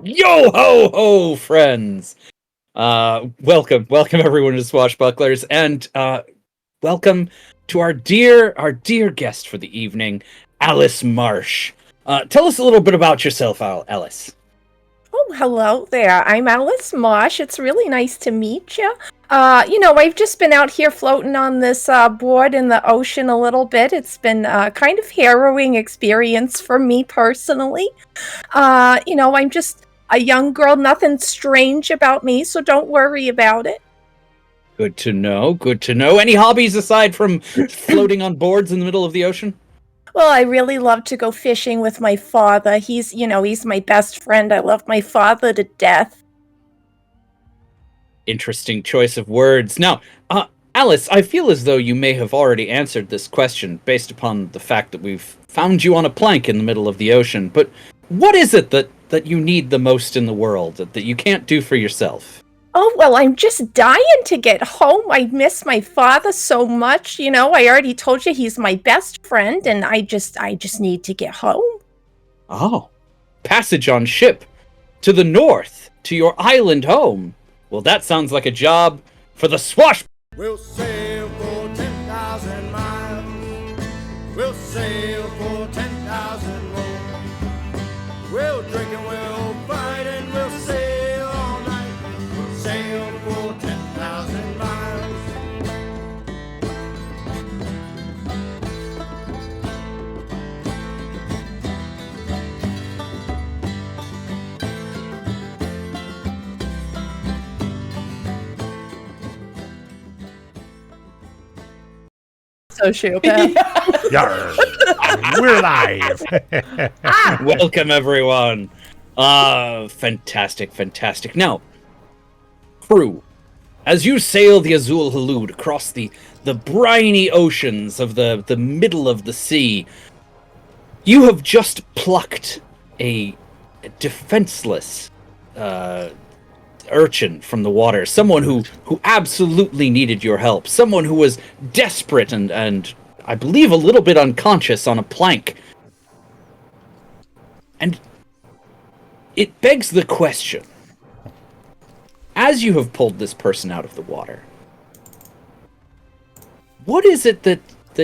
Yo ho ho, friends! Welcome everyone to Swashbucklers, and welcome to our dear guest for the evening, Alice Marsh. Tell us a little bit about yourself, Alice. Oh, hello there. I'm Alice Marsh. It's really nice to meet you. I've just been out here floating on this board in the ocean a little bit. It's been kind of harrowing experience for me personally. I'm just a young girl, nothing strange about me, so don't worry about it. Good to know. Any hobbies aside from floating on boards in the middle of the ocean? Well, I really love to go fishing with my father. He's my best friend. I love my father to death. Interesting choice of words. Now, Alice, I feel as though you may have already answered this question based upon the fact that we've found you on a plank in the middle of the ocean, but what is it that you need the most in the world that you can't do for yourself? Oh, well, I'm just dying to get home. I miss my father so much. I already told you he's my best friend, and I just need to get home. Oh, passage on ship to the north, to your island home. Well, that sounds like a job for the Swash. We'll sail for 10,000 miles. We'll sail for 10,000 more. We'll drink and we'll fight and we'll sail all night. We'll sail for 10,000 miles. Sociopath. Yarr. We're live. Welcome, everyone. Fantastic. Now, crew, as you sail the Azul Halud across the briny oceans of the middle of the sea, you have just plucked a defenseless urchin from the water, someone who absolutely needed your help, someone who was desperate and I believe a little bit unconscious on a plank. And it begs the question, as you have pulled this person out of the water, what is it that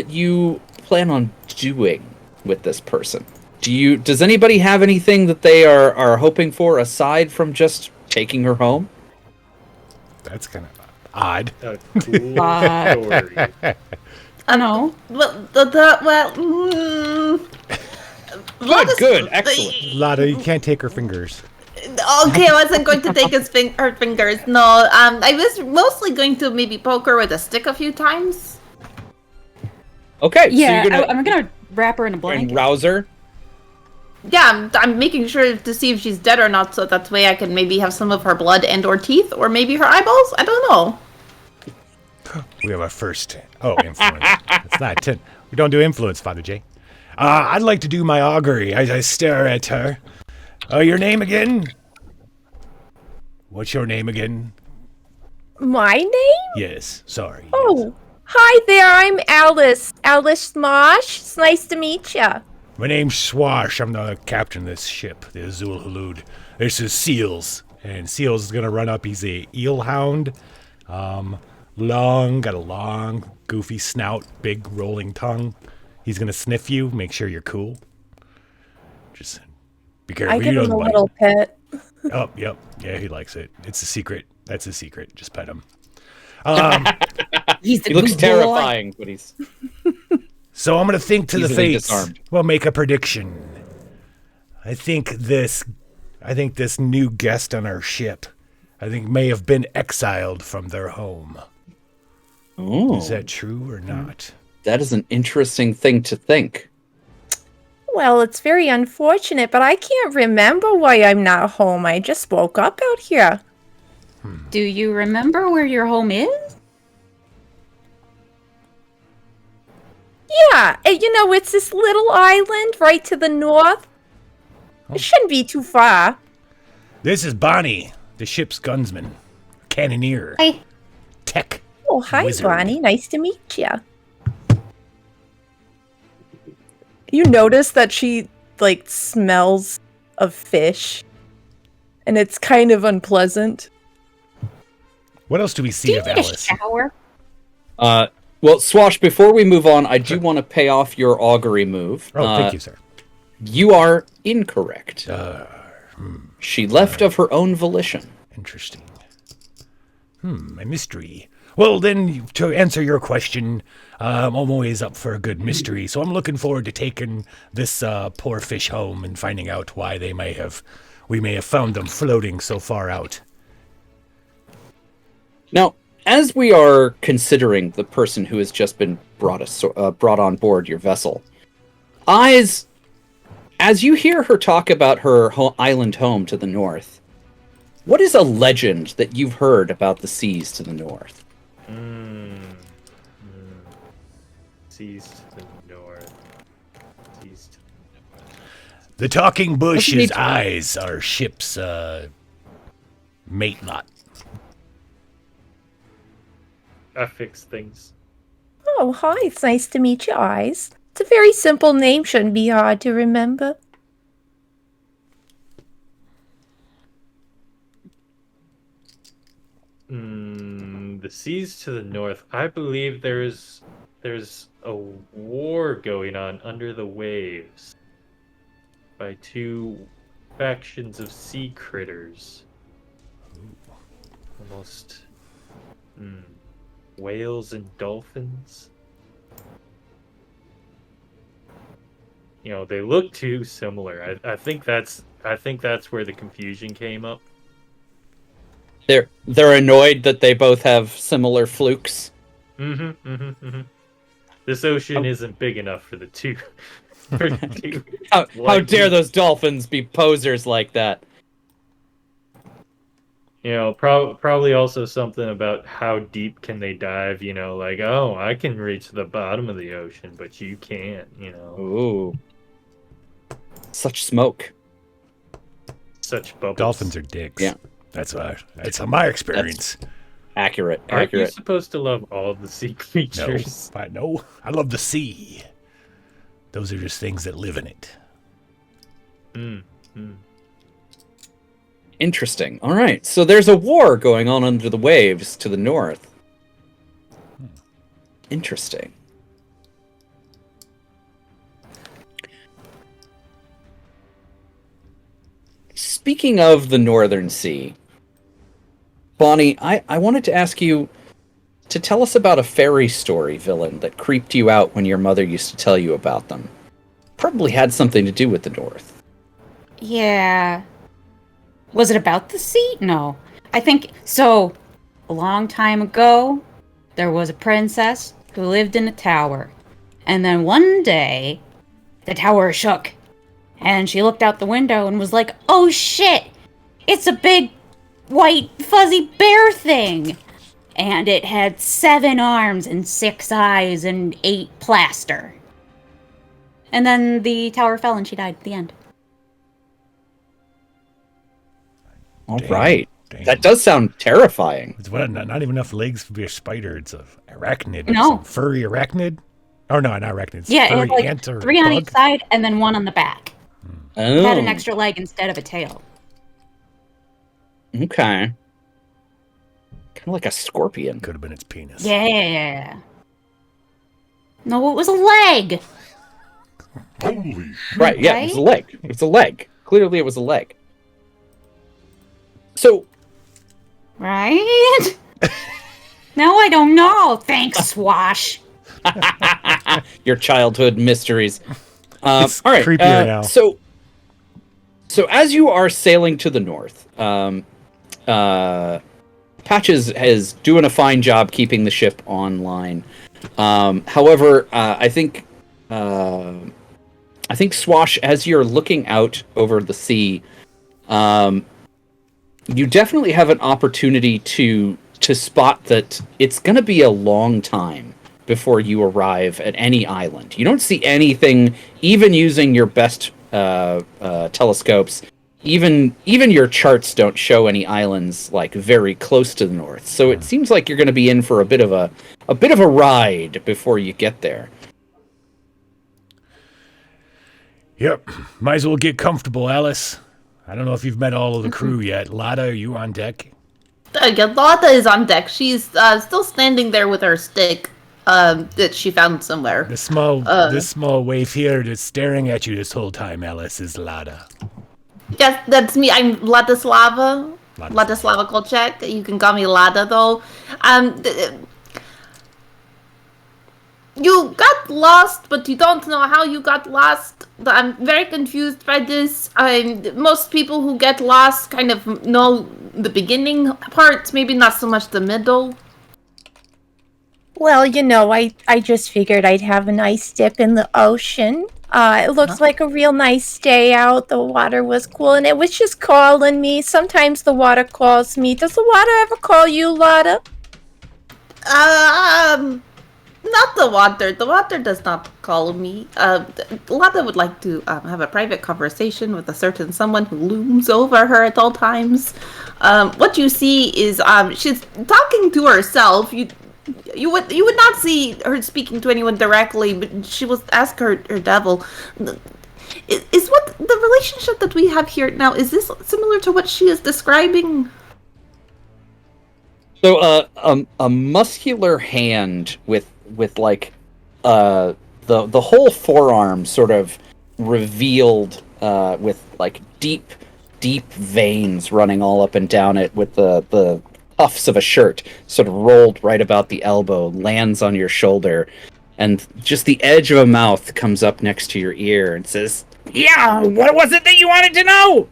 you plan on doing with this person? Does anybody have anything that they are hoping for aside from just taking her home? That's kind of odd. A cool story. I know. Good, excellent. Lada, you can't take her fingers. Okay, I wasn't going to take her fingers. No, I was mostly going to maybe poke her with a stick a few times. Okay, Yeah, so I'm gonna wrap her in a blanket. rouse her. Yeah, I'm making sure to see if she's dead or not, so that way I can maybe have some of her blood and or teeth, or maybe her eyeballs. I don't know. We have our first. Oh, influence. It's not 10. We don't do influence, Father J. I'd like to do my augury. I stare at her. Your name again? What's your name again? My name? Yes, sorry. Oh, hi there. I'm Alice. Alice Marsh. It's nice to meet you. My name's Swash. I'm the captain of this ship, the Azul Halud. This is Seals, and Seals is gonna run up. He's a eel hound. Got a long, goofy snout, big rolling tongue. He's gonna sniff you, make sure you're cool. Just be careful. I give you him a don't bite. little pet. Oh, yep. Yeah, he likes it. It's a secret. That's a secret. Just pet him. He looks terrifying, but he's... So I'm gonna think to the Easily fates. disarmed. We'll make a prediction. I think this new guest on our ship, may have been exiled from their home. Oh, Is that true or not? that is an interesting thing to think. Well, it's very unfortunate, but I can't remember why I'm not home. I just woke up out here. Do you remember where your home is? Yeah, and it's this little island right to the north. It shouldn't be too far. This is Bonnie, the ship's gunsman, cannoneer, Hi. tech. Oh, hi, Wizard. Bonnie. Nice to meet you. You notice that she, smells of fish. and it's kind of unpleasant. What else do we see Do you of need a Alice? shower? Well, Swash, before we move on, I do want to pay off your augury move. Oh, thank you, sir. You are incorrect. She left of her own volition. Interesting. A mystery. Well, then, to answer your question, I'm always up for a good mystery, so I'm looking forward to taking this poor fish home and finding out why we may have found them floating so far out. Now, as we are considering the person who has just been brought on board your vessel, Eyes, as you hear her talk about her island home to the north, what is a legend that you've heard about the seas to the north? Seas to the north. Seas to the north. The talking bush Doesn't is need to- Eyes, our ship's mate lot. I fix things. Oh, hi, it's nice to meet you, Eyes. It's a very simple name, shouldn't be hard to remember. The seas to the north. I believe there's a war going on under the waves by two factions of sea critters. Almost whales and dolphins. You know, they look too similar. I think that's where the confusion came up. They're annoyed that they both have similar flukes. This ocean isn't big enough for the two. for the two How dare those dolphins be posers like that? You know, probably also something about how deep can they dive. You know, like, oh, I can reach the bottom of the ocean, but you can't. You know, Ooh. Such smoke. such bubbles. Dolphins are dicks. Yeah. That's my experience. Accurate. Aren't you Accurate. supposed to love all the sea creatures? No, I love the sea. Those are just things that live in it. Interesting. All right. So there's a war going on under the waves to the north. Interesting. Speaking of the Northern Sea, Bonnie, I wanted to ask you to tell us about a fairy story villain that creeped you out when your mother used to tell you about them. Probably had something to do with the North. Yeah. Was it about the sea? No. I think so. A long time ago, there was a princess who lived in a tower. And then one day, the tower shook. And she looked out the window and was like, oh shit! It's a big, white, fuzzy bear thing! And it had 7 arms and 6 eyes and 8 plaster. And then the tower fell and she died at the end. All Damn, right. damn. That does sound terrifying. It's not even enough legs to be a spider. It's a arachnid. No. Some furry arachnid. Oh no, not arachnid. It's Yeah, it furry had like ant or 3 on bug. each side and then 1 on the back. Oh, It had an extra leg instead of a tail. Okay. Kind of like a scorpion. Could have been its penis. Yeah. No, it was a leg. Holy shit. Right, yeah, it was a leg. It was a leg. Clearly it was a leg. So, Right? Now I don't know. Thanks, Swash. your childhood mysteries. It's All right. creepier now. So as you are sailing to the north, Patches is doing a fine job keeping the ship online. However, I think Swash, as you're looking out over the sea, you definitely have an opportunity to spot that it's going to be a long time before you arrive at any island. You don't see anything, even using your best telescopes. Even your charts don't show any islands like very close to the north. So it seems like you're going to be in for a bit of a ride before you get there. Yep. Might as well get comfortable, Alice. I don't know if you've met all of the crew yet. Lada, are you on deck? Lotta is on deck. She's still standing there with her stick that she found somewhere. This small waif here that's staring at you this whole time, Alice, is Lada. Yes, that's me. I'm Ladislava. Ladislava Kolchak. You can call me Lada, though. You got lost, but you don't know how you got lost. I'm very confused by this. Most people who get lost kind of know the beginning part, maybe not so much the middle. Well, I just figured I'd have a nice dip in the ocean. It looks like a real nice day out. The water was cool, and it was just calling me. Sometimes the water calls me. Does the water ever call you, Lotta? Not the water. The water does not call me. Lotta would like to have a private conversation with a certain someone who looms over her at all times. What you see is she's talking to herself. You would not see her speaking to anyone directly, but she will ask her devil. Is what the relationship that we have here now, is this similar to what she is describing? So, a muscular hand with like the whole forearm sort of revealed with like deep veins running all up and down it, with the puffs of a shirt sort of rolled right about the elbow, lands on your shoulder, and just the edge of a mouth comes up next to your ear and says, "Yeah, what was it that you wanted to know?"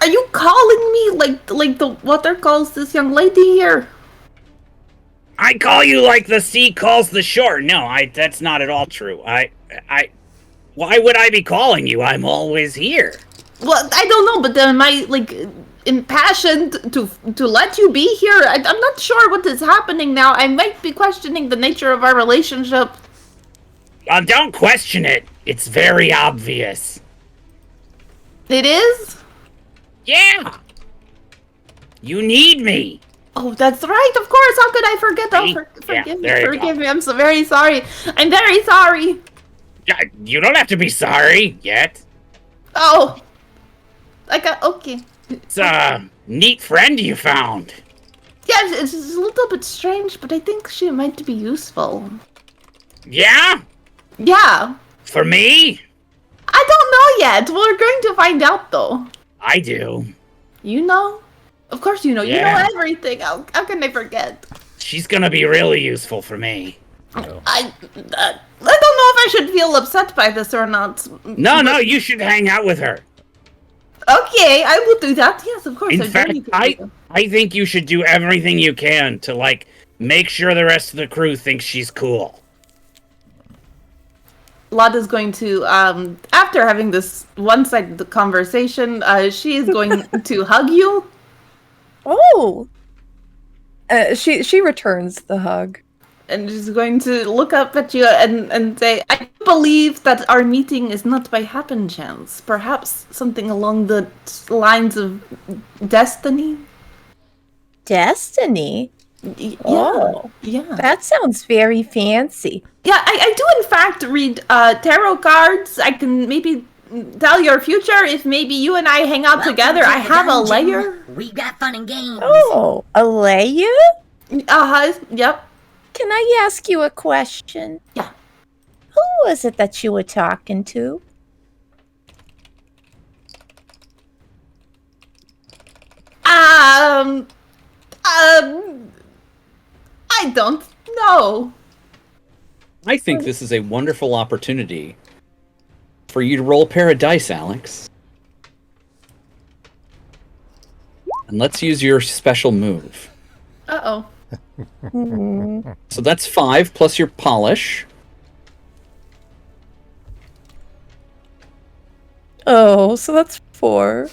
Are you calling me like the water calls this young lady here? I call you like the sea calls the shore. No, that's not at all true. Why would I be calling you? I'm always here. Well, I don't know, but am I impassioned to let you be here? I'm not sure what is happening now. I might be questioning the nature of our relationship. Don't question it. It's very obvious. It is? Yeah. You need me. Oh, that's right. Of course. How could I forget? Oh, forgive me. I'm so very sorry. I'm very sorry. You don't have to be sorry yet. Oh. Okay. It's a neat friend you found. Yeah, it's a little bit strange, but I think she might be useful. Yeah? Yeah. For me? I don't know yet. We're going to find out, though. I do. You know? Of course you know. Yeah. You know everything. How can I forget? She's gonna be really useful for me. I don't know if I should feel upset by this or not. No, you should hang out with her. Okay, I will do that. Yes, of course. In fact, I think you should do everything you can to, make sure the rest of the crew thinks she's cool. Lada's going to, after having this one-sided conversation, she is going to hug you. Oh! She returns the hug. And she's going to look up at you and say, I believe that our meeting is not by happen chance. Perhaps something along the lines of destiny? Destiny? Yeah. Oh. Yeah. That sounds very fancy. Yeah, I do in fact read tarot cards. I can maybe tell your future if maybe you and I hang out together. I have a layer. We got fun and games. Oh, a layer? Yep. Can I ask you a question? Yeah. Who was it that you were talking to? I don't know. I think this is a wonderful opportunity for you to roll a pair of dice, Alex. And let's use your special move. Uh-oh. So that's 5 plus your polish. Oh, so that's 4.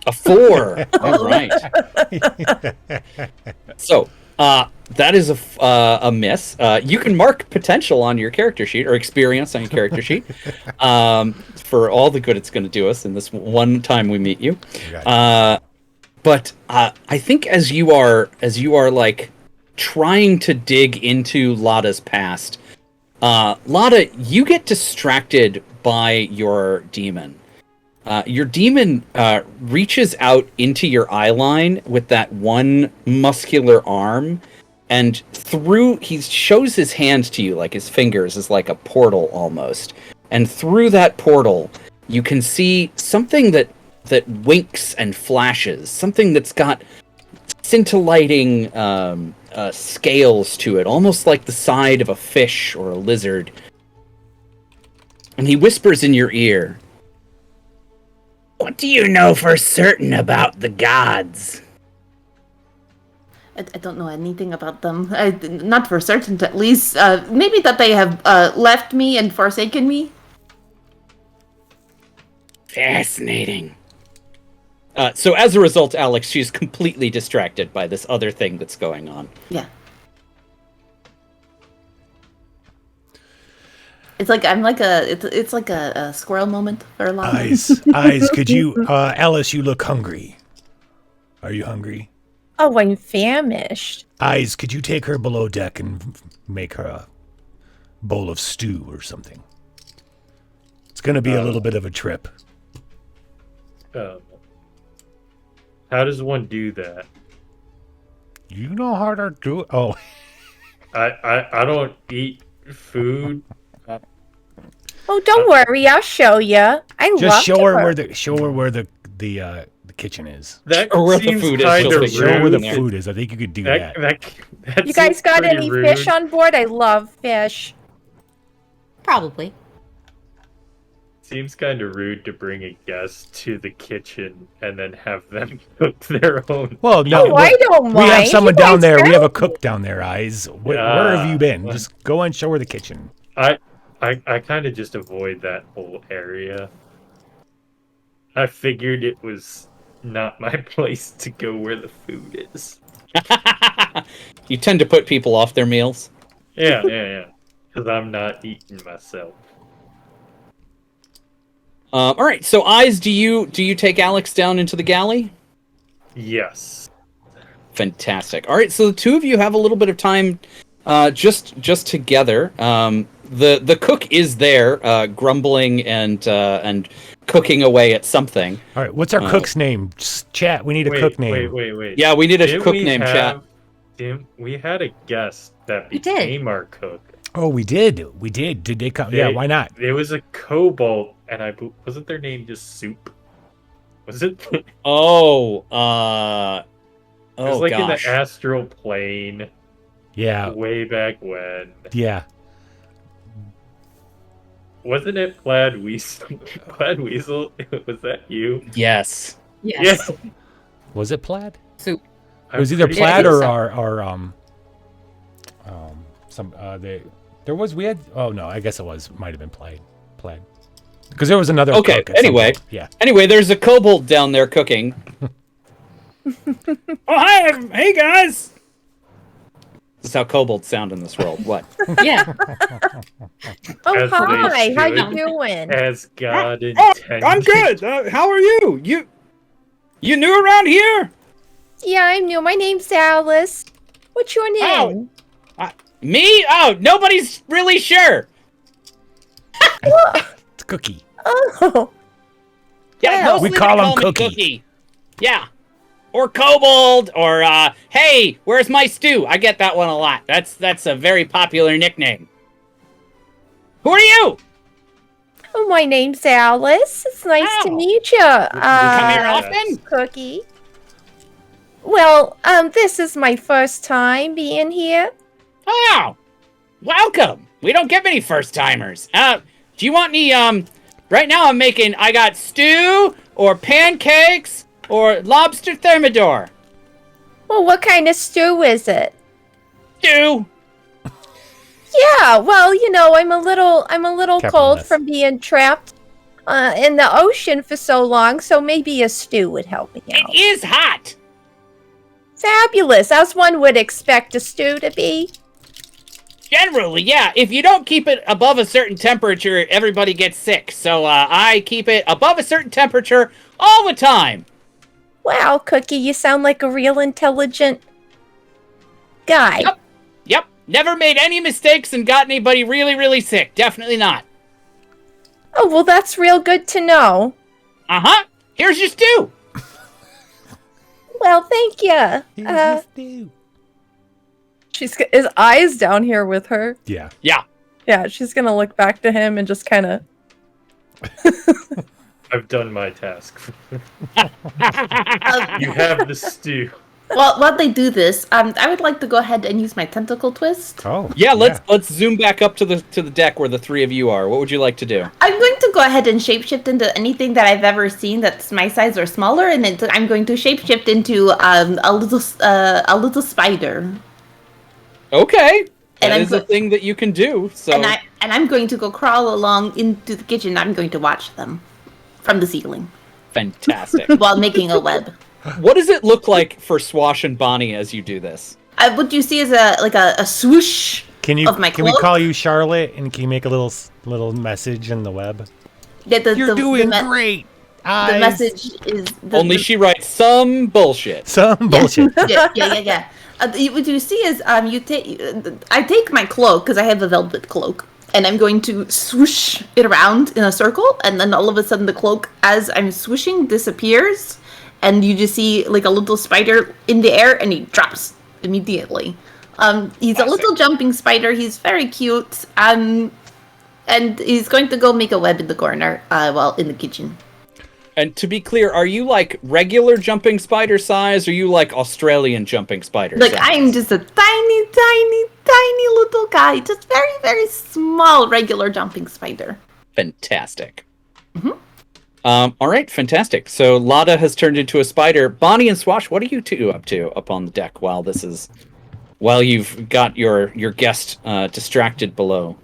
A 4. All right. So, that is a miss. You can mark potential on your character sheet, or experience on your character sheet, for all the good it's going to do us in this one time we meet you. But I think as you are trying to dig into Lada's past, Lada, you get distracted by your demon. your demon reaches out into your eye line with that one muscular arm, and he shows his hand to you, like his fingers is like a portal almost. And through that portal, you can see something that winks and flashes, something that's got scintillating scales to it, almost like the side of a fish or a lizard. And he whispers in your ear, "What do you know for certain about the gods?" I don't know anything about them. Not for certain, at least. Maybe that they have left me and forsaken me. Fascinating. So as a result, Alex, she's completely distracted by this other thing that's going on. Yeah. It's like it's like a squirrel moment for a lot. Eyes, could you, Alice? You look hungry. Are you hungry? Oh, I'm famished. Eyes, could you take her below deck and make her a bowl of stew or something? It's gonna be a little bit of a trip. How does one do that? You know how to do it. Oh, I don't eat food. Oh, don't worry, I'll show you. I love just show her to where the kitchen is. That Or where the seems food is, kind so of that Show her where the rude. food is. I think you could do that. That You guys seems got pretty any rude. fish on board? I love fish. Probably. Seems kind of rude to bring a guest to the kitchen and then have them cook their own. Well, no, Oh, I don't we have mind. someone You down guys there. We have a help. cook down there. Eyes, where have you been? Just go and show her the kitchen. I kind of just avoid that whole area. I figured it was not my place to go where the food is. You tend to put people off their meals. Yeah. Because I'm not eating myself. All right, so Eyes, do you take Alex down into the galley? Yes. Fantastic. All right, so the two of you have a little bit of time just together. The cook is there, grumbling and cooking away at something. All right, what's our cook's name? Just chat. We need a cook name. Wait. Yeah, we need a Didn't cook we name, chat. We had a guest that We did. became our cook. Oh, we did. Did they come? Yeah, why not? It was a kobold, and wasn't their name just Soup? Was it? It Oh, was like gosh. in the astral plane Yeah, way back when. yeah. Wasn't it Plaid Weasel? Plaid Weasel? Was that you? Yes. Yes. Was it plaid? Soup. It was either pretty plaid sure. or our some there was we had oh no I guess it might have been plaid because there was another Okay, cook at some anyway. point. Yeah, Anyway, there's a kobold down there cooking. Oh, hi! Hey, guys! This is how kobolds sound in this world. What? Yeah. Oh, As hi. they How you should. doing? As God Oh, intended. I'm good. How are you? You new around here? Yeah, I'm new. My name's Alice. What's your name? Me? Oh, nobody's really sure. it's Cookie. Oh, Yeah, Well, mostly we call they him me Cookie. Yeah. Or kobold, or hey, where's my stew? I get that one a lot. That's a very popular nickname. Who are you? oh, my name's Alice. It's nice to Oh. meet you. Come here often? Cookie. Well, this is my first time being here. Oh, welcome. We don't get many first timers. Do you want any? Right now I got stew or pancakes or lobster thermidor. Well, what kind of stew is it? Stew. Yeah, well, I'm a little cold Capitalist. from being trapped in the ocean for so long, so maybe a stew would help me out. It is hot. Fabulous, as one would expect a stew to be. Generally, yeah. If you don't keep it above a certain temperature, everybody gets sick. So I keep it above a certain temperature all the time. Wow, Cookie, you sound like a real intelligent guy. Yep. Never made any mistakes and got anybody really, really sick. Definitely not. Oh, well, that's real good to know. Uh-huh. Here's your stew. Well, thank you. She's his eyes down here with her. Yeah. Yeah. Yeah, she's gonna look back to him and just kind of. I've done my task. Um, You have the stew. well, while they do this, I would like to go ahead and use my tentacle twist. Oh. Yeah, let's zoom back up to the deck where the three of you are. What would you like to do? I'm going to go ahead and shapeshift into anything that I've ever seen that's my size or smaller, and then I'm going to shapeshift into a little spider. Okay. And That I'm is a thing that you can do. So And I'm going to go crawl along into the kitchen. I'm going to watch them from the ceiling fantastic. while making a web. What does it look like for Swash and Bonnie as you do this? What you see is a swoosh Can we of my cloak. call you Charlotte, and can you make a little message in the web? Yeah, You're doing great. The Eyes. message is Only she writes some bullshit. Some bullshit. yeah. What you see is I take my cloak because I have a velvet cloak, and I'm going to swoosh it around in a circle, and then all of a sudden the cloak, as I'm swooshing, disappears, and you just see like a little spider in the air, and he drops immediately. He's a little jumping spider. He's very cute. And he's going to go make a web in the corner, in the kitchen. And to be clear, are you like regular jumping spider size, or are you like Australian jumping spider Look, size? I'm just a tiny little guy. Just very, very small, regular jumping spider. Fantastic. All right, fantastic. So Lada has turned into a spider. Bonnie and Swash, what are you two up to up on the deck while you've got your guest distracted below?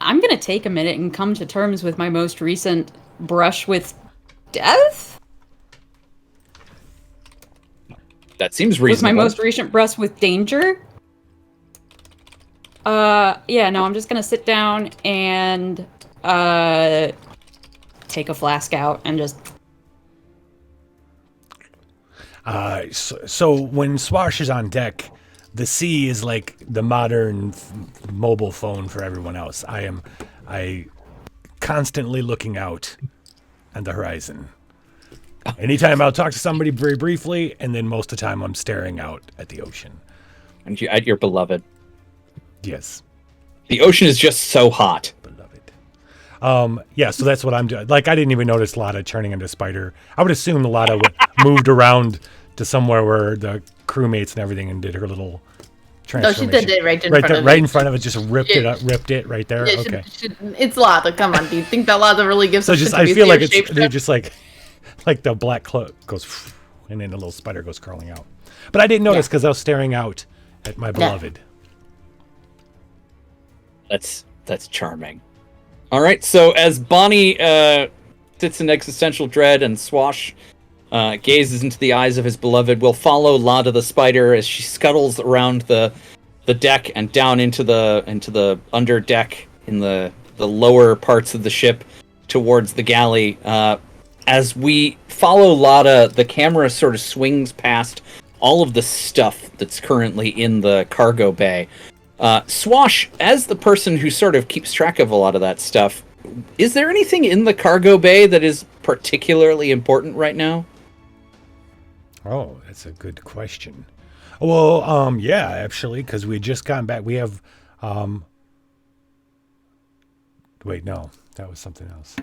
I'm gonna take a minute and come to terms with my most recent brush with death? That seems Was my reasonable. most recent brush with danger? Yeah, no, I'm just gonna sit down and, take a flask out and just... So when Swash is on deck, the sea is like the modern mobile phone for everyone else. I constantly looking out on the horizon. Anytime I'll talk to somebody very briefly, and then most of the time I'm staring out at the ocean. And you at your beloved. Yes, The ocean is just so hot. beloved. Yeah, so that's what I'm doing. Like, I didn't even notice Lada turning into a spider. I would assume Lada moved around to somewhere where the crewmates and everything and did her little No, she transformation. did it right in right front there, of right it. in front of it, just ripped it right there. Yeah, Okay. it's Lada. Come on, do you think that Lada really gives So a just shit to I be feel like shaped they're up? just like the black cloak goes and then the little spider goes crawling out. But I didn't notice because I was staring out at my beloved. That's charming. All right, so as Bonnie sits in existential dread and Swash gazes into the eyes of his beloved, we'll follow Lada the spider as she scuttles around the deck and down into the under deck in the lower parts of the ship towards the galley. As we follow Lada, the camera sort of swings past all of the stuff that's currently in the cargo bay. Swash, as the person who sort of keeps track of a lot of that stuff, is there anything in the cargo bay that is particularly important right now? Oh, that's a good question. Well, yeah, actually, because we had just gotten back. We have, wait, no, that was something else.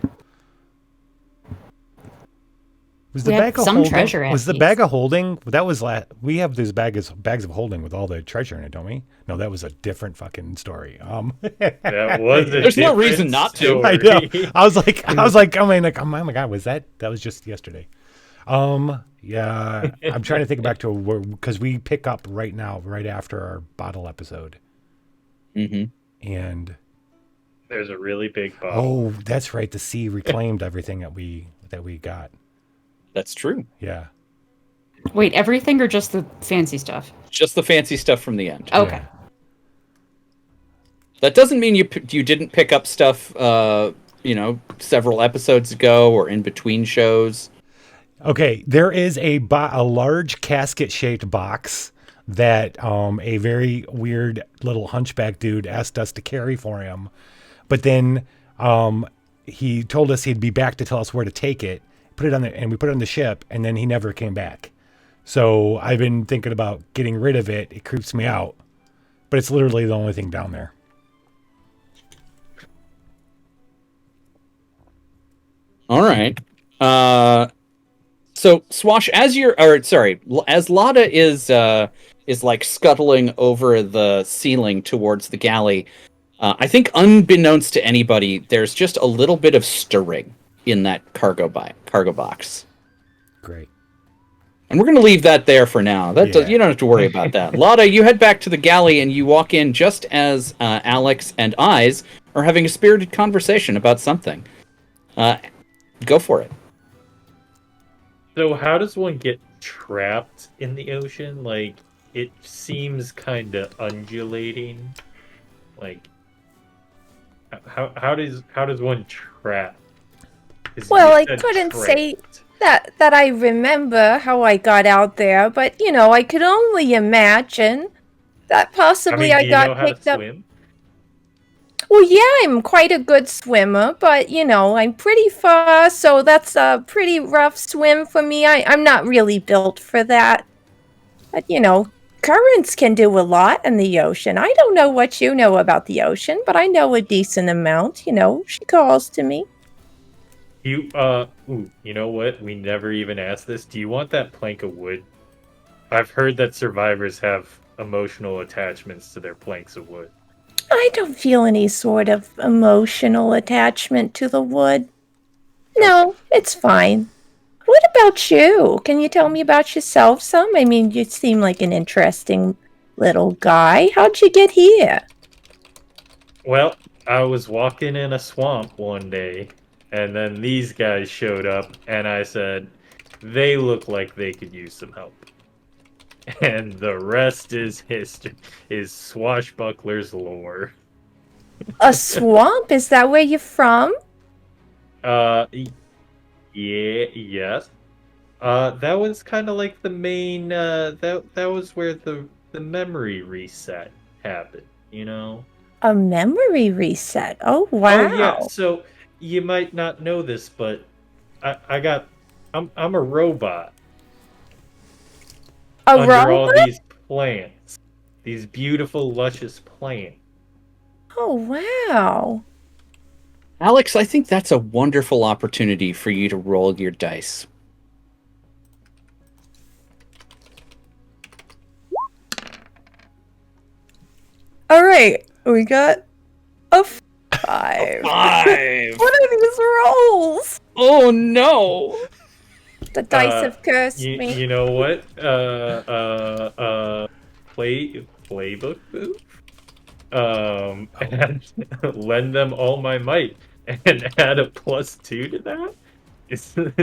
Was the We have bag of some holding? treasure at Was the least. bag of holding? That was we have these bags of holding with all the treasure in it, don't we? No, that was a different fucking story. That was a There's no different reason not to. I know. story. I was like, oh my god, was that was just yesterday? Yeah, I'm trying to think back to where, because we pick up right now, right after our bottle episode, Mm-hmm. and There's a really big bottle. oh, that's right, the sea reclaimed everything that we got. That's true. Yeah. Wait, everything or just the fancy stuff? Just the fancy stuff from the end. Okay. Yeah. That doesn't mean you didn't pick up stuff, several episodes ago or in between shows. Okay, there is a large casket-shaped box that a very weird little hunchback dude asked us to carry for him. But then he told us he'd be back to tell us where to take it. We put it on the ship, and then he never came back. So I've been thinking about getting rid of it. It creeps me out, but it's literally the only thing down there. All right. So Swash, as Lada is like scuttling over the ceiling towards the galley. I think unbeknownst to anybody, there's just a little bit of stirring in that cargo box. Great. And we're going to leave that there for now. You don't have to worry about that. Lada, you head back to the galley and you walk in just as Alex and Eyes are having a spirited conversation about something. Go for it. So how does one get trapped in the ocean? Like, it seems kind of undulating. Like, how does one trap? Well, I couldn't say that I remember how I got out there, but I could only imagine that possibly I got picked up. Swim? Well, yeah, I'm quite a good swimmer, but I'm pretty far, so that's a pretty rough swim for me. I'm not really built for that. But currents can do a lot in the ocean. I don't know what you know about the ocean, but I know a decent amount. She calls to me. You know what? We never even asked this. Do you want that plank of wood? I've heard that survivors have emotional attachments to their planks of wood. I don't feel any sort of emotional attachment to the wood. No, it's fine. What about you? Can you tell me about yourself some? I mean, you seem like an interesting little guy. How'd you get here? Well, I was walking in a swamp one day, and then these guys showed up, and I said, they look like they could use some help. And the rest is history, is Swashbucklers lore. A swamp? Is that where you're from? Yes. That was kind of like the main, that was where the memory reset happened, A memory reset? Oh, wow. Oh, yeah, so you might not know this, but I'm a robot. A under robot? all these plants. These beautiful, luscious plants. Oh, wow. Alex, I think that's a wonderful opportunity for you to roll your dice. All right, we got a 5. A 5! What are these rolls? Oh, no! The dice have cursed me. You know what? Playbook move? And lend them all my might and add a +2 to that? Is that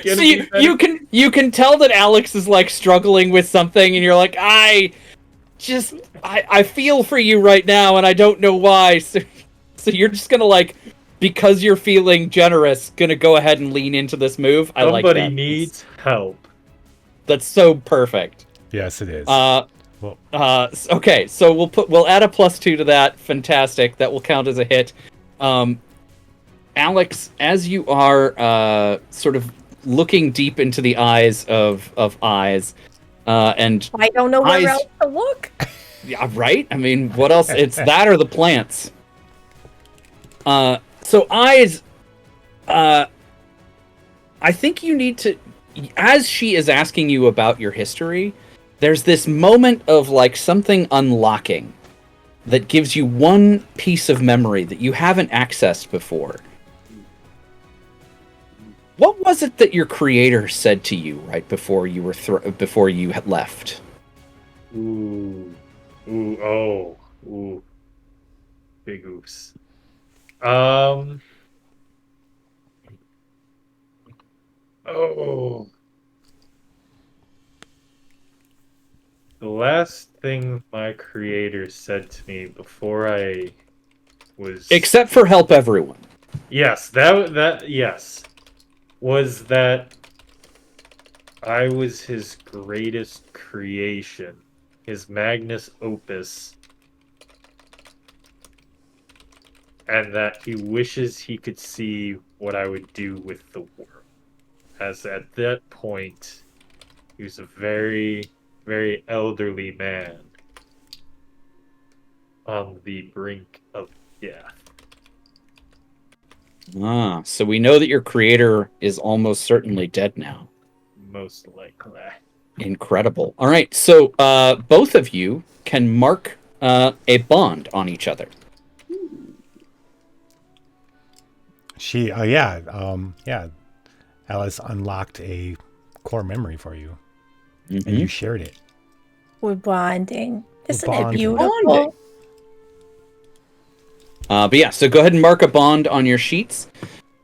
gonna be better? you can tell that Alex is like struggling with something, and you're like, I feel for you right now, and I don't know why. So you're just gonna because you're feeling generous, gonna go ahead and lean into this move. I like that. Somebody needs help. That's so perfect. Yes, it is. Okay, so we'll add a +2 to that. Fantastic. That will count as a hit. Alex, as you are sort of looking deep into the eyes of Eyes, and I don't know where else to look. Yeah, right? I mean, what else? It's that or the plants. So Eyes, I think you need to, as she is asking you about your history, there's this moment of something unlocking that gives you one piece of memory that you haven't accessed before. What was it that your creator said to you right before you were before you had left? Ooh, big oops. The last thing my creator said to me before I was... Except for help everyone. Yes, yes. Was that I was his greatest creation. His magnus opus. and that he wishes he could see what I would do with the world. As at that point, he was a very, very elderly man on the brink of death. So we know that your creator is almost certainly dead now. Most likely. Incredible. All right, so both of you can mark a bond on each other. Alice unlocked a core memory for you, Mm-hmm. and you shared it. We're bonding. Isn't it bonding. beautiful? Bonding. But yeah, so go ahead and mark a bond on your sheets.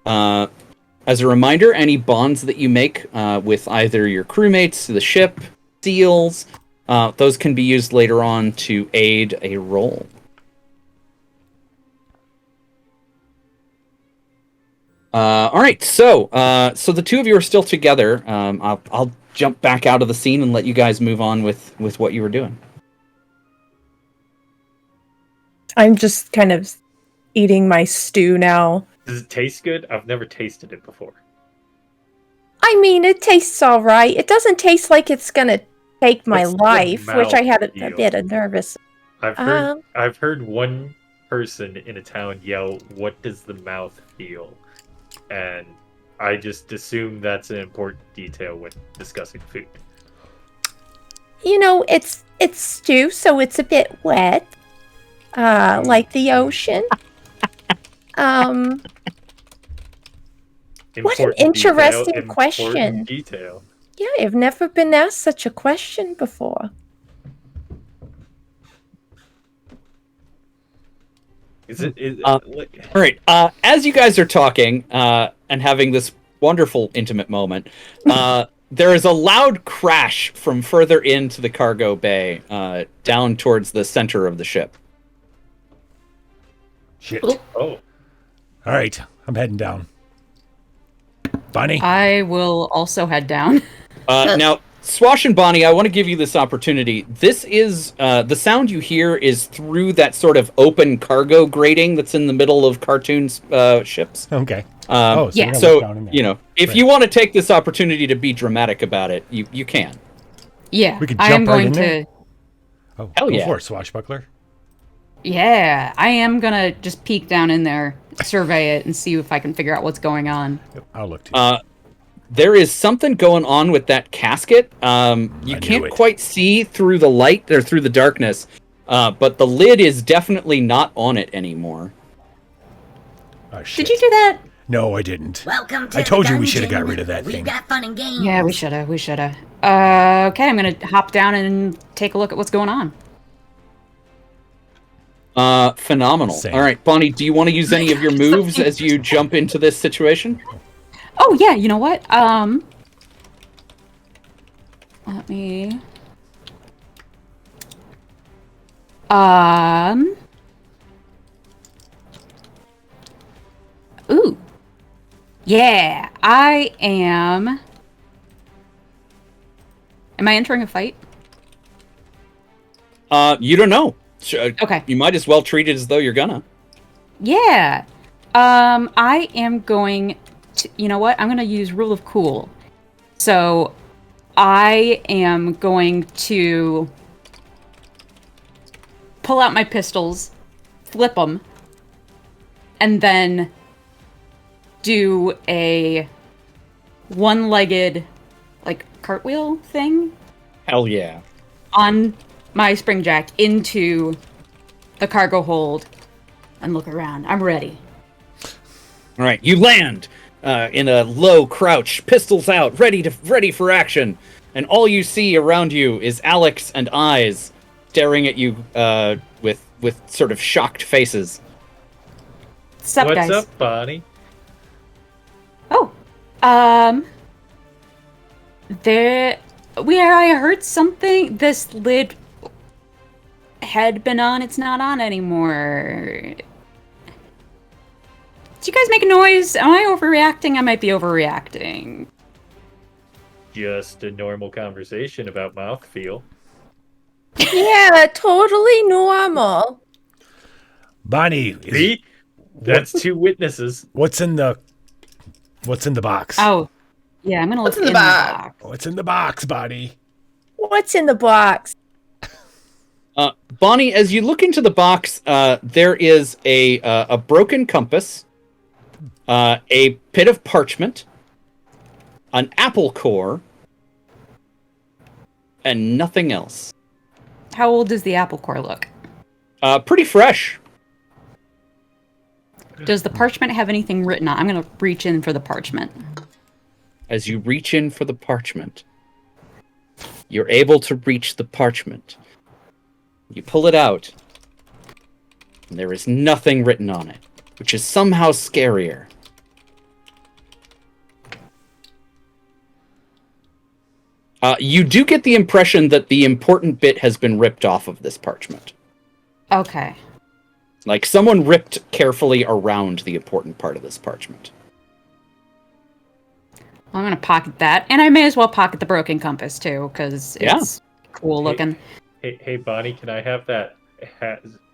As a reminder, any bonds that you make with either your crewmates, the ship, seals, those can be used later on to aid a roll. All right, so the two of you are still together. I'll jump back out of the scene and let you guys move on with what you were doing. I'm just kind of eating my stew now. Does it taste good? I've never tasted it before. I mean, it tastes all right. It doesn't taste like it's gonna take my What's the life, which I had a mouthfeel? bit of nervous. I've heard one person in a town yell, "What does the mouth feel?" And I just assume that's an important detail when discussing food. You know, it's stew, so it's a bit wet, like the ocean. What an interesting question. Detail. Yeah, I've never been asked such a question before. All right. As you guys are talking and having this wonderful intimate moment, there is a loud crash from further into the cargo bay, down towards the center of the ship. Shit. Oh. Oh, All right, I'm heading down. Bonnie? I will also head down. Now, Swash and Bonnie, I want to give you this opportunity. This is the sound you hear is through that sort of open cargo grating that's in the middle of cartoons ships. Okay. So, yeah. if you want to take this opportunity to be dramatic about it, you can. Yeah, We could I am jump right going in to. there. Oh, Hell go yeah. for it, Swashbuckler. Yeah, I am gonna just peek down in there, survey it, and see if I can figure out what's going on. Yep, I'll look too. There is something going on with that casket. You can't it. quite see through the light or through the darkness, but the lid is definitely not on it anymore. Oh, shit. Did you do that? No, I didn't. Welcome to I told the you we should have dungeon. got rid of that We've thing. got fun and games. Yeah, we shoulda. Okay, I'm gonna hop down and take a look at what's going on. Phenomenal. Same. All right, Bonnie, do you want to use any of your moves as you jump into this situation? Oh yeah, you know what? Let me. Ooh. Yeah, I am. Am I entering a fight? You don't know. Okay. You might as well treat it as though you're gonna. Yeah. I am going to, you know what? I'm going to use Rule of Cool. So I am going to pull out my pistols, flip them, and then do a one-legged, like, cartwheel thing Hell yeah. on my spring jack into the cargo hold and look around. I'm ready. All right, you land in a low crouch, pistols out, ready for action, and all you see around you is Alex and eyes staring at you with sort of shocked faces. What's up, guys? What's up, Bonnie? Oh, I heard something. This lid had been on. It's not on anymore. Did you guys make a noise? Am I overreacting? I might be overreacting. Just a normal conversation about mouthfeel. Yeah, totally normal. Bonnie, See? That's 2 witnesses. What's in the box? Oh, yeah, I'm gonna look What's in the box? What's in the box, buddy? What's in the box? Bonnie, as you look into the box, there is a broken compass, a bit of parchment, an apple core, and nothing else. How old does the apple core look? Pretty fresh. Does the parchment have anything written on? I'm gonna reach in for the parchment. As you reach in for the parchment, you're able to reach the parchment. You pull it out, and there is nothing written on it, which is somehow scarier. You do get the impression that the important bit has been ripped off of this parchment. Okay. Like someone ripped carefully around the important part of this parchment. I'm gonna pocket that, and I may as well pocket the broken compass too, because it's cool looking. Hey, Bonnie, can I have that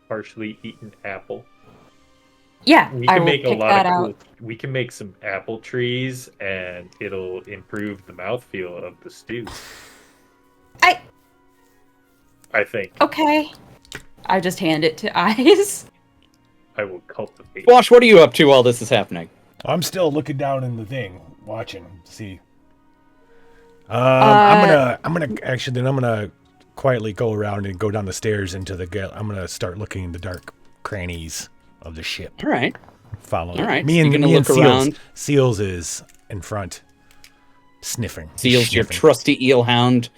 partially eaten apple? Yeah, We I can will make a pick lot that of out. cool. We can make some apple trees, and it'll improve the mouthfeel of the stew. I think Okay. I just hand it to Eyes. I will cultivate. Wash, what are you up to while this is happening? I'm still looking down in the thing, watching, see. I'm gonna quietly go around and go down the stairs into the. I'm gonna start looking in the dark crannies of the ship. All right. Follow. All right, Me so and you're gonna me and look Seals. around. Seals is in front, sniffing. Seals, your sniffing. trusty eel hound.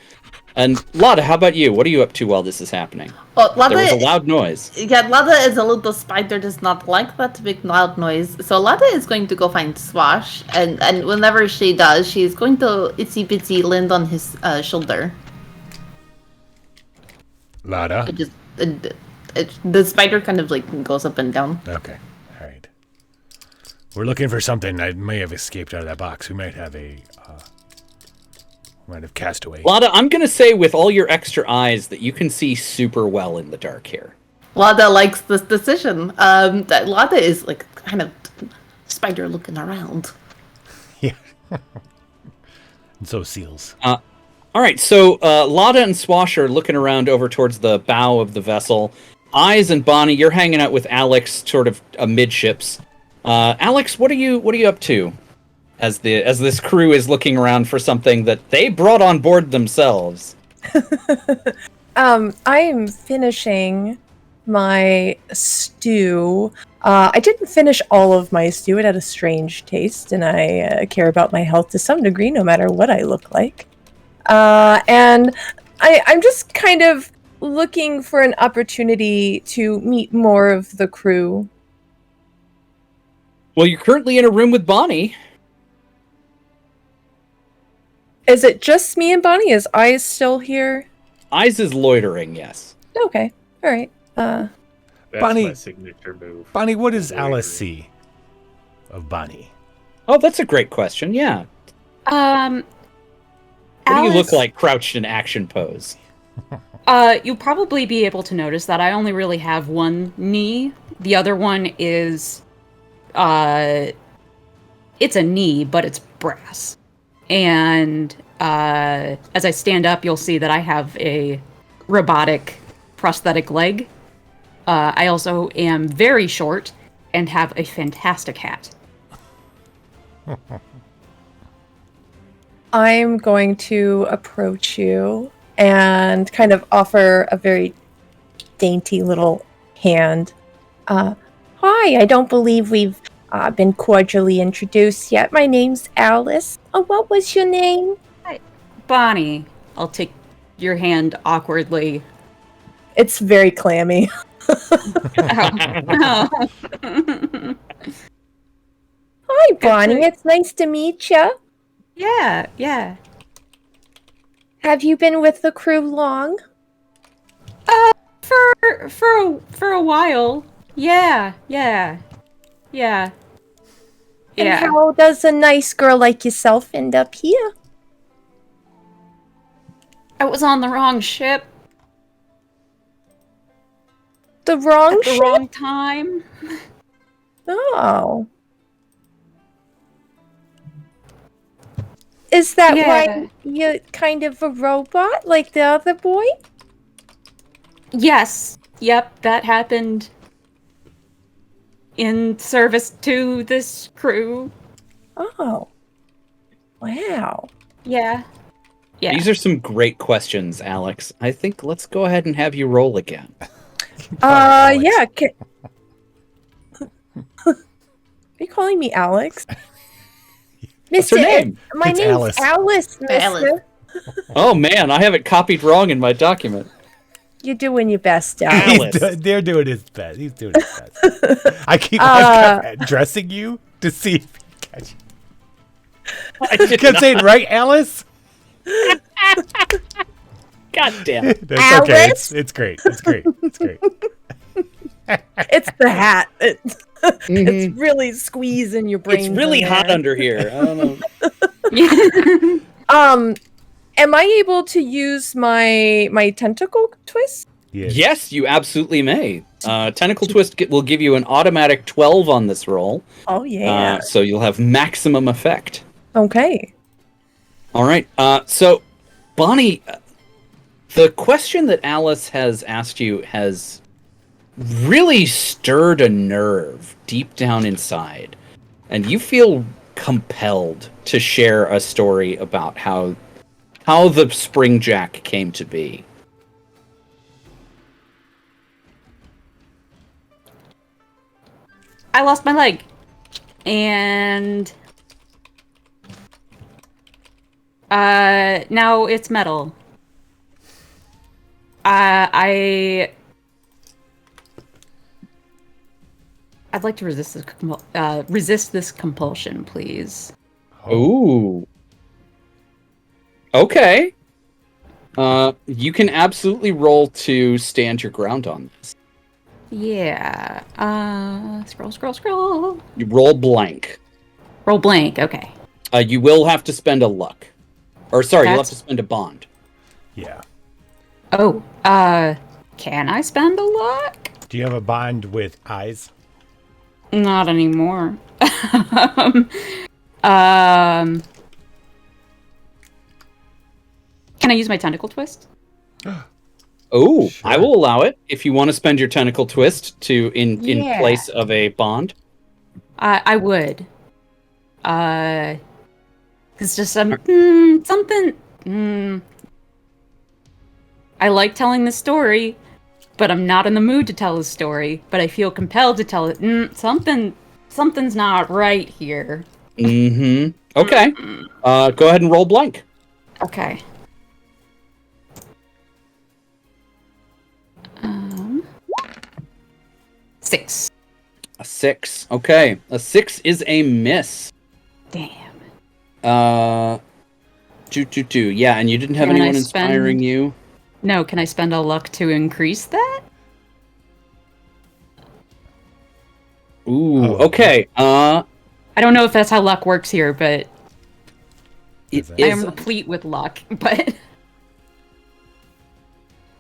And Lada, how about you? What are you up to while this is happening? Well, There was a Lada, loud noise. yeah, Lada is a little spider, does not like that big loud noise. So Lada is going to go find Swash, and whenever she does, she's going to itsy bitsy land on his shoulder. Lada. The spider kind of like goes up and down. Okay. All right. We're looking for something that may have escaped out of that box. We might have castaway. Lada, I'm going to say with all your extra eyes that you can see super well in the dark here. Lada likes this decision. That Lada is like kind of spider looking around. Yeah. And so Seals. All right, so Lada and Swash are looking around over towards the bow of the vessel. Eyes and Bonnie, you're hanging out with Alex, sort of amidships. Alex, what are you up to? As this crew is looking around for something that they brought on board themselves. I'm finishing my stew. I didn't finish all of my stew. It had a strange taste, and I care about my health to some degree, no matter what I look like. And I'm just kind of looking for an opportunity to meet more of the crew. Well, you're currently in a room with Bonnie. Is it just me and Bonnie? Is Eyes still here? Eyes is loitering, yes. Okay. All right. That's Bonnie- my signature move. Bonnie, what does Loitering. Alice see of Bonnie? Oh, that's a great question, yeah. What do you look like crouched in action pose? You'll probably be able to notice that I only really have one knee. The other one is, it's a knee, but it's brass. And as I stand up, you'll see that I have a robotic prosthetic leg. I also am very short and have a fantastic hat. I'm going to approach you and kind of offer a very dainty little hand. Hi, I don't believe we've been cordially introduced yet. My name's Alice. Oh, what was your name? Bonnie, I'll take your hand awkwardly. It's very clammy. Oh. Hi, Bonnie. It's nice to meet you. Yeah. Have you been with the crew long? For a while. Yeah. And how does a nice girl like yourself end up here? I was on the wrong ship The wrong at the ship? wrong time. Oh. Is that why you're kind of a robot like the other boy? Yes. Yep, that happened in service to this crew. Oh. Wow. Yeah. Yeah. These are some great questions, Alex. I think let's go ahead and have you roll again. Alex. Yeah. Are you calling me Alex? What's her name? My It's name's Alice, mister. Alice. Oh man, I have it copied wrong in my document. You're doing your best, Alice. They're doing his best. He's doing his best. I keep dressing you to see if he catch you. I kept saying, right, Alice? God damn it. That's okay. Alice? It's great. It's great. It's great. It's the hat. It's really squeezing your brain. It's really hot under here. I don't know. Am I able to use my tentacle twist? Yes, you absolutely may. Tentacle Twist will give you an automatic 12 on this roll. Oh yeah. So you'll have maximum effect. Okay. All right. So, Bonnie, the question that Alice has asked you has really stirred a nerve deep down inside, and you feel compelled to share a story about how the Spring Jack came to be. I lost my leg. And now it's metal. I'd like to resist this compulsion, please. Ooh. Okay. You can absolutely roll to stand your ground on this. Yeah. Scroll. You roll blank. Roll blank. Okay. You will have to spend a luck. Or sorry, you'll have to spend a bond. Yeah. Oh, can I spend a luck? Do you have a bond with eyes? Not anymore. Can I use my tentacle twist? Oh, Sure. I will allow it if you want to spend your tentacle twist to in place of a bond. I would. It's just something. I like telling the story, but I'm not in the mood to tell the story. But I feel compelled to tell it. Something's not right here. Mm-hmm. Okay. Go ahead and roll blank. Okay. 6. A 6. Okay. A 6 is a miss. Damn. 2. Yeah, and you didn't have Can anyone I inspiring you? No, can I spend a luck to increase that? Ooh, Oh, okay. I don't know if that's how luck works here, but It I am is. replete with luck. But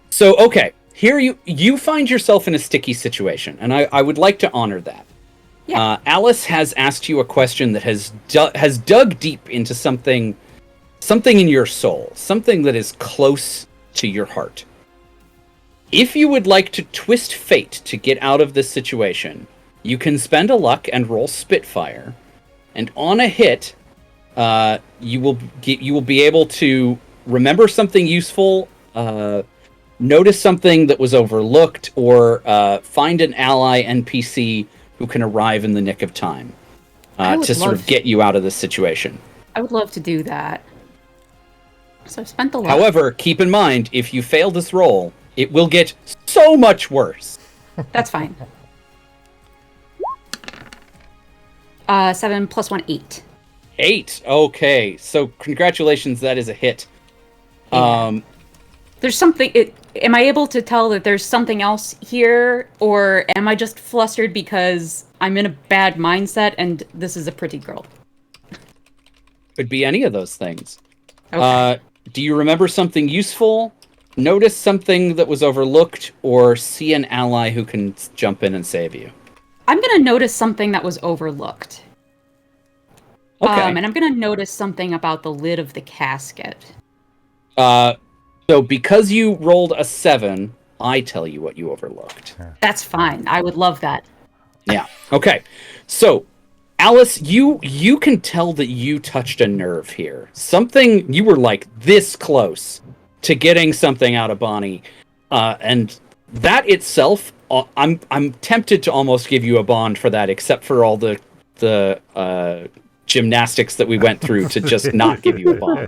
So, okay. Here you find yourself in a sticky situation, and I would like to honor that. Yeah. Alice has asked you a question that has dug deep into something in your soul, something that is close to your heart. If you would like to twist fate to get out of this situation, you can spend a luck and roll Spitfire, and on a hit, you will be able to remember something useful, notice something that was overlooked, or find an ally NPC who can arrive in the nick of time to sort of get you out of this situation. I would love to do that. So I've spent the luck. However, keep in mind, if you fail this roll, it will get so much worse. That's fine. 7 + 1, 8. 8. Okay, so congratulations, that is a hit. Yeah. There's something. Am I able to tell that there's something else here, or am I just flustered because I'm in a bad mindset and this is a pretty girl? Could be any of those things. Okay. Do you remember something useful? Notice something that was overlooked, or see an ally who can jump in and save you? I'm gonna notice something that was overlooked. Okay. And I'm gonna notice something about the lid of the casket. So because you rolled a 7, I tell you what you overlooked. That's fine. I would love that. Yeah. Okay. So, Alice, you can tell that you touched a nerve here. Something, you were like this close to getting something out of Bonnie, and that itself, I'm tempted to almost give you a bond for that, except for all the gymnastics that we went through to just not give you a bond.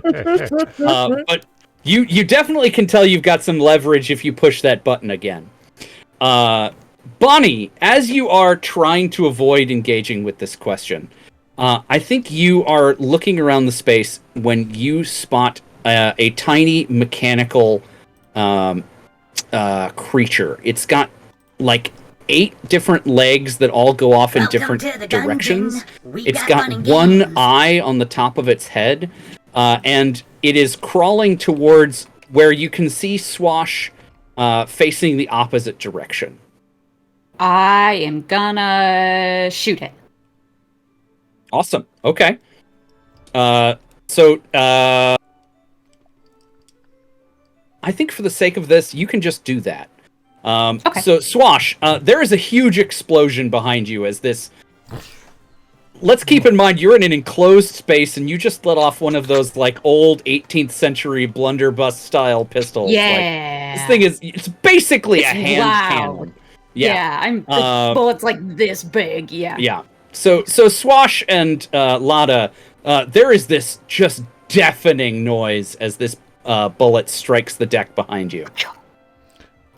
But you definitely can tell you've got some leverage if you push that button again. Bonnie, as you are trying to avoid engaging with this question, I think you are looking around the space when you spot a tiny mechanical creature. It's got like 8 different legs that all go off in different directions. It's got one eye on the top of its head, and it is crawling towards where you can see Swash facing the opposite direction. I am gonna shoot it. Awesome. Okay. I think for the sake of this, you can just do that. Okay. So, Swash, there is a huge explosion behind you as this... Let's keep in mind, you're in an enclosed space, and you just let off one of those, like, old 18th century blunderbuss-style pistols. Yeah. Like, this thing is... It's basically It's a hand loud. cannon. The bullet's like this big, yeah. Yeah. So Swash and Lada, there is this just deafening noise as this bullet strikes the deck behind you.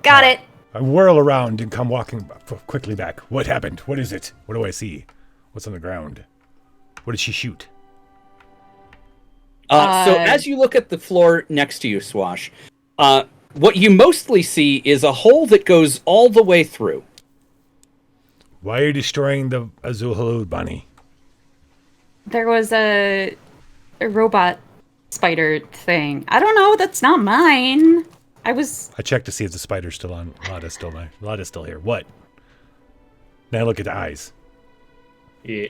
Got it. I whirl around and come walking quickly back. What happened? What is it? What do I see? What's on the ground? What did she shoot? So as you look at the floor next to you, Swash, what you mostly see is a hole that goes all the way through. Why are you destroying the Azul Halud, Bonnie? There was a robot spider thing. I don't know. That's not mine. I checked to see if the spider's still on. Lada's still there. Lada's still here. What? Now look at the eyes. Yeah.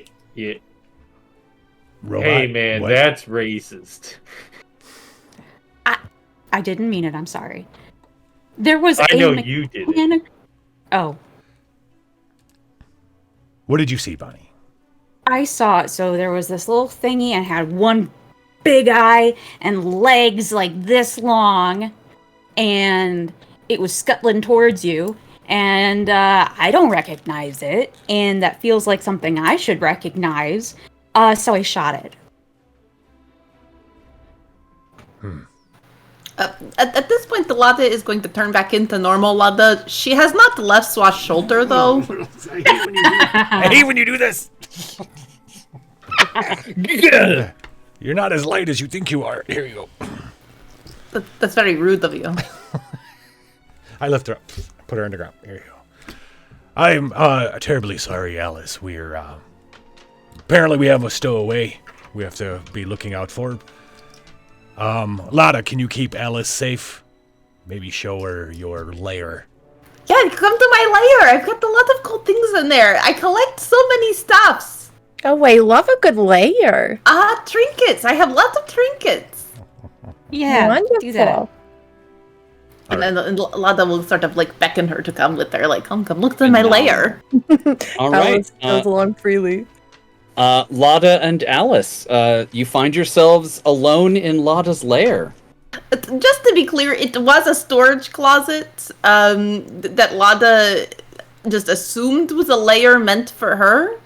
Robot? Hey, man, What? that's racist. I didn't mean it. I'm sorry. There was I know you did it. Oh. What did you see, Bonnie? I saw it. So there was this little thingy and had one big eye and legs like this long, and it was scuttling towards you, and I don't recognize it, and that feels like something I should recognize, so I shot it. At this point, the Lada is going to turn back into normal Lada. She has not left Swash's shoulder, though. I hate when you do this! You're not as light as you think you are. Here you go. That's very rude of you. I lift her up. Put her on the ground. Here you go. I'm terribly sorry, Alice. We're apparently we have a stowaway we have to be looking out for. Lada, can you keep Alice safe? Maybe show her your lair. Yeah, come to my lair. I've got a lot of cool things in there. I collect so many stuffs. Oh, I love a good layer. Trinkets. I have lots of trinkets. Yeah, Wonderful. do that. And then Lada will sort of like beckon her to come with her, like, come look at my lair. All right. Alice goes along freely. Lada and Alice, you find yourselves alone in Lada's lair. Just to be clear, it was a storage closet that Lada just assumed was a lair meant for her.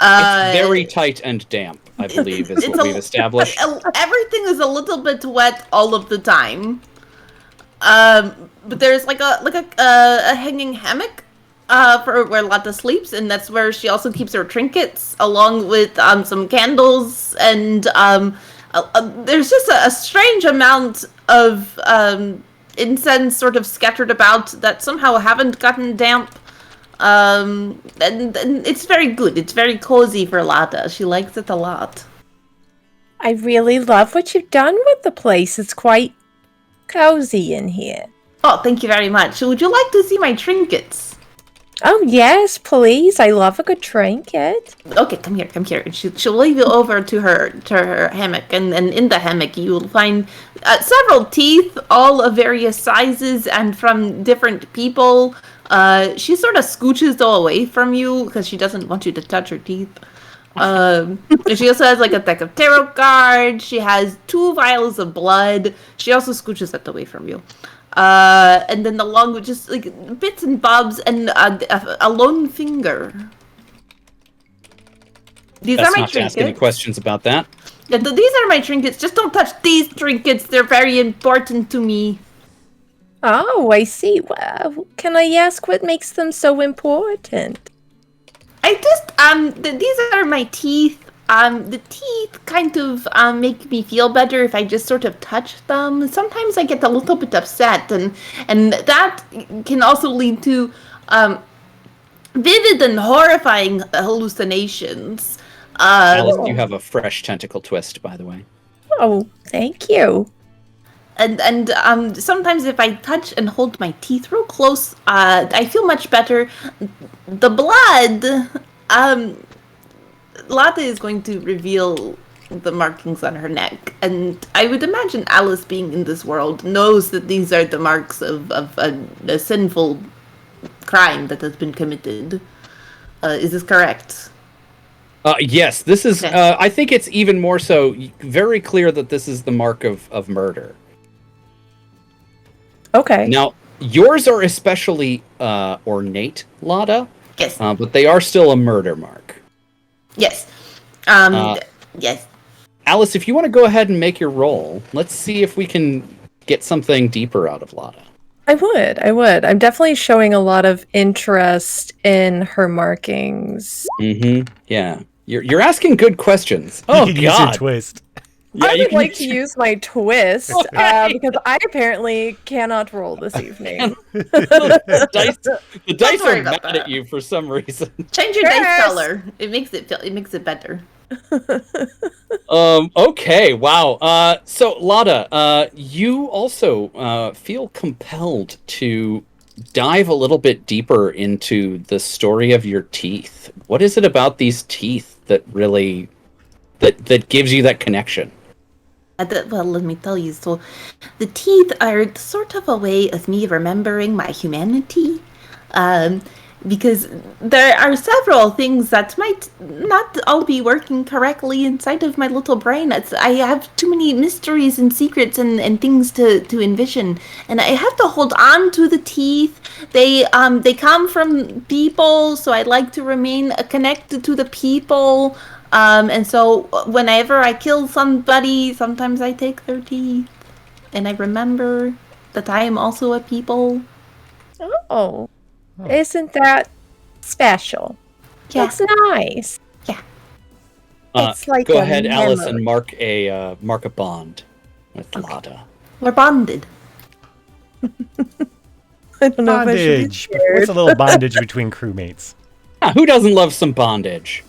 It's very tight and damp, I believe, is what we've established. Everything is a little bit wet all of the time. But there's like a hanging hammock for where Lada sleeps, and that's where she also keeps her trinkets, along with some candles, and there's just a strange amount of incense sort of scattered about that somehow haven't gotten damp. And it's very good. It's very cozy for Lada. She likes it a lot. I really love what you've done with the place. It's quite cozy in here. Oh, thank you very much. Would you like to see my trinkets? Oh, yes, please. I love a good trinket. Okay, come here. And she'll lead you over to her hammock, and in the hammock you will find several teeth, all of various sizes and from different people. She sort of scooches though away from you because she doesn't want you to touch her teeth. She also has like a deck of tarot cards. She has 2 vials of blood. She also scooches that away from you. And then along with just like bits and bobs and a lone finger. These That's are my not to ask any trinkets. questions about that. Yeah, these are my trinkets. Just don't touch these trinkets. They're very important to me. Oh, I see. Well, can I ask what makes them so important? I just these are my teeth. The teeth kind of make me feel better if I just sort of touch them. Sometimes I get a little bit upset, and that can also lead to vivid and horrifying hallucinations. Alice, you have a fresh tentacle twist, by the way. Oh, thank you. And sometimes if I touch and hold my teeth real close, I feel much better. The blood, Lata is going to reveal the markings on her neck, and I would imagine Alice, being in this world, knows that these are the marks of a sinful crime that has been committed. Is this correct? Yes, this is. Okay. I think it's even more so very clear that this is the mark of murder. Okay. Now, yours are especially ornate, Lada, Yes. but they are still a murder mark. Yes. Yes. Alice, if you want to go ahead and make your roll, let's see if we can get something deeper out of Lada. I would. I'm definitely showing a lot of interest in her markings. Mm-hmm. Yeah. You're asking good questions. You Oh, could use your God. twist. Yeah, I you would can like to use my twist Okay. because I apparently cannot roll this evening. the dice worry are about mad that. at you for some reason. Change your dice Yes. color. It makes it better. Okay, wow. So Lada, you also feel compelled to dive a little bit deeper into the story of your teeth. What is it about these teeth that really that gives you that connection? Well, let me tell you. So, the teeth are sort of a way of me remembering my humanity. Because there are several things that might not all be working correctly inside of my little brain. I have too many mysteries and secrets and things to envision, and I have to hold on to the teeth. They come from people, so I like to remain connected to the people. And so whenever I kill somebody, sometimes I take their teeth, and I remember that I am also a people. Oh, isn't that special? Yeah. It's nice. It's like Go a ahead, Alice, and memory. mark a bond with Lada. We're bonded. I don't know if I should be Bondage. scared. What's a little bondage between crewmates? Yeah, who doesn't love some bondage?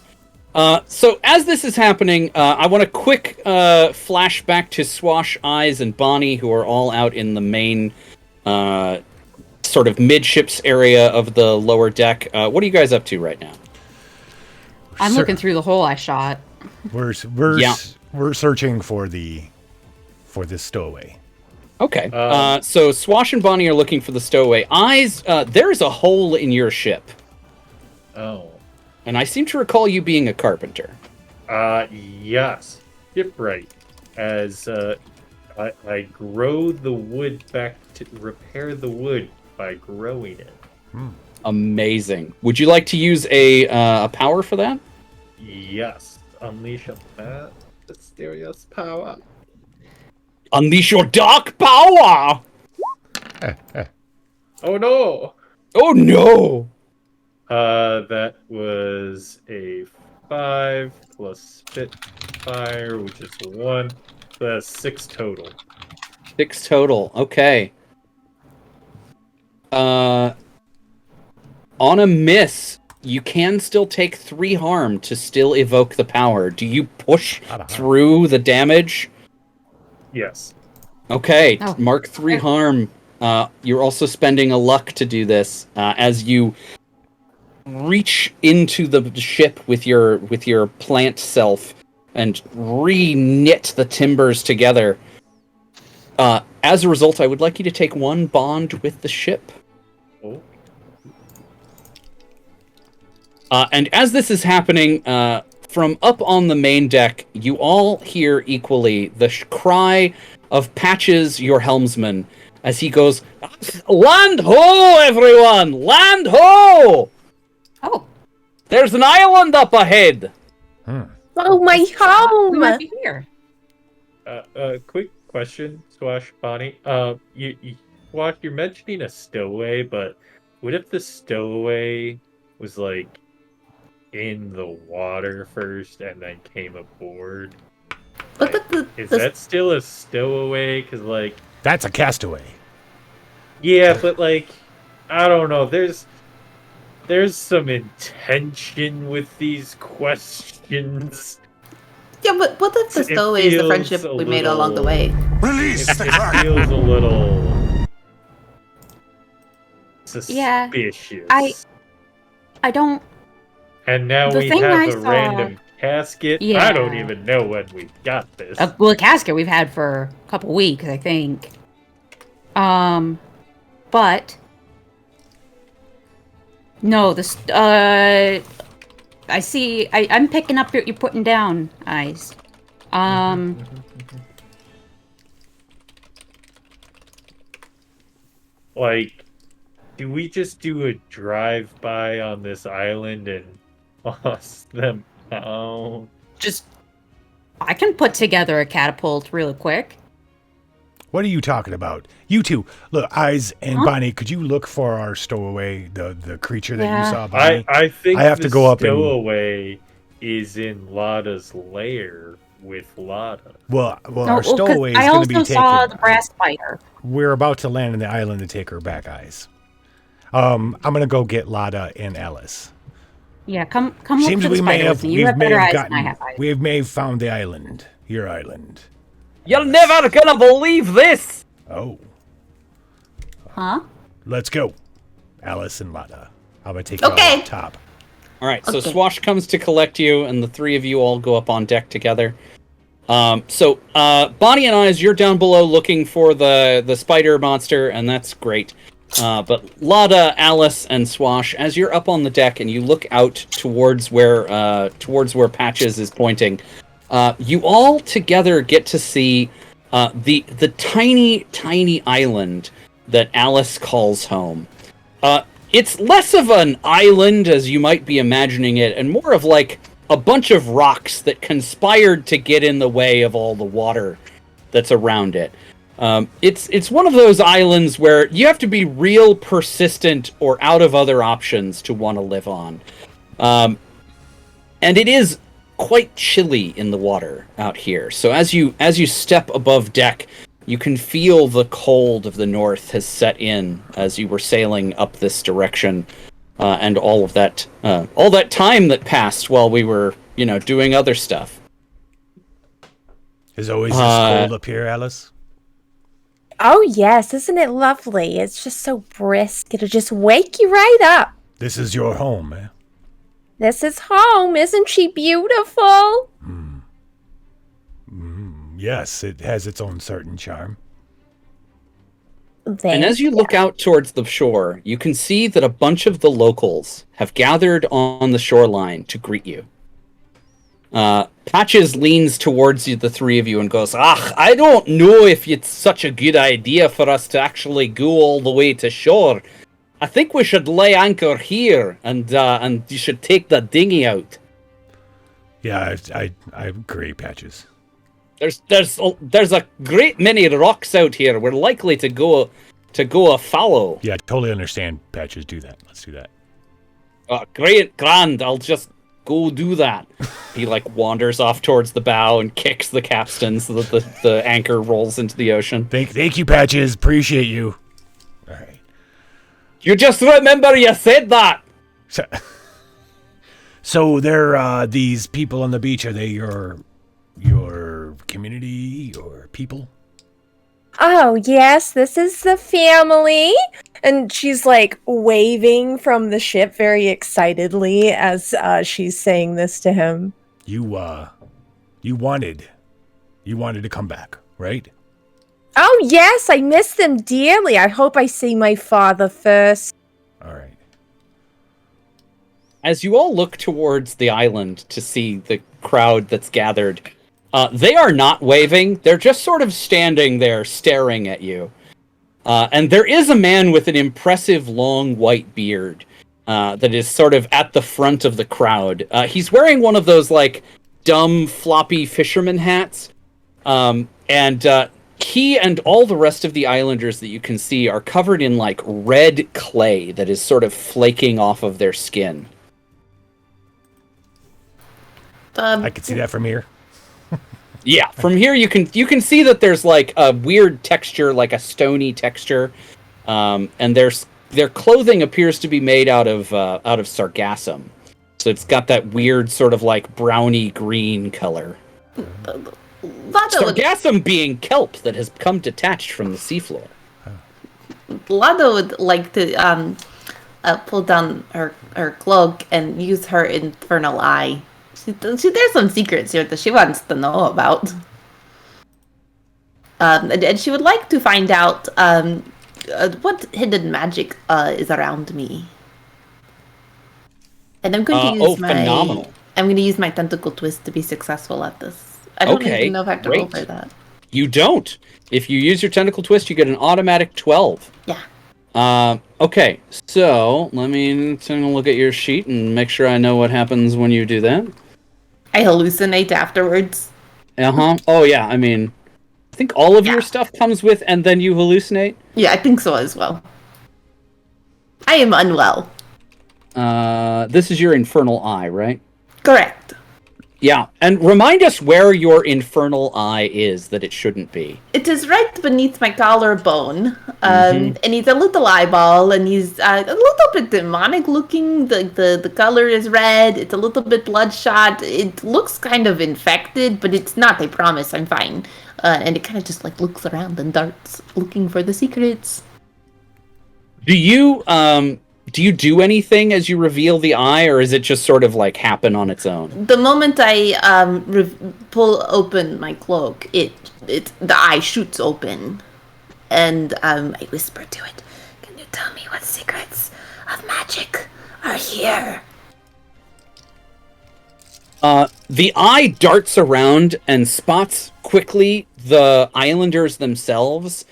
So as this is happening, I want a quick flashback to Swash, Eyes, and Bonnie, who are all out in the main sort of midships area of the lower deck. What are you guys up to right now? I'm looking through the hole I shot. We're searching for this stowaway. Okay. So Swash and Bonnie are looking for the stowaway. Eyes, there is a hole in your ship. Oh. And I seem to recall you being a carpenter. Yes. Shipwright. As I grow the wood back to repair the wood by growing it. Amazing. Would you like to use a power for that? Yes. Unleash a mysterious power. Unleash your dark power! Oh no! Oh no! That was a 5 plus Spitfire, which is 1. That's 6 total. 6 total. Okay. On a miss, you can still take 3 harm to still evoke the power. Do you push through the damage? Yes. Okay, Oh. mark 3 harm. You're also spending a luck to do this as you reach into the ship with your plant self and re-knit the timbers together. As a result, I would like you to take one bond with the ship. Oh. And as this is happening, from up on the main deck, you all hear equally the cry of Patches, your helmsman, as he goes, "Land ho, everyone! Land ho! Oh, There's an island up ahead!" Oh, my we home! might be here. Quick question, Swash, Bonnie. Swash, you're mentioning a stowaway, but what if the stowaway was like in the water first and then came aboard? But Like, is that still a stowaway? Because like, That's a castaway. yeah, but like, I don't know. There's some intention with these questions. yeah, but what if the It stowaway is the feels friendship a we made along the little- way? Release It the Kraken! feels a little Yeah, suspicious. I don't. And now The we thing have I a saw- random casket. I Yeah. don't even know when we got this. Well, a casket we've had for a couple weeks, I think. But no, I see. I'm picking up what you're putting down, Eyes. Like, do we just do a drive-by on this island and toss them out? Just I can put together a catapult real quick. What are you talking about? You two, look, Eyes and Huh? Bonnie, could you look for our stowaway, the creature that Yeah. you saw, Bonnie? I think I have to the go up and- stowaway is in Lada's lair with Lada. Well, No, our stowaway is I going to also be saw taken. the brass spider. We're about to land on the island to take her back, Eyes. I'm going to go get Lada and Alice. Yeah, come look Seems for the we may spider have with me. we You have may better have eyes gotten than I have eyes. we may have found the island, your island. You're never gonna believe this! Oh, Huh? let's go, Alice and Lada. I'm gonna take you Okay. all up top. Alright, so Okay. Swash comes to collect you, and the three of you all go up on deck together. So Bonnie and Eyes, you're down below looking for the spider monster, and that's great. But Lada, Alice, and Swash, as you're up on the deck and you look out towards where Patches is pointing, you all together get to see the tiny island that Alice calls home. It's less of an island as you might be imagining it, and more of like a bunch of rocks that conspired to get in the way of all the water that's around it. It's one of those islands where you have to be real persistent or out of other options to want to live on. And it is quite chilly in the water out here. So as you step above deck, you can feel the cold of the north has set in as you were sailing up this direction, and all that time that passed while we were, doing other stuff. Is always this cold up here, Alice? Oh, yes. Isn't it lovely? It's just so brisk. It'll just wake you right up. This is your home, eh? This is home. Isn't she beautiful? Yes, it has its own certain charm. And as you look out towards the shore, you can see that a bunch of the locals have gathered on the shoreline to greet you. Patches leans towards you, the three of you, and goes, I don't know if it's such a good idea for us to actually go all the way to shore. I think we should lay anchor here, and you should take the dinghy out. Yeah, I agree, Patches. There's a great many rocks out here. We're likely to go afoul. Yeah, I totally understand, Patches. Do that. Let's do that. Great, grand. I'll just go do that. He wanders off towards the bow and kicks the capstan so that the anchor rolls into the ocean. Thank you, Patches. Appreciate you. All right. You just remember you said that. So they're these people on the beach. Are they your community or people? Oh, yes. This is the family. And she's like waving from the ship very excitedly as she's saying this to him. You wanted to come back, right? Oh yes, I miss them dearly. I hope I see my father first. All right. As you all look towards the island to see the crowd that's gathered, they are not waving. They're just sort of standing there staring at you. And there is a man with an impressive long white beard that is sort of at the front of the crowd. He's wearing one of those, like, dumb, floppy fisherman hats. He and all the rest of the islanders that you can see are covered in, like, red clay that is sort of flaking off of their skin. I can see that from here. Yeah, from here you can see that there's like a weird texture, like a stony texture, and their clothing appears to be made out of sargassum, so it's got that weird sort of like browny green color. Sargassum being kelp that has come detached from the seafloor. Lada would like to pull down her cloak and use her infernal eye. There's some secrets here that she wants to know about. And she would like to find out what hidden magic is around me. And I'm going to use phenomenal. I'm going to use my tentacle twist to be successful at this. I don't even know if I have to roll for that. You don't. If you use your tentacle twist, you get an automatic 12. Yeah. Okay, so let me take a look at your sheet and make sure I know what happens when you do that. I hallucinate afterwards. Oh, yeah, I mean, I think all of your stuff comes with, and then you hallucinate? Yeah, I think so as well. I am unwell. This is your infernal eye, right? Correct. Yeah, and remind us where your infernal eye is that it shouldn't be. It is right beneath my collarbone, and he's a little eyeball, and he's a little bit demonic looking. The color is red. It's a little bit bloodshot. It looks kind of infected, but it's not. I promise, I'm fine. And it kind of just like looks around and darts, looking for the secrets. Do you do anything as you reveal the eye, or is it just sort of like happen on its own? The moment I pull open my cloak, the eye shoots open, and I whisper to it, "Can you tell me what secrets of magic are here?" The eye darts around and spots quickly the islanders themselves,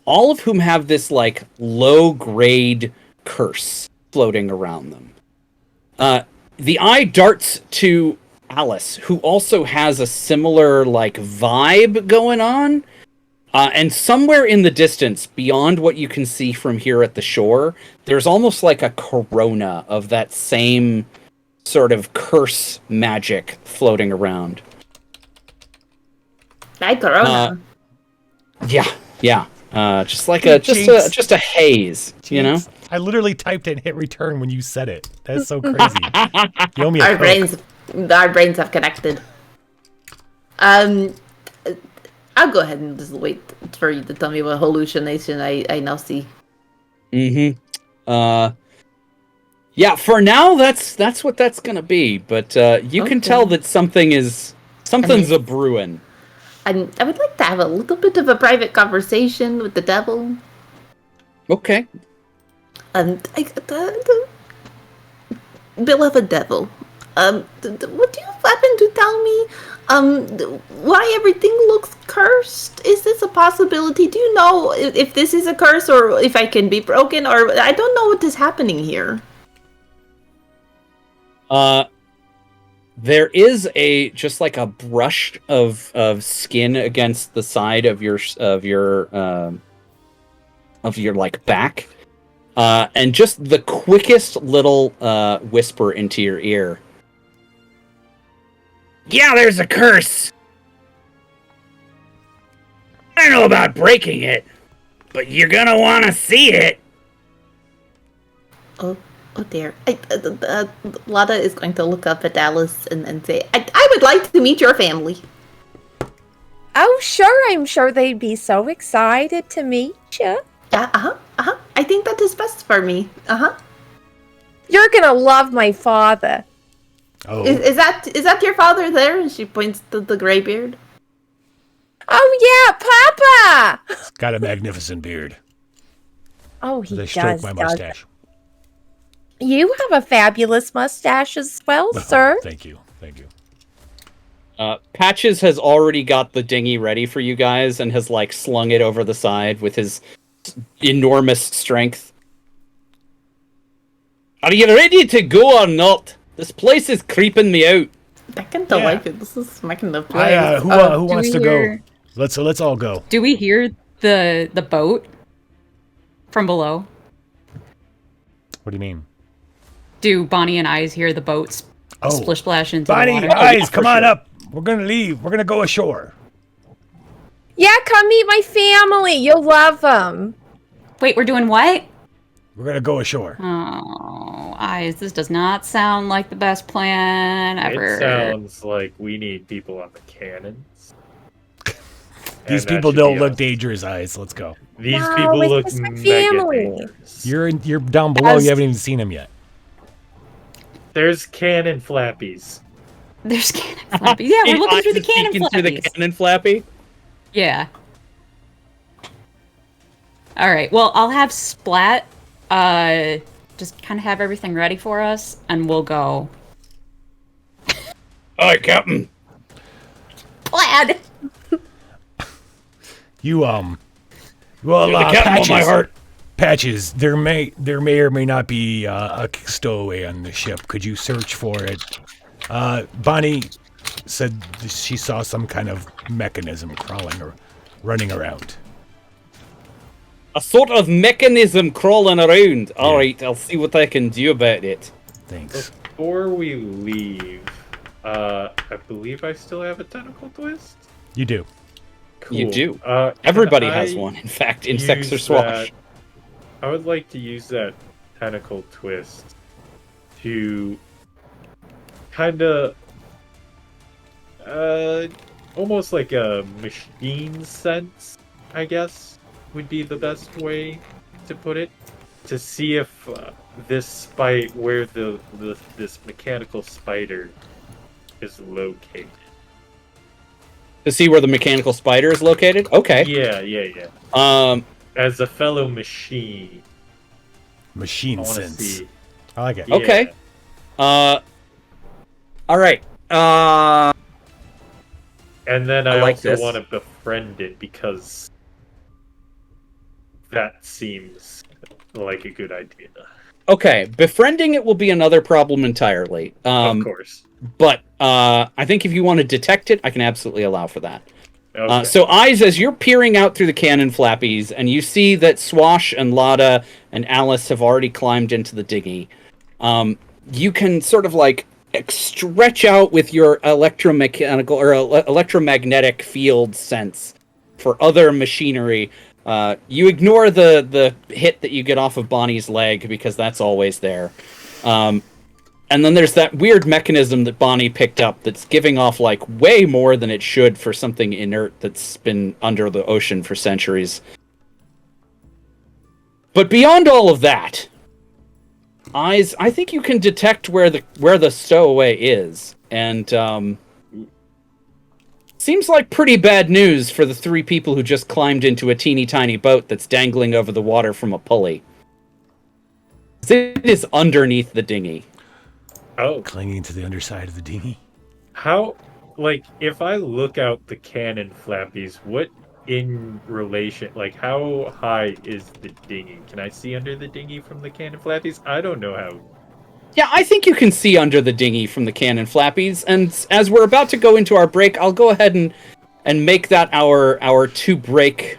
all of whom have this like low-grade curse floating around them. The eye darts to Alice, who also has a similar like vibe going on. And somewhere in the distance, beyond what you can see from here at the shore, there's almost like a corona of that same sort of curse magic floating around. Like corona. Yeah. Just like just a haze, you know? I literally typed and hit return when you said it. That's so crazy. You owe me a Our Coke. brains have connected. I'll go ahead and just wait for you to tell me what hallucination I now see. Yeah, for now that's what that's gonna be, but you can tell that something's a brewing. I would like to have a little bit of a private conversation with the devil. Okay. Beloved devil, would you happen to tell me why everything looks cursed? Is this a possibility? Do you know if this is a curse or if I can be broken, or I don't know what is happening here? There is just like a brush of skin against the side of your like back, and just the quickest little whisper into your ear. Yeah, there's a curse. I don't know about breaking it, but you're gonna want to see it. Oh dear. Lada is going to look up at Alice and say, I would like to meet your family. Oh, sure. I'm sure they'd be so excited to meet you. Yeah, I think that is best for me. You're gonna love my father. Oh, Is that your father there? And she points to the gray beard. Oh yeah, Papa. he's got a magnificent beard. Oh, he As I does. stroke my does. mustache. You have a fabulous mustache as well, sir. Thank you. Thank you. Patches has already got the dinghy ready for you guys and has like slung it over the side with his enormous strength. Are you ready to go or not? This place is creeping me out. I kind of like it. This is my kind of place. Who do wants we to go? hear- Let's all go. Do we hear the boat from below? What do you mean? Do Bonnie and Eyes hear the boats splish splash into Bonnie, the water? Eyes, come on up. We're gonna leave. We're gonna go ashore. Yeah, come meet my family. You'll love them. Wait, we're doing what? We're gonna go ashore. Oh, Eyes, this does not sound like the best plan ever. It sounds like we need people on the cannons. These And that people should don't be look us. dangerous, Eyes. Let's go. These No, people it's look just my mega family. dangerous. You're down below. As- You haven't even seen him yet. There's cannon flappies. There's cannon flappy. Yeah, we're looking through the cannon Peeking through the flappies. cannon flappy. Yeah. All right. Well, I'll have Splat just kind of have everything ready for us, and we'll go. All right, Captain. Plaid. You well, You're the captain of my heart. Patches. There may or may not be a stowaway on the ship. Could you search for it? Bonnie said she saw some kind of mechanism crawling or running around. A sort of mechanism crawling around. All right, I'll see what I can do about it. Thanks. Before we leave, I believe I still have a tentacle twist. You do. Cool. You do. Can Everybody I has one. In fact, insects or use swash. that- I would like to use that tentacle twist to kind of, almost like a machine sense, I guess, would be the best way to put it. To see if where this mechanical spider is located. To see where the mechanical spider is located? Okay. Yeah. As a fellow machine, Machine I want to sense. see. I like it. Yeah. Okay. All right. And then I I like also this. want to befriend it because that seems like a good idea. Okay. Befriending it will be another problem entirely. Of course. But I think if you want to detect it, I can absolutely allow for that. Okay. So, Eyes, as you're peering out through the cannon flappies, and you see that Swash and Lada and Alice have already climbed into the dinghy, you can sort of like stretch out with your electromechanical or electromagnetic field sense for other machinery. You ignore the hit that you get off of Bonnie's leg because that's always there. And then there's that weird mechanism that Bonnie picked up that's giving off like way more than it should for something inert that's been under the ocean for centuries. But beyond all of that, Eyes, I think you can detect where the stowaway is, and seems like pretty bad news for the three people who just climbed into a teeny tiny boat that's dangling over the water from a pulley. It is underneath the dinghy. Oh, Clinging to the underside of the dinghy. how? Like, if I look out the cannon flappies, what in relation? Like, how high is the dinghy? Can I see under the dinghy from the cannon flappies? I don't know how. Yeah, I think you can see under the dinghy from the cannon flappies, and as we're about to go into our break, I'll go ahead and make that our break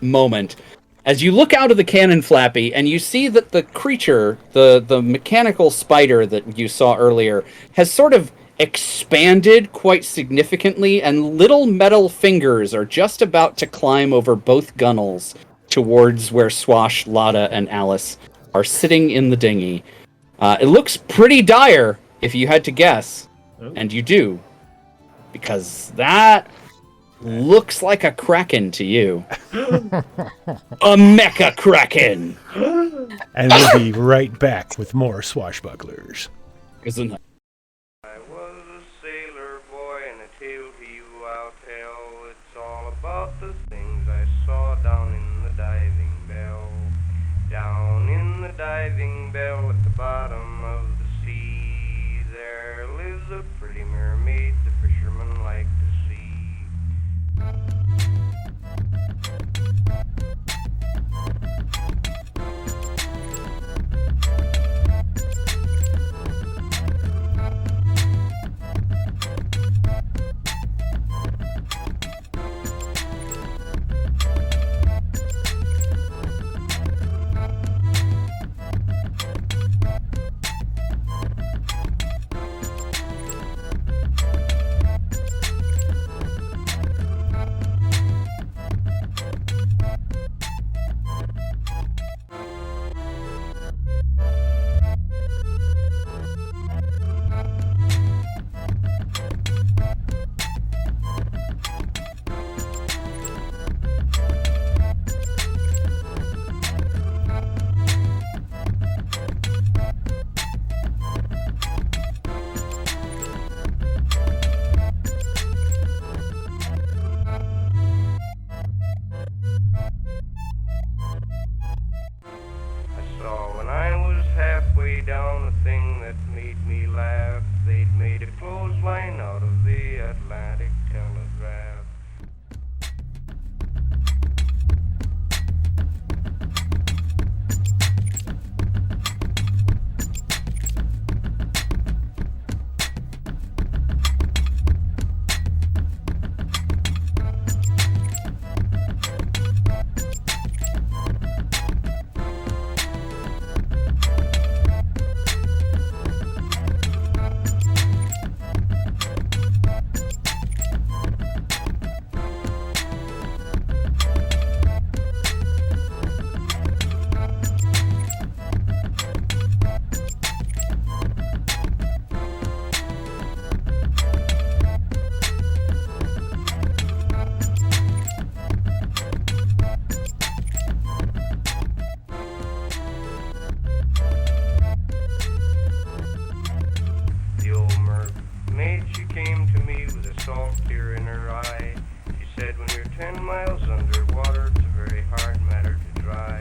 moment. As you look out of the cannon flappy, and you see that the creature, the mechanical spider that you saw earlier, has sort of expanded quite significantly, and little metal fingers are just about to climb over both gunnels towards where Swash, Lada, and Alice are sitting in the dinghy. It looks pretty dire, if you had to guess, Oh. and you do, because that looks like a kraken to you. A mecha kraken. And we'll be right back with more Swashbucklers. Isn't it? I was a sailor boy, and a tale to you I'll tell. It's all about the things I saw down in the diving bell. Down in the diving bell at the bottom of the sea, there lives a pretty mermaid the fishermen like to see. I saw when I was halfway down a thing that made me laugh. They'd made a clothesline out of the Atlantic Telegraph. The old mermaid, she came to me with a salt tear in her eye. She said, when you're 10 miles underwater, it's a very hard matter to dry.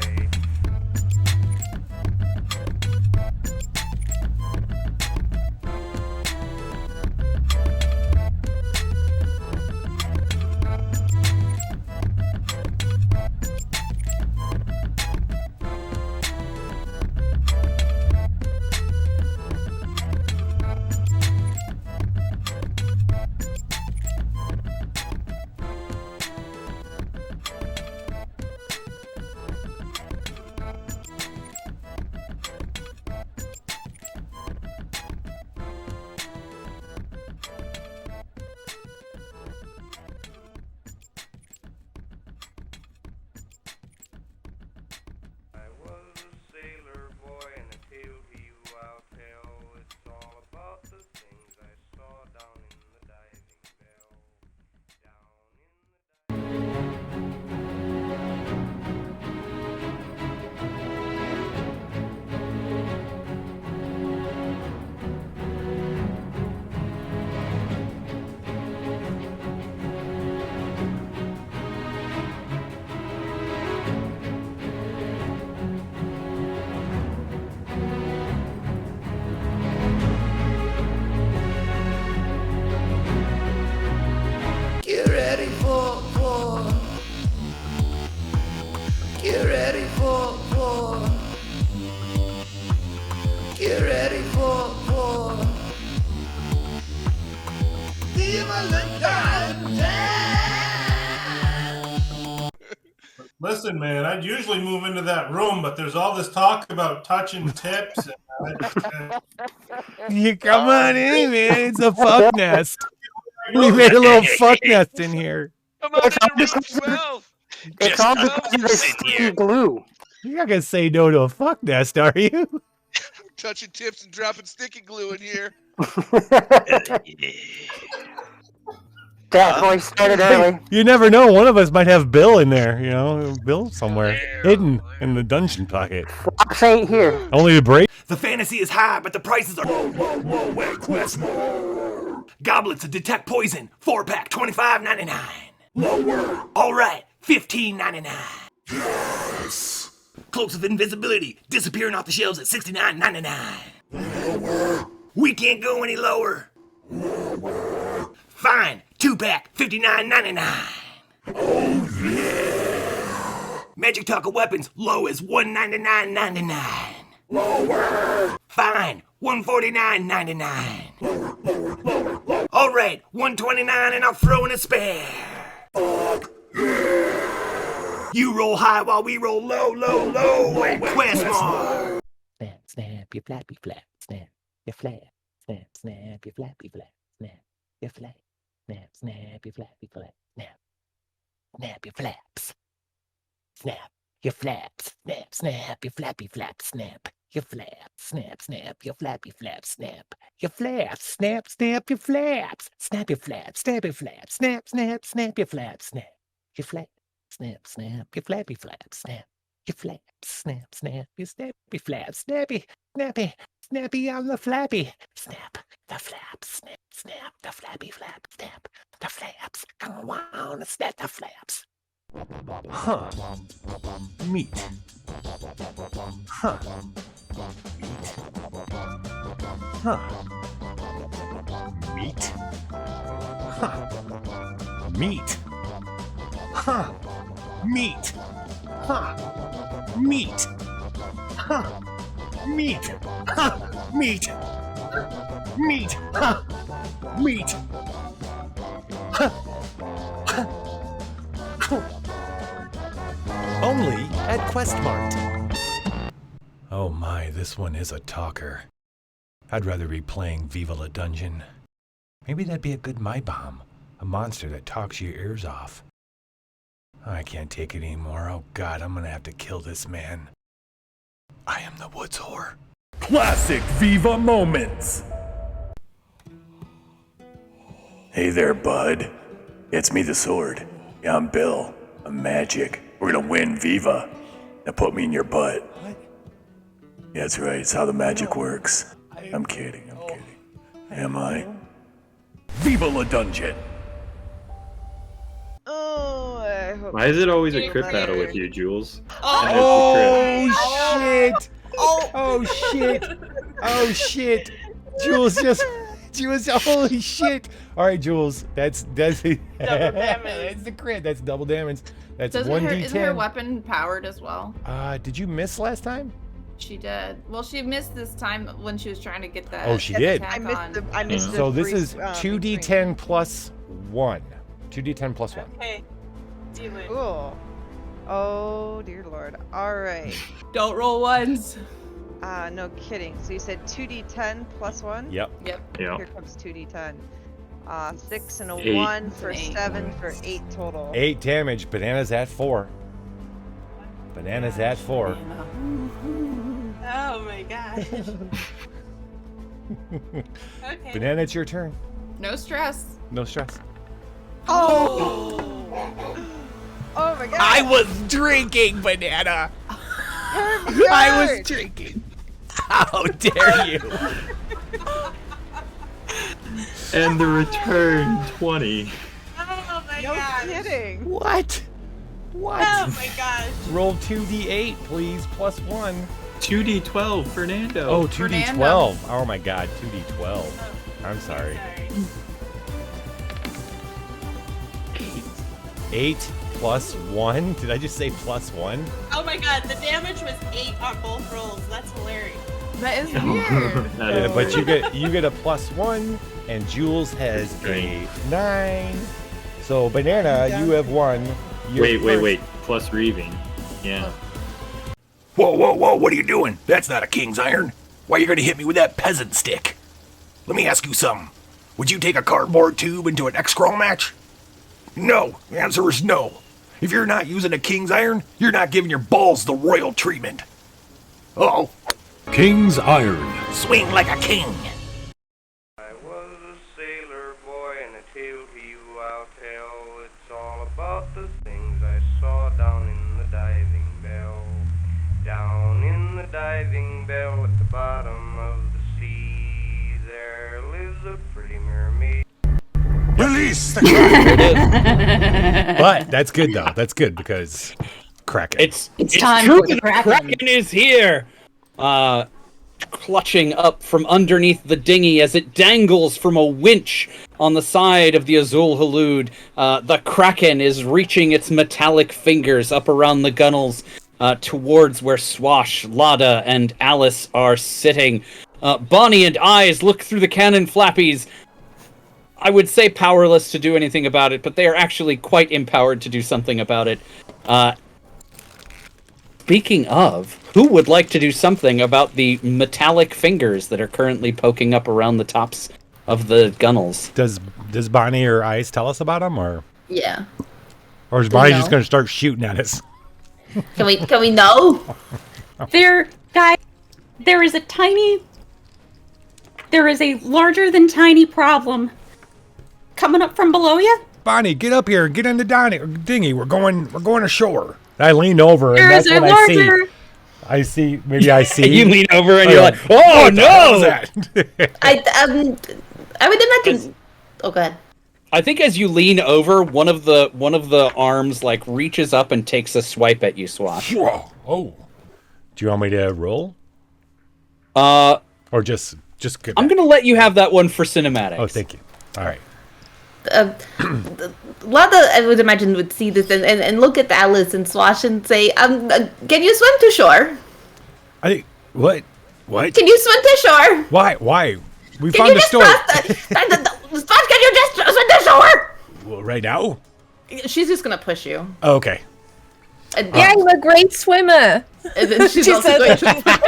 I was a sailor boy, and a tale to you I'll tell. It's all about the things I saw down in the diving bell. Down in the Get ready for war. Get ready for war. Get ready for war. Listen, man, I'd usually move into that room, but there's all this talk about touching tips. You come on in, man. It's a fuck nest. We made a little fuck nest in here. Come on in, room 12. It's all because of the sticky glue. You're not gonna say no to a fuck nest, are you? Touching tips and dropping sticky glue in here. That boy started early. You never know. One of us might have Bill in there. You know, Bill somewhere hidden in the dungeon pocket. Fox ain't here. Only the break. The fantasy is high, but the prices are whoa, wait, quest more. Goblets to detect poison, 4-pack, $25.99. Lower. All right, $15.99. Yes. Cloaks of invisibility, disappearing off the shelves at $69.99. Lower. We can't go any lower. Lower. Fine, 2-pack, $59.99. Oh yeah. Magic Taco weapons, low as $199.99. Lower. Fine, $149.99. Lower. All right, $129, and I'll throw in a spare. Fuck yeah. You roll high while we roll low, and quest more. Snap, snap, you flappy flap, snap, you flap, snap, snap, you flappy flap, snap, you flap, snap, snap, you flappy flap, snap, snap, your flaps, snap, your flaps, snap, snap, your flappy flap, snap, your flaps, snap, snap, your flappy flap, snap, your flaps, snap, snap, your flaps, snap your flaps, snap your flaps, snap, snap, snap your flaps, snap, your flaps, snap, snap, your flappy flap, snap. Your flaps, snap, snap, your snappy flaps, snappy, snappy, snappy on the flappy, snap, the flaps, snap, snap, the flappy flap, snap, the flaps, come on, snap the flaps. Huh. Meat. Huh. Meat. Huh. Meat. Huh. Meat. Huh. Meat. Huh. Meat. Huh. Meat. Meat. Huh. Meat. Huh. Only at QuestMart. Oh my, this one is a talker. I'd rather be playing Viva La Dungeon. Maybe that'd be a good My Bomb, a monster that talks your ears off. I can't take it anymore. Oh God, I'm gonna have to kill this man. I am the woods whore. Classic Viva moments. Hey there, bud. It's me, the sword. Yeah, I'm Bill. I'm magic. We're gonna win Viva. Now put me in your butt. What? Yeah, that's right. It's how the magic works. I'm kidding. Am I? Viva La Dungeon. Oh, I hope. Why is it always a crit battle with you, Jules? Oh shit! Oh shit! Oh shit! Jules, holy shit! All right, Jules, that's double damage. That's the crit. That's double damage. That's Isn't 1d10. her weapon powered as well? Did you miss last time? She did. Well, she missed this time when she was trying to get that. Oh, she did. I missed the So this free, is 2d10 plus 1. 2d10 plus 1. Okay. Cool. Oh dear lord. All right. Don't roll ones. No kidding. So you said 2d10 plus 1? Yep. Yep. Here comes 2d10. 6 and a 8. 1 for 7 for 8 total. 8 damage. Banana's at 4. Banana's at 4. Oh my gosh. Okay. Banana, it's your turn. No stress. No stress. Oh! Oh my god! I was drinking, Banana. I was drinking. How dare you? And the return 20. Oh my gosh! No kidding! What? What? Oh my gosh! Roll 2d8, please, plus 1. 2d12, Fernando. Oh, 2d12. Oh my god, 2d12. I'm sorry. 8 plus 1? Did I just say plus 1? Oh my god, the damage was 8 on both rolls. That's hilarious. That is weird. That is But weird. you get a plus 1, and Jules has a 9. So Banana, you have 1. Wait. Plus reaving. Yeah. Whoa, what are you doing? That's not a king's iron. Why are you gonna hit me with that peasant stick? Let me ask you something. Would you take a cardboard tube into an X-Crawl match? No. The answer is no. If you're not using a king's iron, you're not giving your balls the royal treatment. Uh-oh. King's Iron. Swing like a king. I was a sailor boy and I tailed you out But that's good though. That's good because Kraken. It's time true. for the The Kraken. Kraken is here. Clutching up from underneath the dinghy as it dangles from a winch on the side of the Azul Halud. The Kraken is reaching its metallic fingers up around the gunnels towards where Swash, Lada, and Alice are sitting. Bonnie and Eyes look through the cannon flappies. I would say powerless to do anything about it, but they are actually quite empowered to do something about it. Speaking of, who would like to do something about the metallic fingers that are currently poking up around the tops of the gunnels? Does Bonnie or Ice tell us about them, or Yeah. or is Bonnie just going to start shooting at us? Can we know? There is a larger than tiny problem coming up from below you. Bonnie, get up here and get in the dinghy. We're going ashore. I lean over and There that's is a when larger. I see. Maybe I see. You lean over and you're like, what "Oh the hell is no!" that? I would imagine. Oh, go ahead. I think as you lean over, one of the arms like reaches up and takes a swipe at you, Swash. Whoa! Oh, do you want me to roll? Or just get I'm gonna let you have that one for cinematics. Oh, thank you. All right. Lada, I would imagine, would see this and look at Alice and Swash and say, can you swim to shore? What? Can you swim to shore? Why? We Can found you the just store. Swash, can you just swim to shore? Well, right now? She's just gonna push you. Okay. And Yeah, I'm a great swimmer. And then she's She also says going to...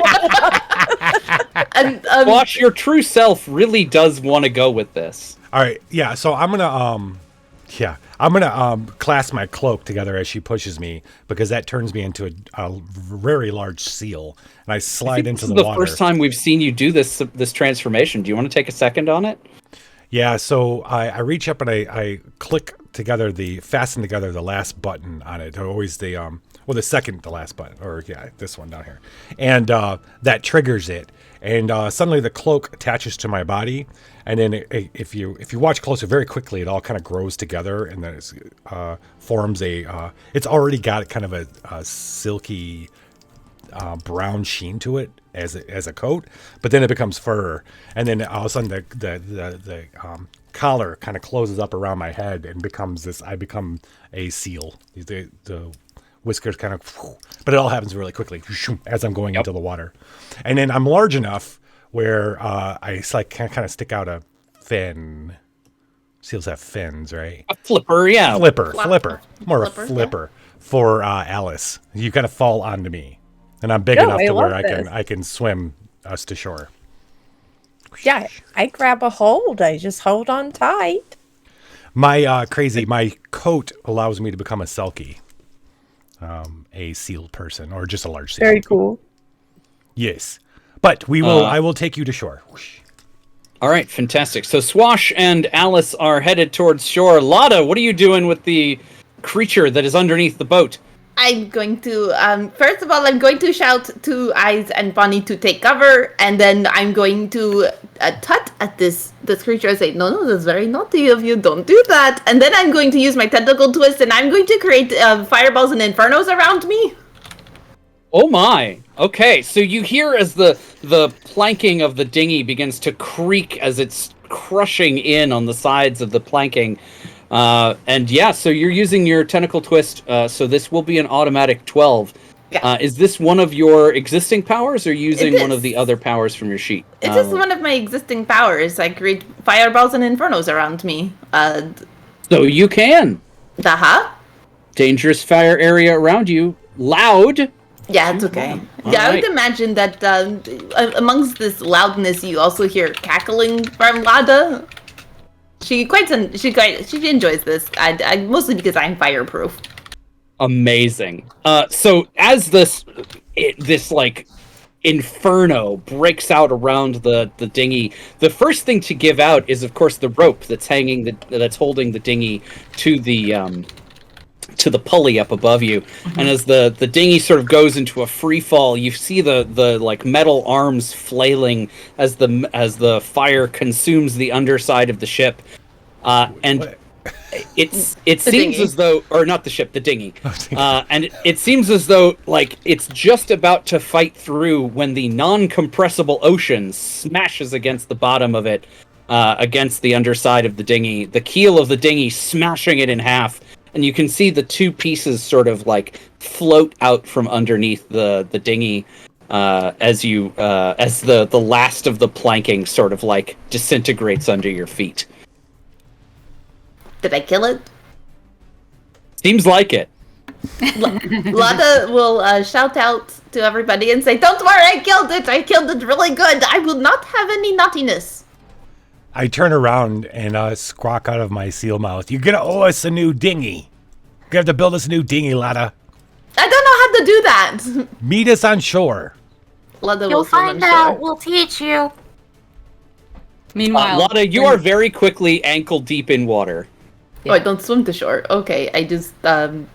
and, Swash, your true self really does want to go with this. All right. Yeah. So I'm gonna clasp my cloak together as she pushes me because that turns me into a very large seal, and I slide into the water. This is the first time we've seen you do this transformation. Do you want to take a second on it? Yeah. So I reach up and I click together fasten together the last button on it. Always the second to last button, or this one down here, and that triggers it. And suddenly the cloak attaches to my body, and then if you watch closer, very quickly it all kind of grows together, and then it forms a. It's already got kind of a silky brown sheen to it as a coat, but then it becomes fur, and then all of a sudden the collar kind of closes up around my head and becomes this. I become a seal. The whiskers kind of, but it all happens really quickly as I'm going into the water. And then I'm large enough where I kind of stick out a fin. Seals have fins, right? A flipper, yeah. Flipper. More Flipper, a flipper for Alice. You kind of fall onto me. And I'm big enough to where I can swim us to shore. Yeah, I grab a hold. I just hold on tight. My my coat allows me to become a selkie. A seal person, or just a large seal. Very cool. Yes, but we will. I will take you to shore. Whoosh. All right, fantastic. So Swash and Alice are headed towards shore. Lada, what are you doing with the creature that is underneath the boat? I'm going to, first of all, I'm going to shout to Eyes and Bonnie to take cover, and then I'm going to tut at this creature and say, no, that's very naughty of you, don't do that. And then I'm going to use my tentacle twist, and I'm going to create fireballs and infernos around me. Oh my. Okay, so you hear as the planking of the dinghy begins to creak as it's crushing in on the sides of the planking. And yeah, so you're using your tentacle twist, so this will be an automatic 12. Yeah. Is this one of your existing powers, or using one of the other powers from your sheet? It is one of my existing powers. I create fireballs and infernos around me. So you can. Dangerous fire area around you. Loud. Yeah, it's okay. All I right. would imagine that amongst this loudness, you also hear cackling from Lada. She enjoys this. I mostly because I'm fireproof. Amazing. So as this like inferno breaks out around the dinghy, the first thing to give out is of course the rope that's holding the dinghy to the pulley up above you. Mm-hmm. And as the dinghy sort of goes into a free fall, you see the like metal arms flailing as the fire consumes the underside of the ship. And it The seems dinghy. as though, or not the ship, the dinghy, and it seems as though like it's just about to fight through when the non-compressible ocean smashes against the bottom of it, against the underside of the dinghy, the keel of the dinghy smashing it in half, and you can see the two pieces sort of like float out from underneath the dinghy. As the last of the planking sort of like disintegrates under your feet. Did I kill it? Seems like it. Lada will shout out to everybody and say, "Don't worry, I killed it. I killed it really good. I will not have any naughtiness." I turn around and squawk out of my seal mouth. You're gonna owe us a new dinghy. You're gonna have to build us a new dinghy, Lada. I don't know how to do that. Meet us on shore. Lada You'll will swim, find I'm out. sure. We'll teach you. Meanwhile, Lada, you are very quickly ankle deep in water. Oh, I don't swim to shore. Okay, I just You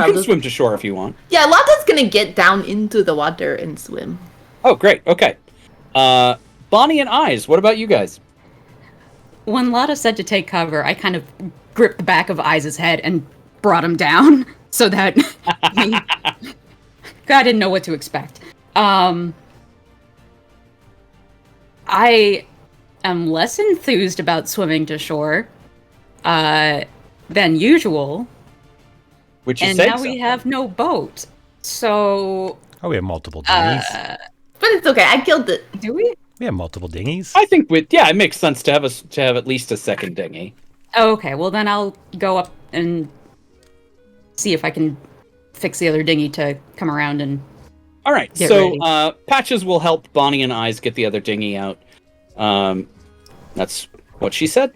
can swim to shore if you want. Yeah, Lada's gonna get down into the water and swim. Oh, great. Okay. Bonnie and Eyes, what about you guys? When Lotta said to take cover, I kind of gripped the back of Eyes' head and brought him down so that I didn't know what to expect. I am less enthused about swimming to shore than usual. Which is and now we have no boat. So Oh, we have multiple dinghies. But it's okay. I killed it. Do we? We have multiple dinghies. I think it makes sense to have at least a second dinghy. Oh, okay, well then I'll go up and see if I can fix the other dinghy to come around and. All right, get so ready. Patches will help Bonnie and Eyes get the other dinghy out. That's what she said.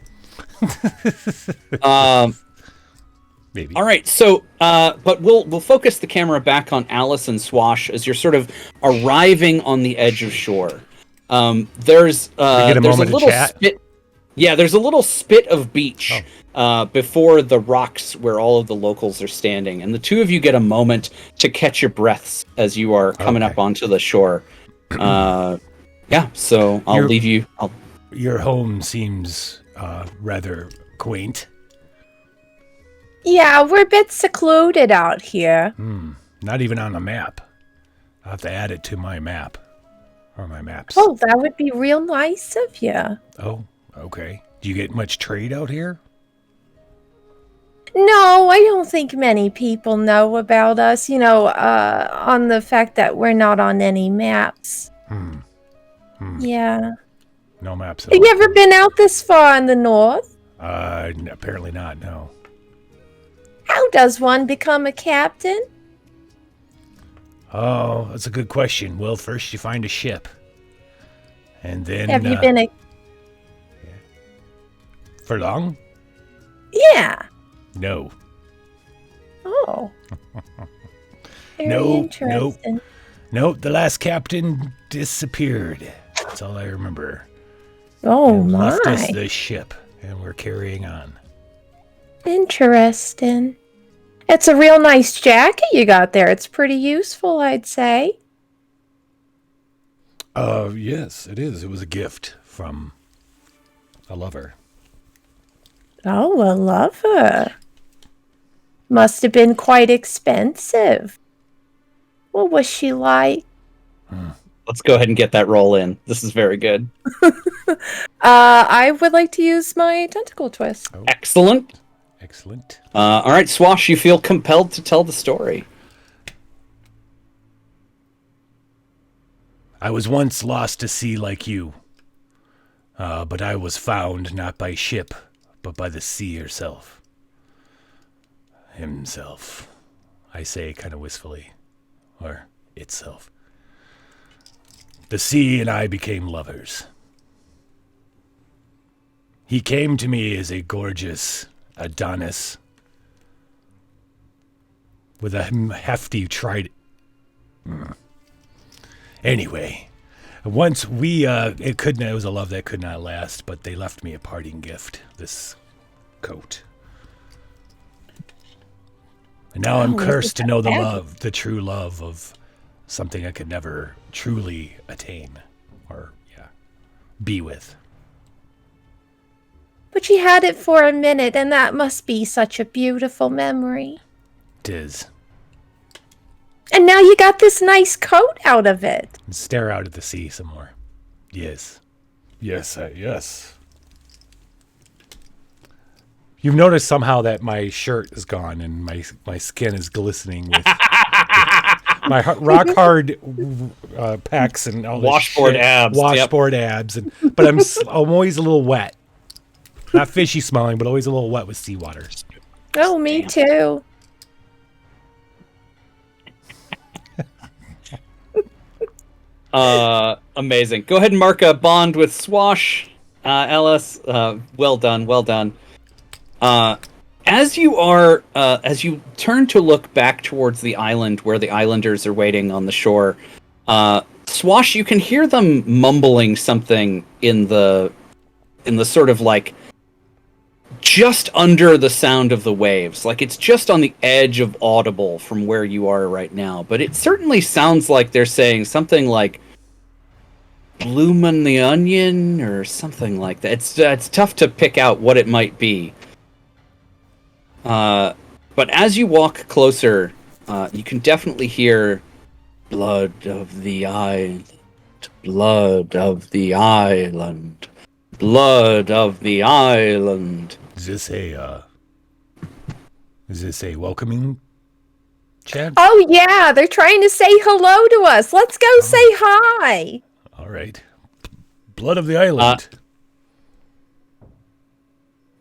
Maybe. All right, so but we'll focus the camera back on Alice and Swash as you're sort of arriving on the edge of shore. There's a a moment to little chat? spit. Yeah, there's a little spit of beach before the rocks where all of the locals are standing, and the two of you get a moment to catch your breaths as you are coming up onto the shore. Yeah, so I'll leave you. Your home seems rather quaint. Yeah, we're a bit secluded out here. Not even on a map. I'll have to add it to my map. Or my maps. Oh, that would be real nice of you. Oh, okay. Do you get much trade out here? No, I don't think many people know about us, on the fact that we're not on any maps. Yeah. No maps at Have you ever been out this far in the north? Apparently not, no. How does one become a captain? Oh, that's a good question. Well, first you find a ship. And then... Have you been a... For long? Yeah. No. Oh. Very Nope, interesting. Nope, the last captain disappeared. That's all I remember. Oh, And my. left us the ship, and we're carrying on. Interesting. It's a real nice jacket you got there. It's pretty useful, I'd say. Yes, it is. It was a gift from a lover. Oh, a lover. Must have been quite expensive. What was she like? Let's go ahead and get that roll in. This is very good. I would like to use my tentacle twist. Excellent. Excellent. All right, Swash, you feel compelled to tell the story. I was once lost to sea like you. But I was found not by ship, but by the sea herself. Himself. I say kind of wistfully. Or itself. The sea and I became lovers. He came to me as a gorgeous Adonis with a hefty trident. Anyway, once it was a love that could not last, but they left me a parting gift, this coat. And now I'm cursed to know the true love of something I could never truly attain or be with. But you had it for a minute, and that must be such a beautiful memory. Tis. And now you got this nice coat out of it. And stare out at the sea some more. Yes. Yes. You've noticed somehow that my shirt is gone and my skin is glistening with my rock hard pecs and all this washboard shit. abs. Washboard abs. But I'm always a little wet. Not fishy smelling, but always a little wet with seawater. Oh, me too. Amazing. Go ahead and mark a bond with Swash, Ellis. Well done. As you turn to look back towards the island where the islanders are waiting on the shore, Swash, you can hear them mumbling something in the sort of like just under the sound of the waves. Like it's just on the edge of audible from where you are right now. But it certainly sounds like they're saying something like Bloomin' the Onion or something like that. It's tough to pick out what it might be. But as you walk closer, you can definitely hear blood of the island, blood of the island, blood of the island. Is this a welcoming chant? Oh, yeah, they're trying to say hello to us. Let's go say hi. All right. Blood of the island.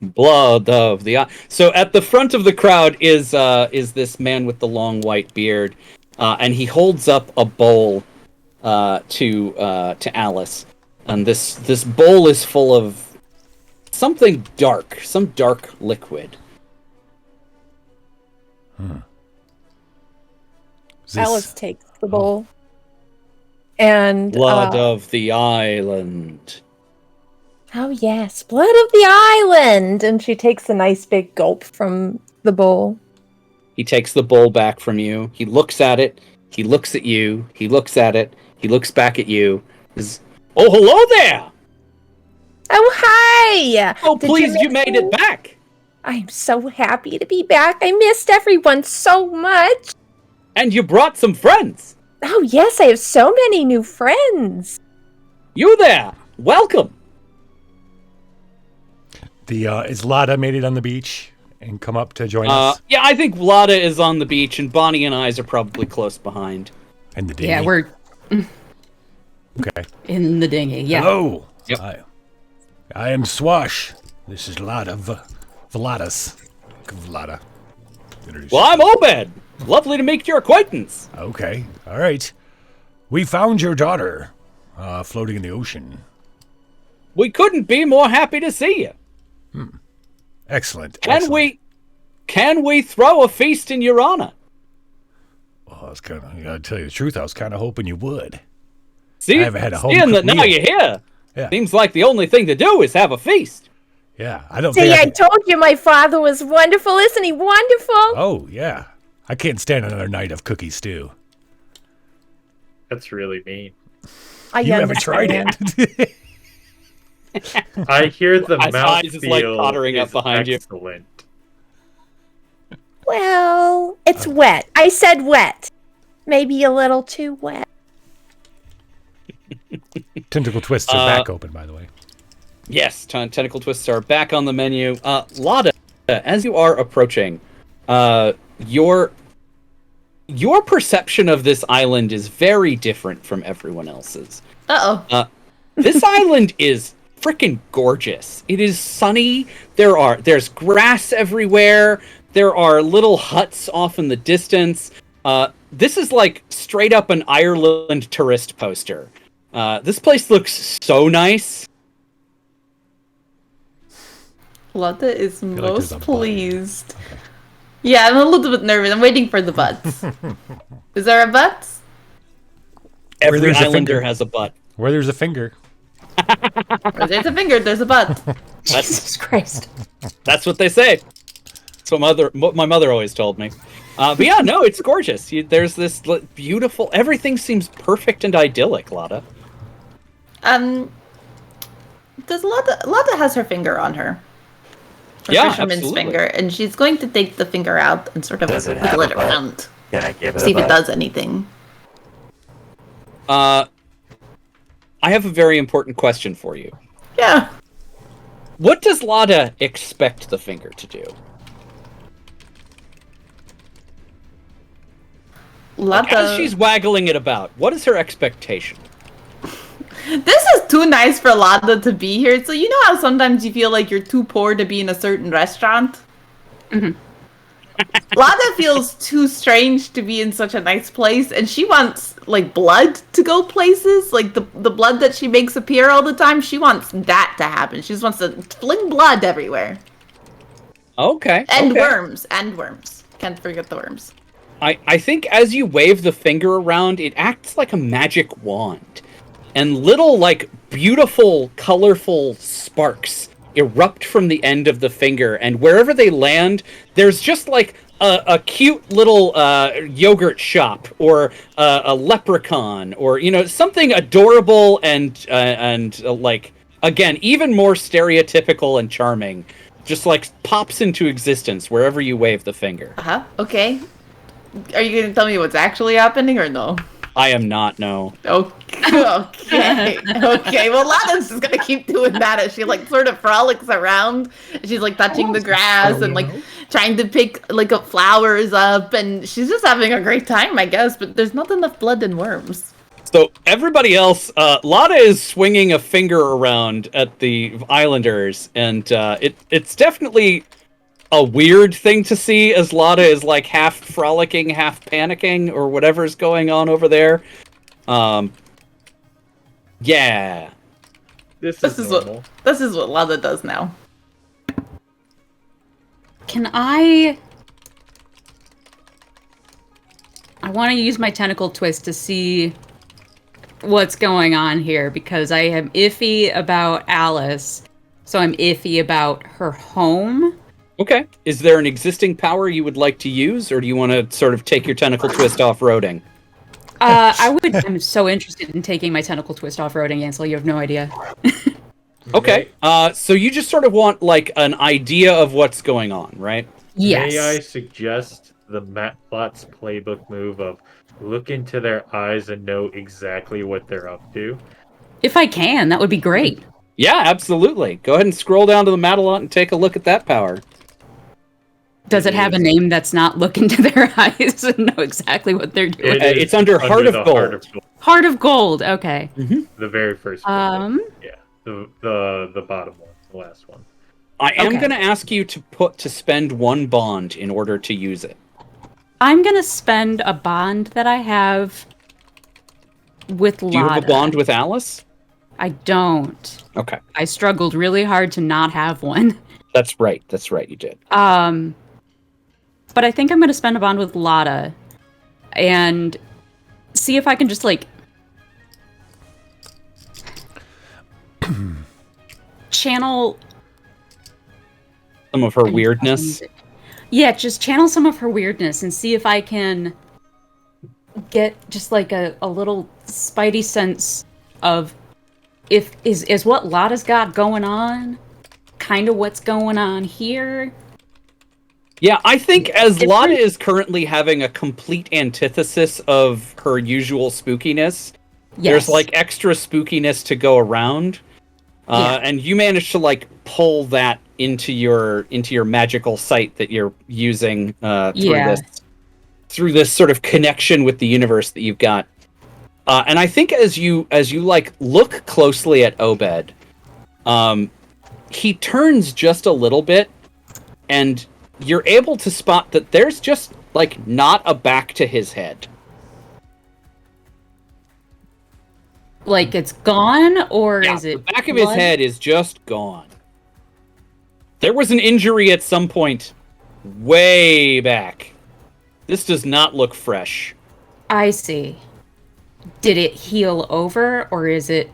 Blood of the island. So at the front of the crowd is this man with the long white beard, and he holds up a bowl to Alice, and this bowl is full of something dark, some dark liquid. Alice takes the bowl. And blood of the island. Oh yes, blood of the island. And she takes a nice big gulp from the bowl. He takes the bowl back from you. He looks at it. He looks at you. He looks at it. He looks back at you. Oh, hello there! Oh, hi! Oh, please, you made it back! I'm so happy to be back. I missed everyone so much. And you brought some friends. Oh, yes, I have so many new friends. You there! Welcome! Is Lada made it on the beach and come up to join us? Yeah, I think Lada is on the beach, and Bonnie and Eyes are probably close behind. And the dinghy? Yeah, we're okay. In the dinghy, yeah. Hello! Yep. I am Swash. This is Lada Vladas. Vlada. Well, I'm Obed. Lovely to make your acquaintance. Okay, all right. We found your daughter floating in the ocean. We couldn't be more happy to see you. Excellent. Can we throw a feast in your honor? Well, I gotta tell you the truth, I was kind of hoping you would. See, I haven't had a home seeing that cooked now meal. you're here, Yeah. seems like the only thing to do is have a feast. Yeah, I don't See, think I told you my father was wonderful. Isn't he wonderful? Oh, yeah. I can't stand another night of cookie stew. That's really mean. You haven't tried it. I hear the Eyes mouthfeel is like tottering up behind you. excellent. Well, it's wet. I said wet. Maybe a little too wet. Tentacle twists are back open, by the way. Yes, tentacle twists are back on the menu. Lada, as you are approaching, your perception of this island is very different from everyone else's. This island is freaking gorgeous. It is sunny. There's grass everywhere. There are little huts off in the distance. This is like straight up an Ireland tourist poster. This place looks so nice. Lotta is most pleased. Yeah, I'm a little bit nervous. I'm waiting for the butts. Is there a butt? Every there's a islander finger. has a butt. Where there's a finger. Where there's a finger, there's a butt. Jesus Christ. That's what they say. That's what my mother always told me. But yeah, no, it's gorgeous. There's this beautiful... Everything seems perfect and idyllic, Lada. Does Lotta has her finger on her? her Yeah, fisherman's absolutely. finger, and she's going to take the finger out and sort of Does it wiggle have it a butt? around. Can I give it See a if it butt? does anything. I have a very important question for you. Yeah. What does Lada expect the finger to do? Like, as she's waggling it about, what is her expectation? This is too nice for Lada to be here. So you know how sometimes you feel like you're too poor to be in a certain restaurant? Mm-hmm. Lada feels too strange to be in such a nice place, and she wants, like, blood to go places. Like, the blood that she makes appear all the time, she wants that to happen. She just wants to fling blood everywhere. Okay. And okay. worms. And worms. Can't forget the worms. I think as you wave the finger around, it acts like a magic wand. And little, like, beautiful, colorful sparks erupt from the end of the finger. And wherever they land, there's just, like, a cute little yogurt shop or a leprechaun or, you know, something adorable and like, again, even more stereotypical and charming. Just, like, pops into existence wherever you wave the finger. Uh-huh. Okay. Are you going to tell me what's actually happening or no? I am not, no. Okay. Okay. Well, Lada's just gonna keep doing that as she like sort of frolics around. She's like touching the grass and like trying to pick like up flowers up, and she's just having a great time, I guess. But there's not enough blood and worms. So everybody else, Lada is swinging a finger around at the Islanders, and it's definitely a weird thing to see as Lada is like half frolicking, half panicking, or whatever's going on over there. Yeah. This is normal. This is what Lada does now. Can I want to use my tentacle twist to see what's going on here, because I am iffy about Alice, so I'm iffy about her home. Okay. Is there an existing power you would like to use, or do you want to sort of take your tentacle twist off-roading? I'm so interested in taking my tentacle twist off-roading, Ansel. You have no idea. Okay. So you just sort of want, like, an idea of what's going on, right? Yes. May I suggest the Matplot's playbook move of look into their eyes and know exactly what they're up to? If I can, that would be great. Yeah, absolutely. Go ahead and scroll down to the Madelot and take a look at that power. Does it have a name that's not look into their eyes and know exactly what they're doing? It's under Heart of Gold. Heart of Gold. Okay. The very first one. Yeah. The bottom one. The last one. I am going to ask you to spend one bond in order to use it. I'm going to spend a bond that I have with Lada. Do you have a bond with Alice? I don't. Okay. I struggled really hard to not have one. That's right. That's right. You did. But I think I'm going to spend a bond with Lada and see if I can just, like, channel some of her weirdness. Yeah, just channel some of her weirdness and see if I can get just, like, a little spidey sense of is what Lada's got going on kind of what's going on here. Yeah, I think as Lada is currently having a complete antithesis of her usual spookiness, there's like extra spookiness to go around, and you managed to like pull that into your magical sight that you're using through this sort of connection with the universe that you've got. And I think as you like look closely at Obed, he turns just a little bit, and you're able to spot that there's just, like, not a back to his head. Like, it's gone, or is it the back of his head is just gone. There was an injury at some point way back. This does not look fresh. I see. Did it heal over, or is it...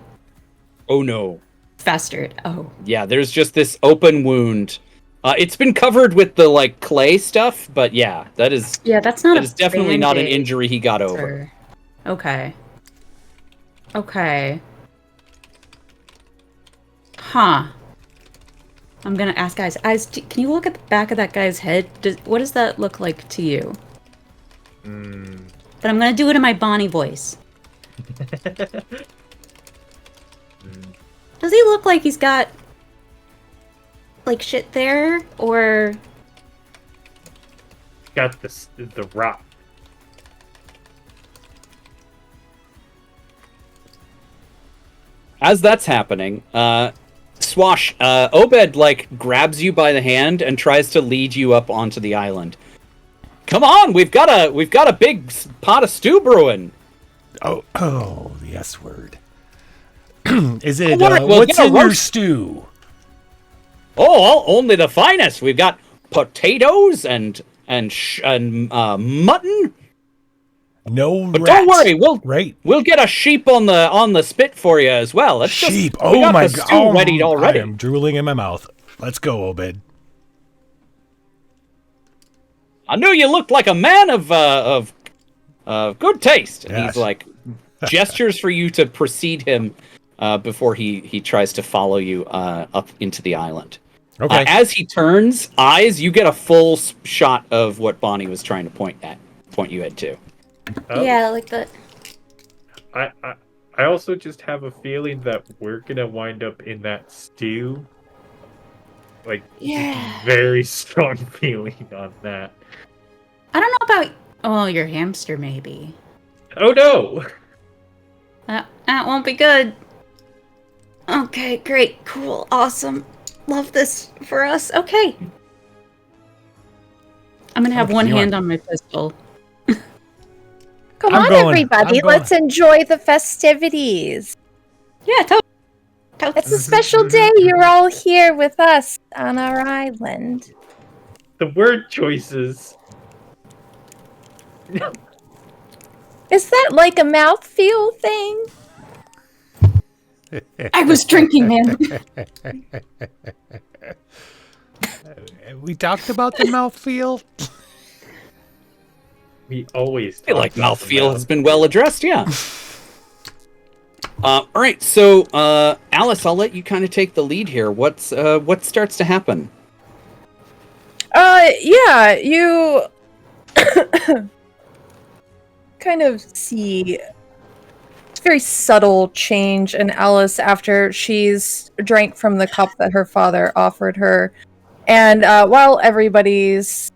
Oh, no. Festered. Oh. Yeah, there's just this open wound. It's been covered with the, like, clay stuff, but yeah, that is... Yeah, that's not that is definitely not an injury he got over. Okay. Okay. Huh. I'm gonna ask guys. Can you look at the back of that guy's head? What does that look like to you? But I'm gonna do it in my Bonnie voice. Does he look like he's got like shit there, or Got the rock. As that's happening, Swash, Obed grabs you by the hand and tries to lead you up onto the island. Come on, we've got a big pot of stew brewing. Oh, the S word. Is it? We'll what's get a in your roast. stew? Oh, only the finest. We've got potatoes and mutton. No, but rat. don't worry, right. We'll get a sheep on the spit for you as well. Let's Sheep. we got my the god! stew ready already. I am drooling in my mouth. Let's go, Obed. I knew you looked like a man of good taste. And Yes. he's gestures for you to precede him before he tries to follow you up into the island. Okay. As he turns eyes, you get a full shot of what Bonnie was trying to point you at to. yeah, like that. I also just have a feeling that we're gonna wind up in that stew. Yeah. Very strong feeling on that. I don't know about. Oh, your hamster maybe. Oh no! That won't be good. Okay, great, cool, awesome. Love this for us. Okay. I'm gonna have one hand on my pistol. Come I'm on, going. everybody. I'm going. Let's enjoy the festivities. Yeah, It's a special day. You're all here with us on our island. The word choices. Is that like a mouthfeel thing? I was drinking, man. We talked about the mouthfeel. We always I feel like talk about the mouthfeel has been well addressed, yeah. All right, so Alice, I'll let you kind of take the lead here. What starts to happen? Yeah, you kind of see a very subtle change in Alice after she's drank from the cup that her father offered her. And while everybody's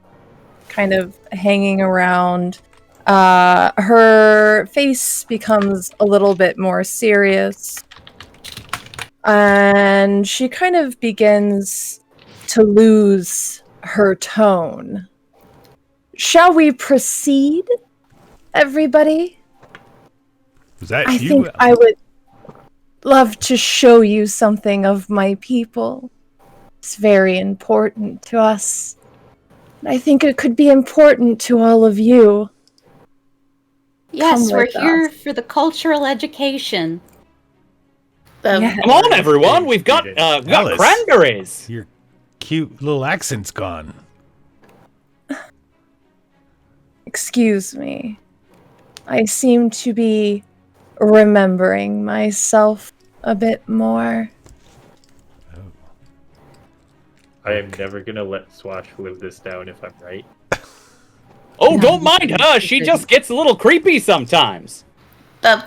kind of hanging around, her face becomes a little bit more serious. And she kind of begins to lose her tone. Shall we proceed, everybody? Was that I you? think I would love to show you something of my people. It's very important to us. I think it could be important to all of you. Yes, Come we're with here us. for the cultural education. Yes. Come on, everyone! We've got Alice. cranberries. Your cute little accent's gone. Excuse me. I seem to be remembering myself a bit more. I am never gonna let Swash live this down if I'm right. Oh, don't mind her. She just gets a little creepy sometimes. Lada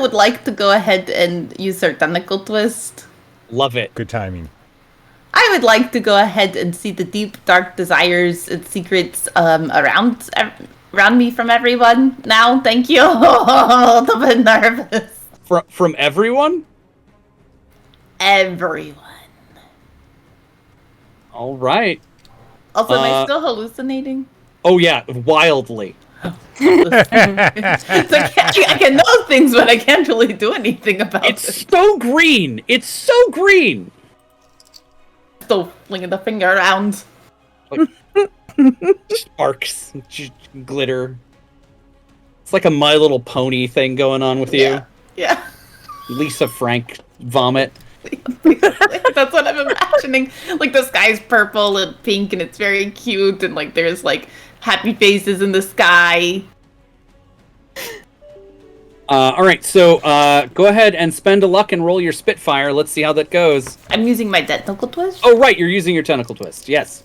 would like to go ahead and use her tentacle twist. Love it. Good timing. I would like to go ahead and see the deep, dark desires and secrets around me from everyone. Now, thank you. A little bit nervous. From everyone? Everyone. All right. Also, am I still hallucinating? Oh yeah, wildly. I can know things, but I can't really do anything about it. It's so green. It's so green. Still flinging the finger around. Sparks, glitter. It's like a My Little Pony thing going on with you. Yeah. Lisa Frank vomit. That's what I'm imagining. Like the sky's purple and pink and it's very cute and like there's like happy faces in the sky. All right, so go ahead and spend a luck and roll your Spitfire. Let's see how that goes. I'm using my tentacle twist. Oh, right, you're using your tentacle twist. Yes.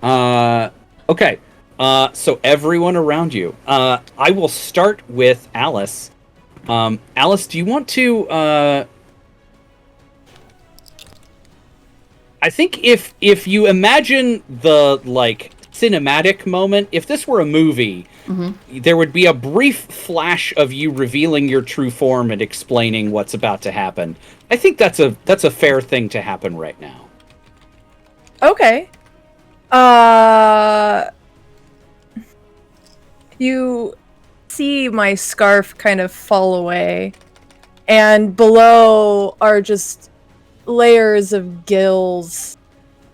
Okay. So everyone around you. I will start with Alice. Alice, do you want to? I think if you imagine the cinematic moment, if this were a movie, there would be a brief flash of you revealing your true form and explaining what's about to happen. I think that's a fair thing to happen right now. Okay. You see my scarf kind of fall away, and below are just layers of gills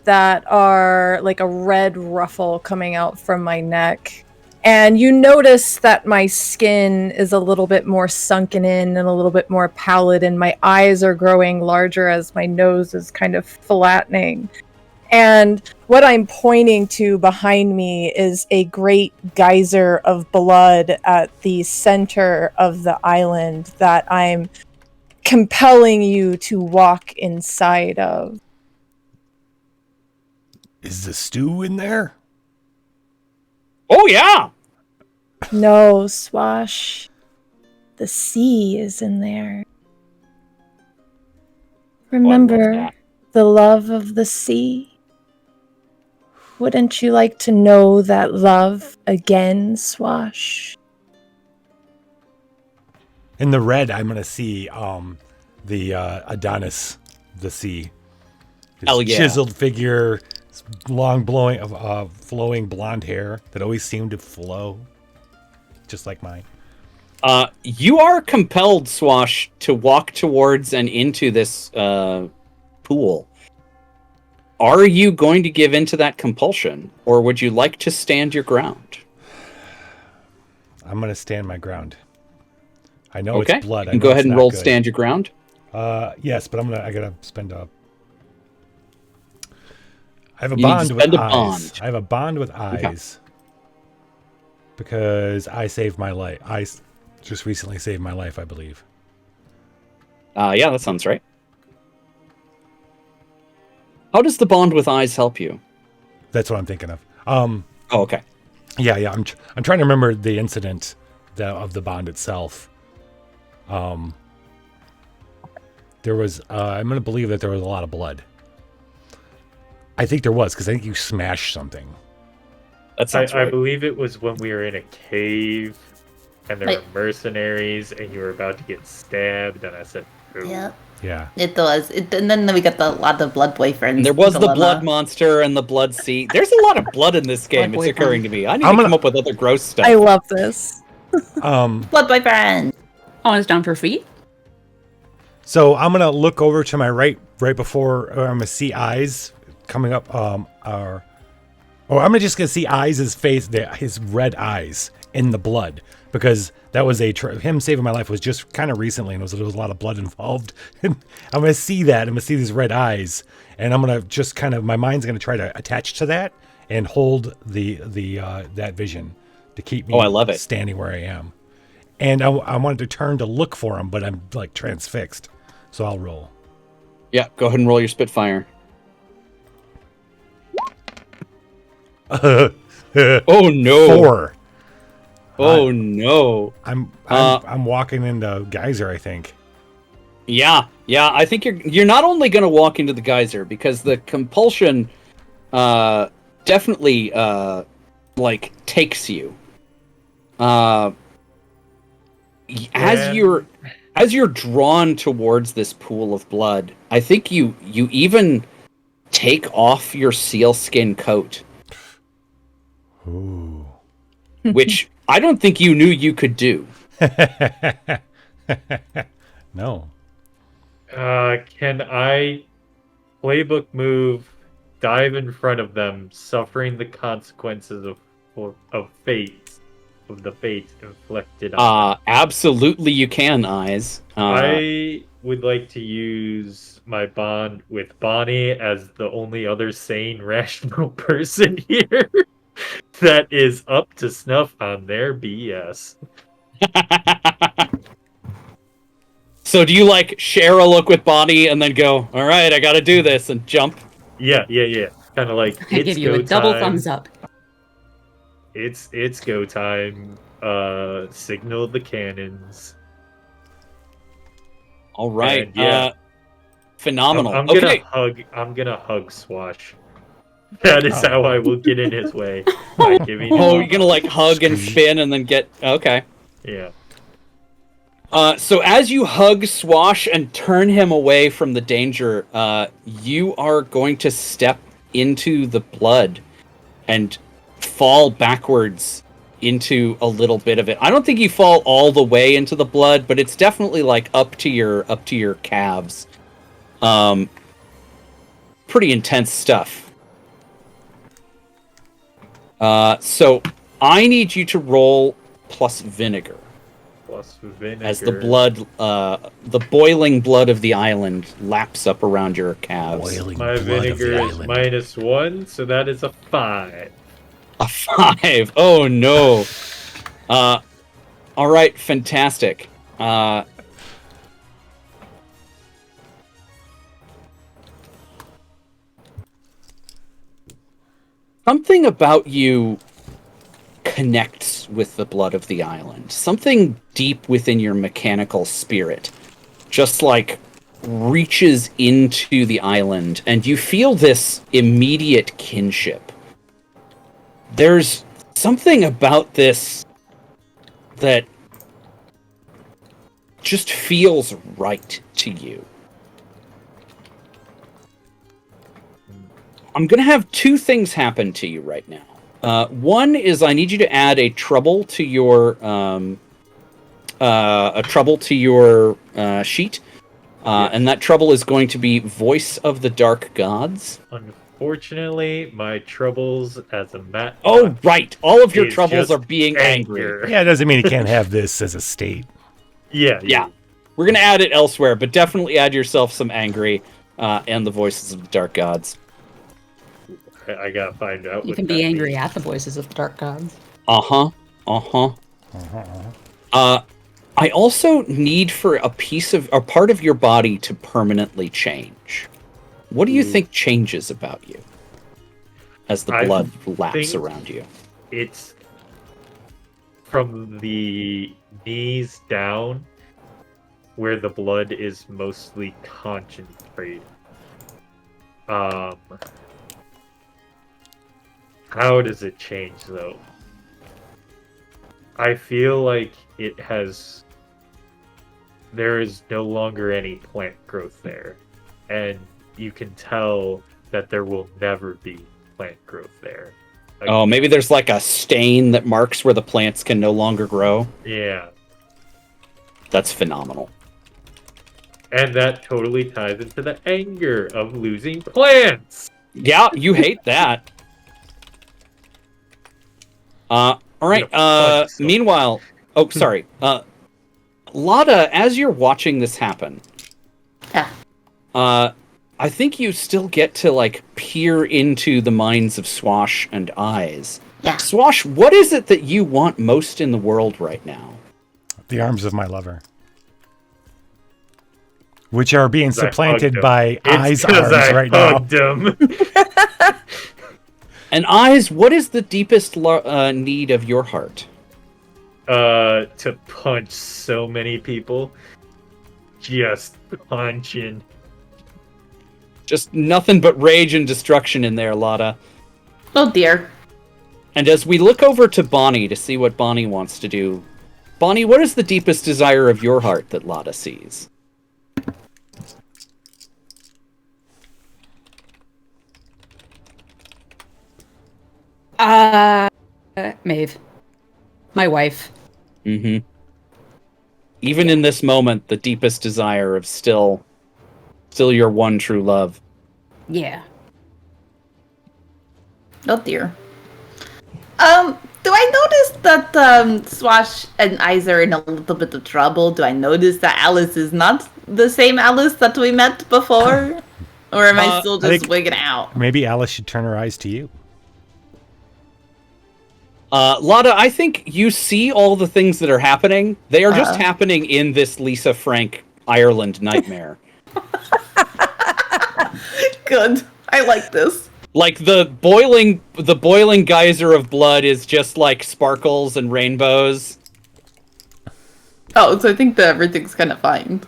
that are like a red ruffle coming out from my neck. And you notice that my skin is a little bit more sunken in and a little bit more pallid, and my eyes are growing larger as my nose is kind of flattening. And what I'm pointing to behind me is a great geyser of blood at the center of the island that I'm compelling you to walk inside of. Is the stew in there? Oh, yeah! No, Swash. The sea is in there. Remember the love of the sea? Wouldn't you like to know that love again, Swash? In the red, I'm gonna see the Adonis, the sea. His Hell yeah. chiseled figure, long flowing blonde hair that always seemed to flow, just like mine. You are compelled, Swash, to walk towards and into this pool. Are you going to give in to that compulsion, or would you like to stand your ground? I'm gonna stand my ground. I know it's blood. You can go ahead and roll stand your ground. Yes, but I gotta spend a. I have a You need to bond spend with a eyes. bond. I have a bond with eyes because I saved my life. I just recently saved my life, I believe. Yeah, that sounds right. How does the bond with eyes help you? That's what I'm thinking of. Oh, okay. Yeah. I'm trying to remember the incident of the bond itself. There was. I'm going to believe that there was a lot of blood. I think there was because I think you smashed something. That sounds I right. believe it was when we were in a cave and there were mercenaries and you were about to get stabbed, and I said, "Ooh." Yep. Yeah. It was. And then we got a lot of blood boyfriends. And there was the dilemma. blood monster and the blood sea. There's a lot of blood in this game. It's occurring to me. I need to come up with other gross stuff. I love this. Blood boyfriend. Oh, it's down for feet. So I'm gonna look over to my right before I'm gonna see eyes coming up. I'm just gonna see eyes, his face, his red eyes in the blood, because that was him saving my life was just kind of recently, and there was a lot of blood involved. And I'm gonna see that. I'm gonna see these red eyes, and I'm gonna just my mind's gonna try to attach to that and hold that vision to keep me. Oh, I love it. Standing where I am. And I wanted to turn to look for him, but I'm like transfixed. So I'll roll. Yeah, go ahead and roll your Spitfire. Oh no! 4. Oh no! I'm walking into geyser, I think. Yeah. I think you're not only going to walk into the geyser, because the compulsion definitely takes you. As you're drawn towards this pool of blood, I think you even take off your sealskin coat. Ooh. Which I don't think you knew you could do. No. Can I playbook move, dive in front of them, suffering the consequences of fate, of the fate inflicted on them? Absolutely you can, Eyes. I would like to use my bond with Bonnie as the only other sane, rational person here that is up to snuff on their BS. So do you like share a look with Bonnie and then go, all right, I got to do this and jump? Yeah. Kind of like I it's give you go a double time. thumbs up. It's go time. Signal the cannons. All right. And, yeah. Phenomenal. I'm Okay. gonna hug Swash. That is how I will get in his way. By giving Oh, him you're gonna like hug and spin and then get okay. Yeah. So as you hug Swash and turn him away from the danger, you are going to step into the blood and fall backwards into a little bit of it. I don't think you fall all the way into the blood, but it's definitely like up to your calves. Pretty intense stuff. So I need you to roll plus vinegar. Plus vinegar. As the blood, the boiling blood of the island laps up around your calves. My vinegar is -1, so that is a 5. A 5. Oh no. All right, fantastic. Something about you connects with the blood of the island. Something deep within your mechanical spirit just like reaches into the island, and you feel this immediate kinship. There's something about this that just feels right to you. I'm going to have two things happen to you right now. One is I need you to add a trouble to your sheet, and that trouble is going to be Voice of the Dark Gods. Unfortunately, my troubles as a mat. Oh, right. All of your is troubles just are being angry. Yeah, it doesn't mean you can't have this as a state. Yeah. We're going to add it elsewhere, but definitely add yourself some angry and the Voices of the Dark Gods. I gotta find out. You can be angry at the voices of the dark gods. I also need for a part of your body to permanently change. What do you think changes about you as the blood laps around you? It's from the knees down, where the blood is mostly concentrated. How does it change, though? I feel like there is no longer any plant growth there. And you can tell that there will never be plant growth there. Oh, maybe there's like a stain that marks where the plants can no longer grow? Yeah. That's phenomenal. And that totally ties into the anger of losing plants! Yeah, you hate that. All right. Meanwhile, sorry. Lotta, as you're watching this happen, I think you still get to like peer into the minds of Swash and Eyes. Yeah. Swash, what is it that you want most in the world right now? The arms of my lover, which are being supplanted by Eyes' arms right now. And Eyes, what is the deepest need of your heart? To punch so many people. Just punching. Just nothing but rage and destruction in there, Lotta. Oh dear. And as we look over to Bonnie to see what Bonnie wants to do, Bonnie, what is the deepest desire of your heart that Lotta sees? Maeve. My wife. Mm-hmm. Even in this moment, the deepest desire of still your one true love. Yeah. Oh dear. Do I notice that Swash and Eyes are in a little bit of trouble? Do I notice that Alice is not the same Alice that we met before? Or am I still just wigging out? Maybe Alice should turn her eyes to you. Lotta, I think you see all the things that are happening. They are just happening in this Lisa Frank Ireland nightmare. Good. I like this. Like the boiling geyser of blood is just like sparkles and rainbows. Oh, so I think that everything's kind of fine.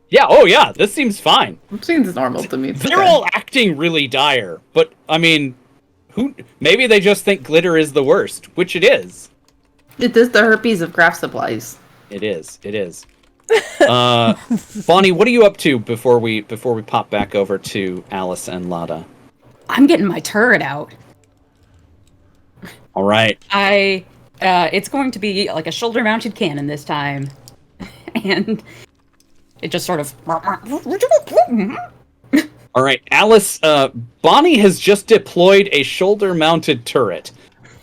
Yeah, oh yeah, this seems fine. It seems normal to me. They're all acting really dire, but I mean, maybe they just think glitter is the worst, which it is. It is the herpes of craft supplies. It is. Bonnie, what are you up to before we pop back over to Alice and Lada? I'm getting my turret out. All right. It's going to be like a shoulder-mounted cannon this time, and it just sort of. All right, Alice. Bonnie has just deployed a shoulder-mounted turret.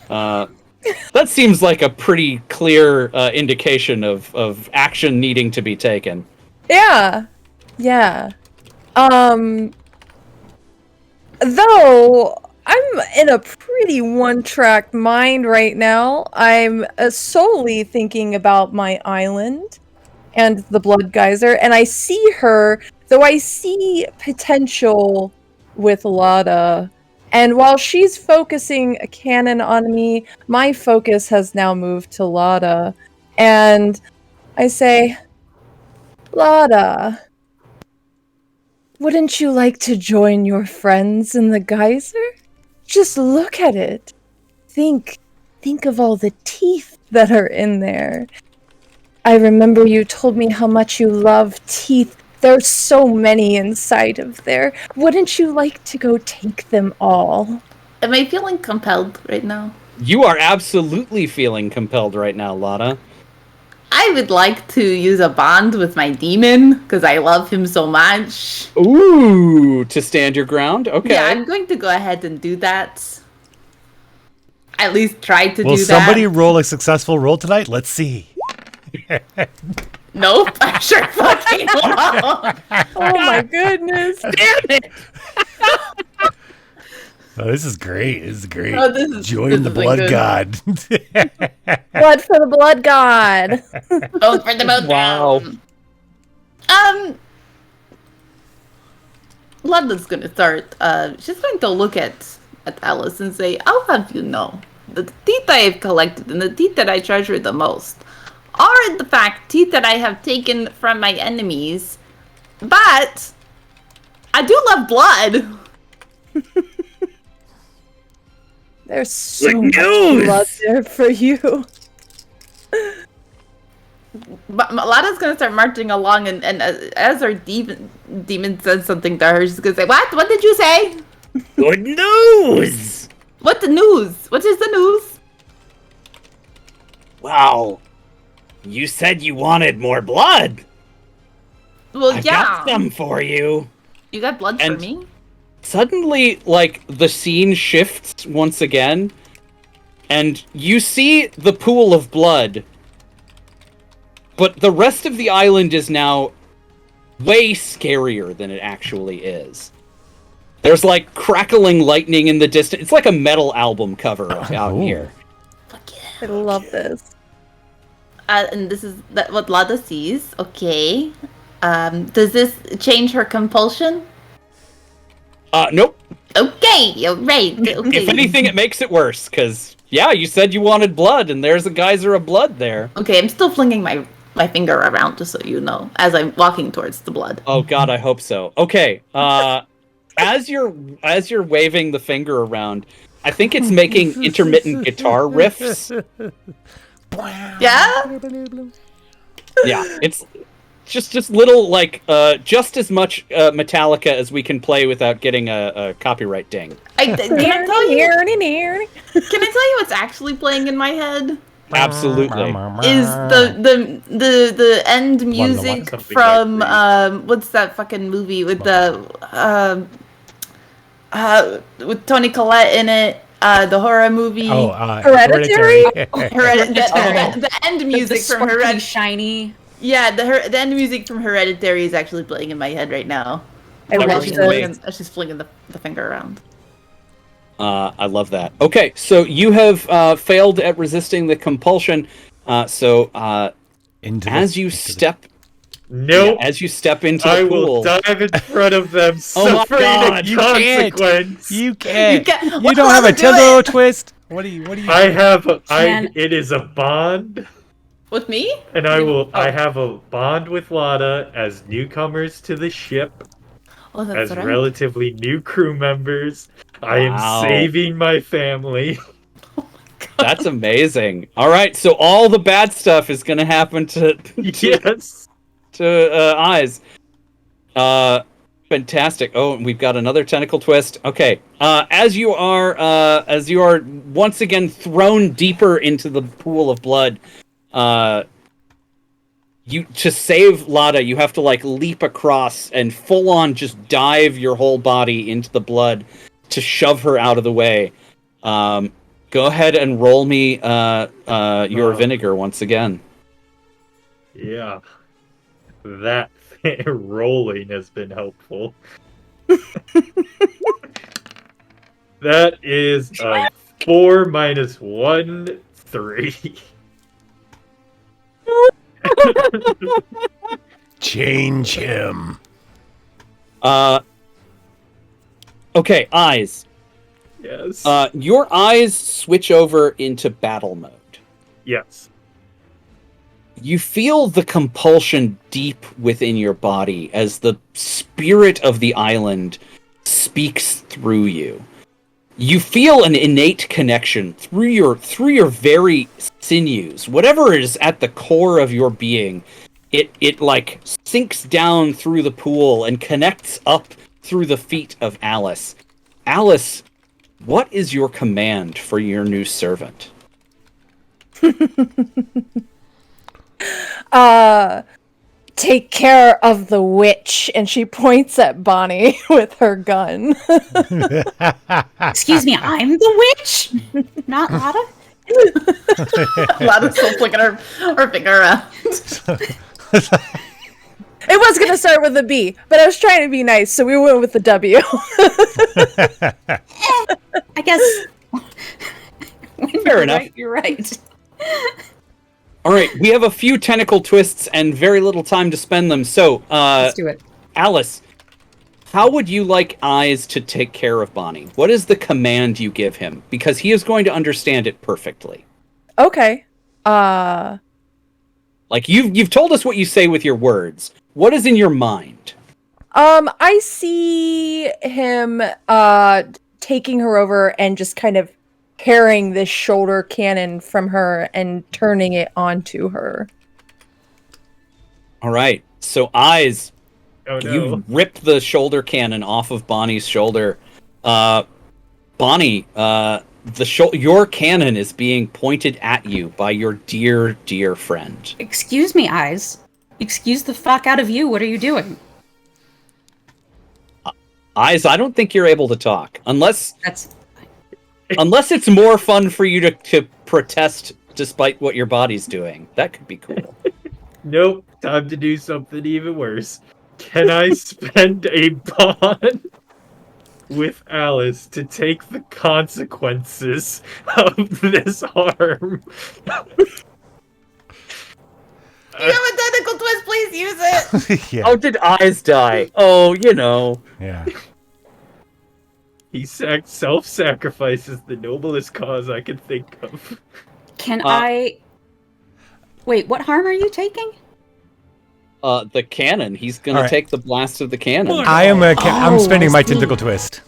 That seems like a pretty clear indication of action needing to be taken. Yeah. Though I'm in a pretty one-track mind right now. I'm solely thinking about my island and the blood geyser, and I see her, though I see potential with Lada. And while she's focusing a cannon on me, my focus has now moved to Lada. And I say, Lada, wouldn't you like to join your friends in the geyser? Just look at it. Think of all the teeth that are in there. I remember you told me how much you love teeth. There's so many inside of there. Wouldn't you like to go take them all? Am I feeling compelled right now? You are absolutely feeling compelled right now, Lada. I would like to use a bond with my demon, because I love him so much. Ooh, to stand your ground? Okay. Yeah, I'm going to go ahead and do that. At least try to do that. Will somebody roll a successful roll tonight? Let's see. Nope, I sure fucking won't. Oh my goodness. Damn it! Oh, this is great. Oh, this is Join the blood good. god. Blood for the blood god. Vote for the blood Wow. god. Lada's gonna start. She's going to look at Alice and say, "I'll have you know, the teeth I have collected and the teeth that I treasure the most are in the fact teeth that I have taken from my enemies, but I do love blood." There's so much blood there for you. But Lada's gonna start marching along, and as our demon says something to her, she's gonna say, "What? What did you say? Good news! What the news? What is the news?" Wow. You said you wanted more blood. Well, I yeah. got some for you. You got blood for me? Suddenly, like, the scene shifts once again, and you see the pool of blood, but the rest of the island is now way scarier than it actually is. There's, like, crackling lightning in the distance. It's like a metal album cover out here. I love this. And this is what Lada sees. Okay. Does this change her compulsion? Nope. Okay, you're right. Okay. If anything, it makes it worse, because, yeah, you said you wanted blood, and there's a geyser of blood there. Okay, I'm still flinging my finger around, just so you know, as I'm walking towards the blood. Oh god, I hope so. Okay, as you're waving the finger around, I think it's making intermittent guitar riffs. Yeah? Yeah, it's just little, like, just as much Metallica as we can play without getting a copyright ding. Can I tell you what's actually playing in my head? Absolutely. Is the end music from what's that fucking movie with the with Toni Collette in it? The horror movie. Hereditary. The end music from Hereditary. Shiny. Yeah, the end music from Hereditary is actually playing in my head right now. She's flinging the finger around. I love that. Okay, so you have failed at resisting the compulsion. As you step Nope. As you step into the I pool, will dive in front of them, Oh my suffering God, a you can't. consequence. You can't. can't. You don't have a Lana, do it. tender twist. What do you? I have. Can- It is a bond, With me? and I will. Oh. I have a bond with Lana as newcomers to the ship, Oh, that's as right. relatively new crew members. I am Wow. saving my family. that's amazing. All right, so all the bad stuff is going to happen to Yes. Eyes. Fantastic. Oh, and we've got another tentacle twist. Okay. As you are once again thrown deeper into the pool of blood, you to save Lada, you have to like leap across and full on just dive your whole body into the blood to shove her out of the way. Go ahead and roll me your vinegar once again. Yeah. That rolling has been helpful. That is a 4 minus 1, 3. Change him. Okay, Eyes. Yes. Your eyes switch over into battle mode. Yes. You feel the compulsion deep within your body as the spirit of the island speaks through you. You feel an innate connection through your very sinews. Whatever is at the core of your being, it like sinks down through the pool and connects up through the feet of Alice. Alice, what is your command for your new servant? Take care of the witch, and she points at Bonnie with her gun. Excuse me, I'm the witch, not Lada. Lana's still flicking her finger around. It was gonna start with a B, but I was trying to be nice, so we went with the W. I guess. Fair enough. Right, you're right. All right, we have a few tentacle twists and very little time to spend them. So, Let's do it. Alice, how would you like Eyes to take care of Bonnie? What is the command you give him? Because he is going to understand it perfectly. Okay. Like you've told us what you say with your words. What is in your mind? I see him taking her over and just kind of carrying this shoulder cannon from her and turning it onto her. All right. So Eyes, Oh no. you rip the shoulder cannon off of Bonnie's shoulder. Bonnie, your cannon is being pointed at you by your dear, dear friend. Excuse me, Eyes. Excuse the fuck out of you. What are you doing? Eyes, I don't think you're able to talk unless That's it's more fun for you to protest despite what your body's doing. That could be cool. Nope. Time to do something even worse. Can I spend a bond with Alice to take the consequences of this harm? You have a tentacle twist, please use it! Yeah. How did Eyes die? Oh, you know. Yeah. He self-sacrifices the noblest cause I can think of. Can I... Wait, what harm are you taking? The cannon. He's gonna All right. take the blast of the cannon. I'm spending my I see. tentacle twist.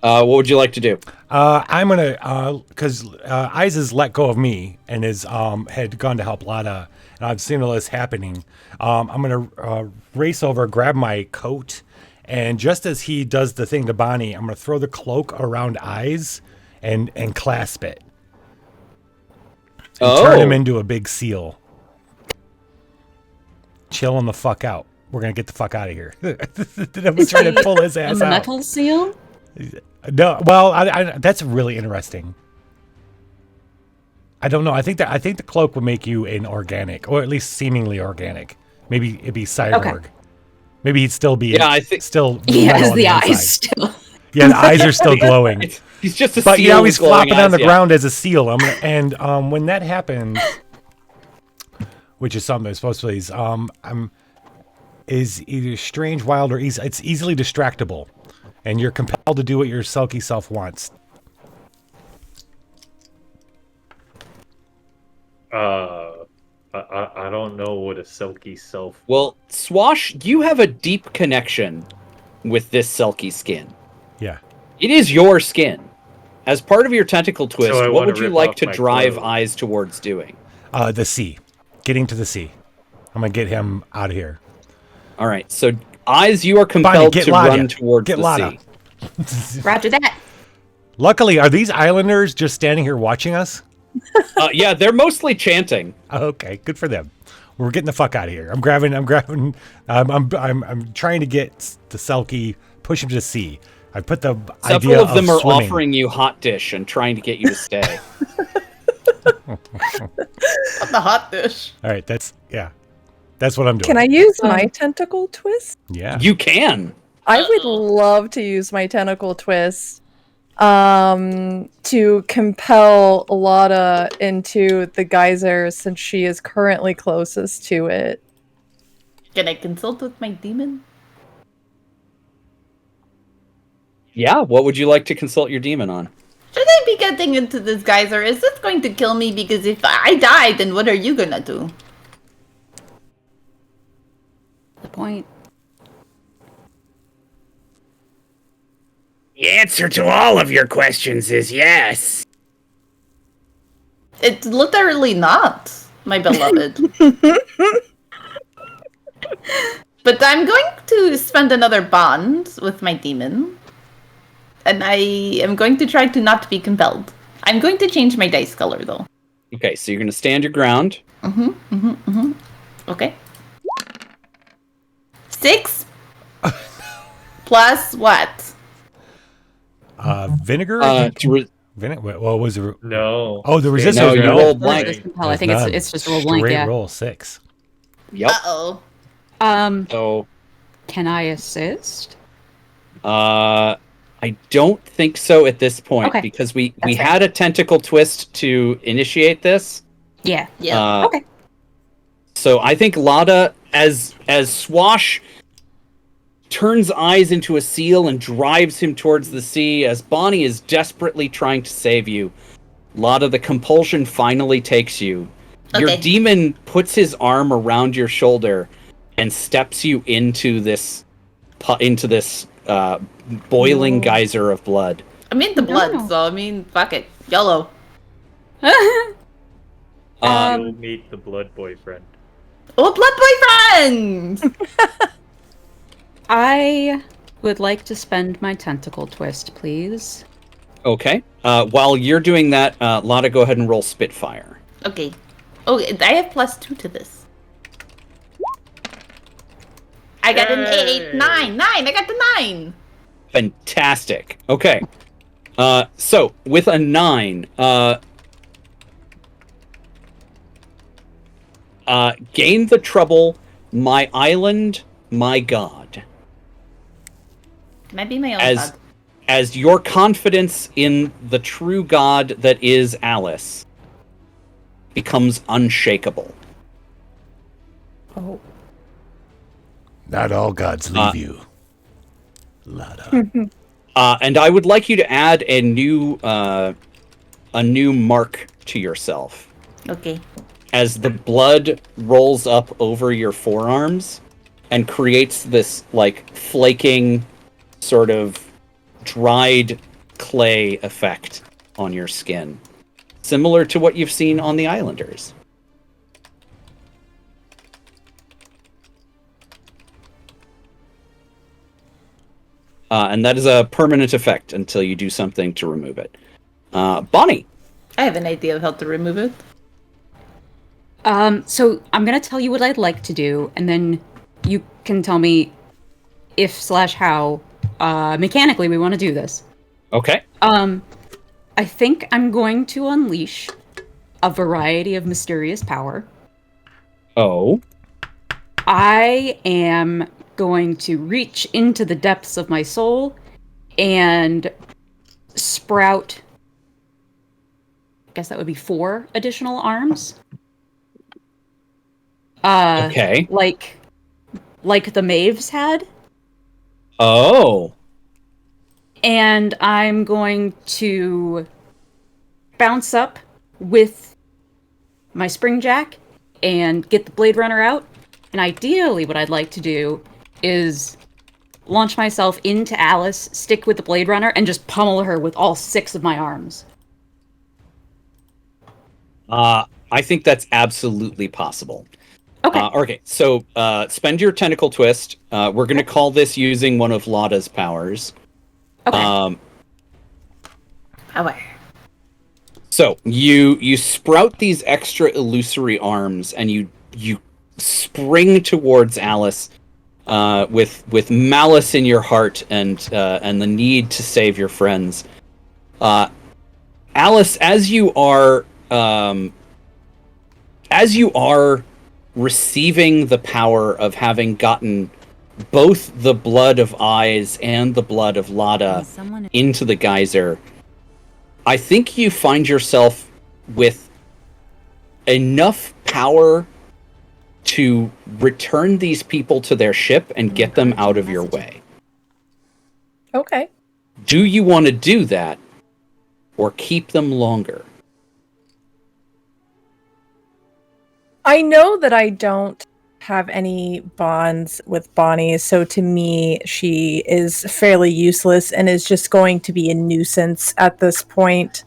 What would you like to do? I'm gonna because Eyes has let go of me and is had gone to help Lada, and I've seen all this happening. I'm gonna race over, grab my coat, and just as he does the thing to Bonnie, I'm gonna throw the cloak around Eyes and clasp it. And turn him into a big seal. Chill him the fuck out. We're gonna get the fuck out of here. I'm trying to pull his ass A out. metal seal? No, well, I that's really interesting. I don't know. I think the cloak would make you an organic, or at least seemingly organic. Maybe it'd be cyborg. Okay. Maybe he'd still be. Yeah, I think still. He metal has on the eyes inside. still. Yeah, the eyes are still glowing. He's just a But seal. you know, he's with glowing flopping on eyes, the yeah. ground as a seal. When that happens, which is something that's supposed to is either strange, wild, or easy. It's easily distractible, and you're compelled to do what your sulky self wants. I don't know what a silky self. Well, Swash, you have a deep connection with this silky skin. Yeah. It is your skin. As part of your tentacle twist, So I what wanna would you rip like off to my drive clothes. Eyes towards doing? The sea. Getting to the sea. I'm going to get him out of here. All right, so Eyes, you are compelled get to Lada. run towards Get the Lada. sea. Roger that. Luckily, are these islanders just standing here watching us? Yeah, they're mostly chanting. Okay, good for them. We're getting the fuck out of here. I'm trying to get the Selkie, push him to the sea. I put the Several idea of them are swimming. offering you hot dish and trying to get you to stay. The hot dish. All right, that's what I'm doing. Can I use my tentacle twist? Yeah. You can. I would love to use my tentacle twist to compel Lada into the geyser since she is currently closest to it. Can I consult with my demon? Yeah, what would you like to consult your demon on? Should I be getting into this geyser? Is this going to kill me? Because if I die, then what are you gonna do? The point. The answer to all of your questions is yes. It's literally not, my beloved. But I'm going to spend another bond with my demon. And I am going to try to not be compelled. I'm going to change my dice color, though. Okay, so you're going to stand your ground. Okay. 6 plus what? Vinegar? What was it? No. Oh, the resistance. No, you rolled blank. I think it's just a roll blank, Straight yeah. roll 6. Yep. Uh-oh. So, can I assist? I don't think so at this point Okay. because we That's fair. had a tentacle twist to initiate this. Yeah. Okay. So I think Lada, as Swash turns Eyes into a seal and drives him towards the sea, as Bonnie is desperately trying to save you, Lada, the compulsion finally takes you. Your Okay. demon puts his arm around your shoulder and steps you into this boiling geyser of blood. I'm in the blood, so I mean, fuck it. YOLO. You'll meet the blood boyfriend. Oh, blood boyfriend! I would like to spend my tentacle twist, please. Okay. While you're doing that, Lada, go ahead and roll Spitfire. Okay. Oh, I have +2 to this. I got an 8, 9. I got the 9. Fantastic. Okay. So with a 9, gain the trouble, my island, my god. Can I be my own god? As your confidence in the true god that is Alice becomes unshakable. Oh. Not all gods leave you. Lada. And I would like you to add a new mark to yourself. Okay. As the blood rolls up over your forearms and creates this like flaking sort of dried clay effect on your skin, similar to what you've seen on the Islanders. And that is a permanent effect until you do something to remove it. Bonnie! I have an idea of how to remove it. So I'm gonna tell you what I'd like to do, and then you can tell me if/how mechanically we want to do this. Okay. I think I'm going to unleash a variety of mysterious power. Oh. I am going to reach into the depths of my soul and sprout, I guess that would be 4 additional arms. Okay. Like the Maves had. Oh. And I'm going to bounce up with my spring jack and get the Blade Runner out. And ideally what I'd like to do is launch myself into Alice, stick with the Blade Runner, and just pummel her with all 6 of my arms. I think that's absolutely possible. Okay. Okay, so spend your tentacle twist. We're going to call this using one of Lada's powers. Okay. So you sprout these extra illusory arms, and you spring towards Alice with malice in your heart and the need to save your friends. Alice, as you are receiving the power of having gotten both the blood of Eyes and the blood of Lada into the geyser, I think you find yourself with enough power to return these people to their ship and get them out of your way. Okay. Do you want to do that, or keep them longer? I know that I don't have any bonds with Bonnie, so to me, she is fairly useless and is just going to be a nuisance at this point.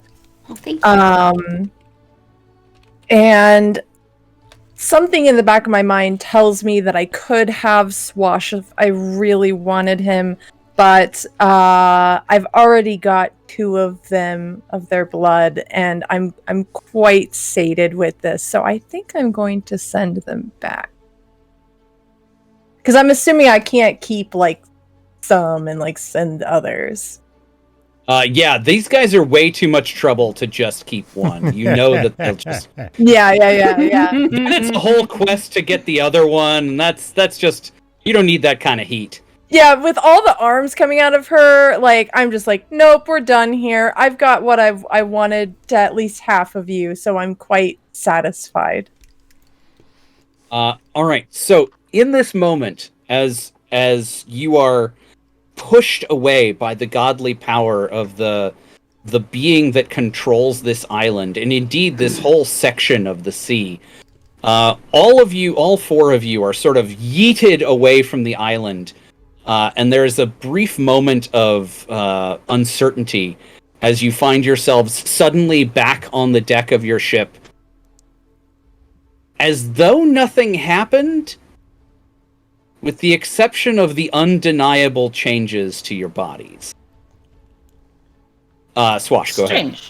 Oh, thank you. And something in the back of my mind tells me that I could have Swash if I really wanted him, but I've already got 2 of them, of their blood, and I'm quite sated with this, so I think I'm going to send them back. Because I'm assuming I can't keep, like, some and, like, send others. Yeah, these guys are way too much trouble to just keep one. You know that they'll just... Yeah. Then it's a whole quest to get the other one, and that's just... You don't need that kind of heat. Yeah, with all the arms coming out of her, like, I'm just like, nope, we're done here. I've got what I wanted to at least half of you, so I'm quite satisfied. Alright, so in this moment, as you are pushed away by the godly power of the being that controls this island, and indeed this whole section of the sea, all 4 of you are sort of yeeted away from the island, and there's a brief moment of uncertainty as you find yourselves suddenly back on the deck of your ship. As though nothing happened, with the exception of the undeniable changes to your bodies. Swash, go ahead.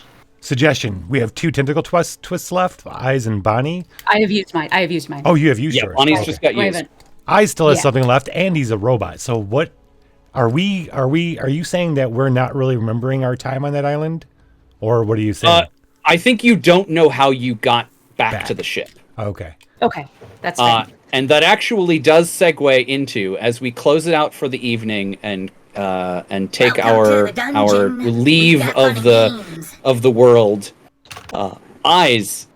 Suggestion: we have 2 tentacle twists left, Eyes and Bonnie. I have used mine. Oh, you have used yours. Bonnie's just got used. Eyes still has something left, and he's a robot. So what are you saying that we're not really remembering our time on that island? Or what are you saying? I think you don't know how you got back to the ship. Okay. Okay, that's fine. And that actually does segue into, as we close it out for the evening and take our leave of the world. Eyes,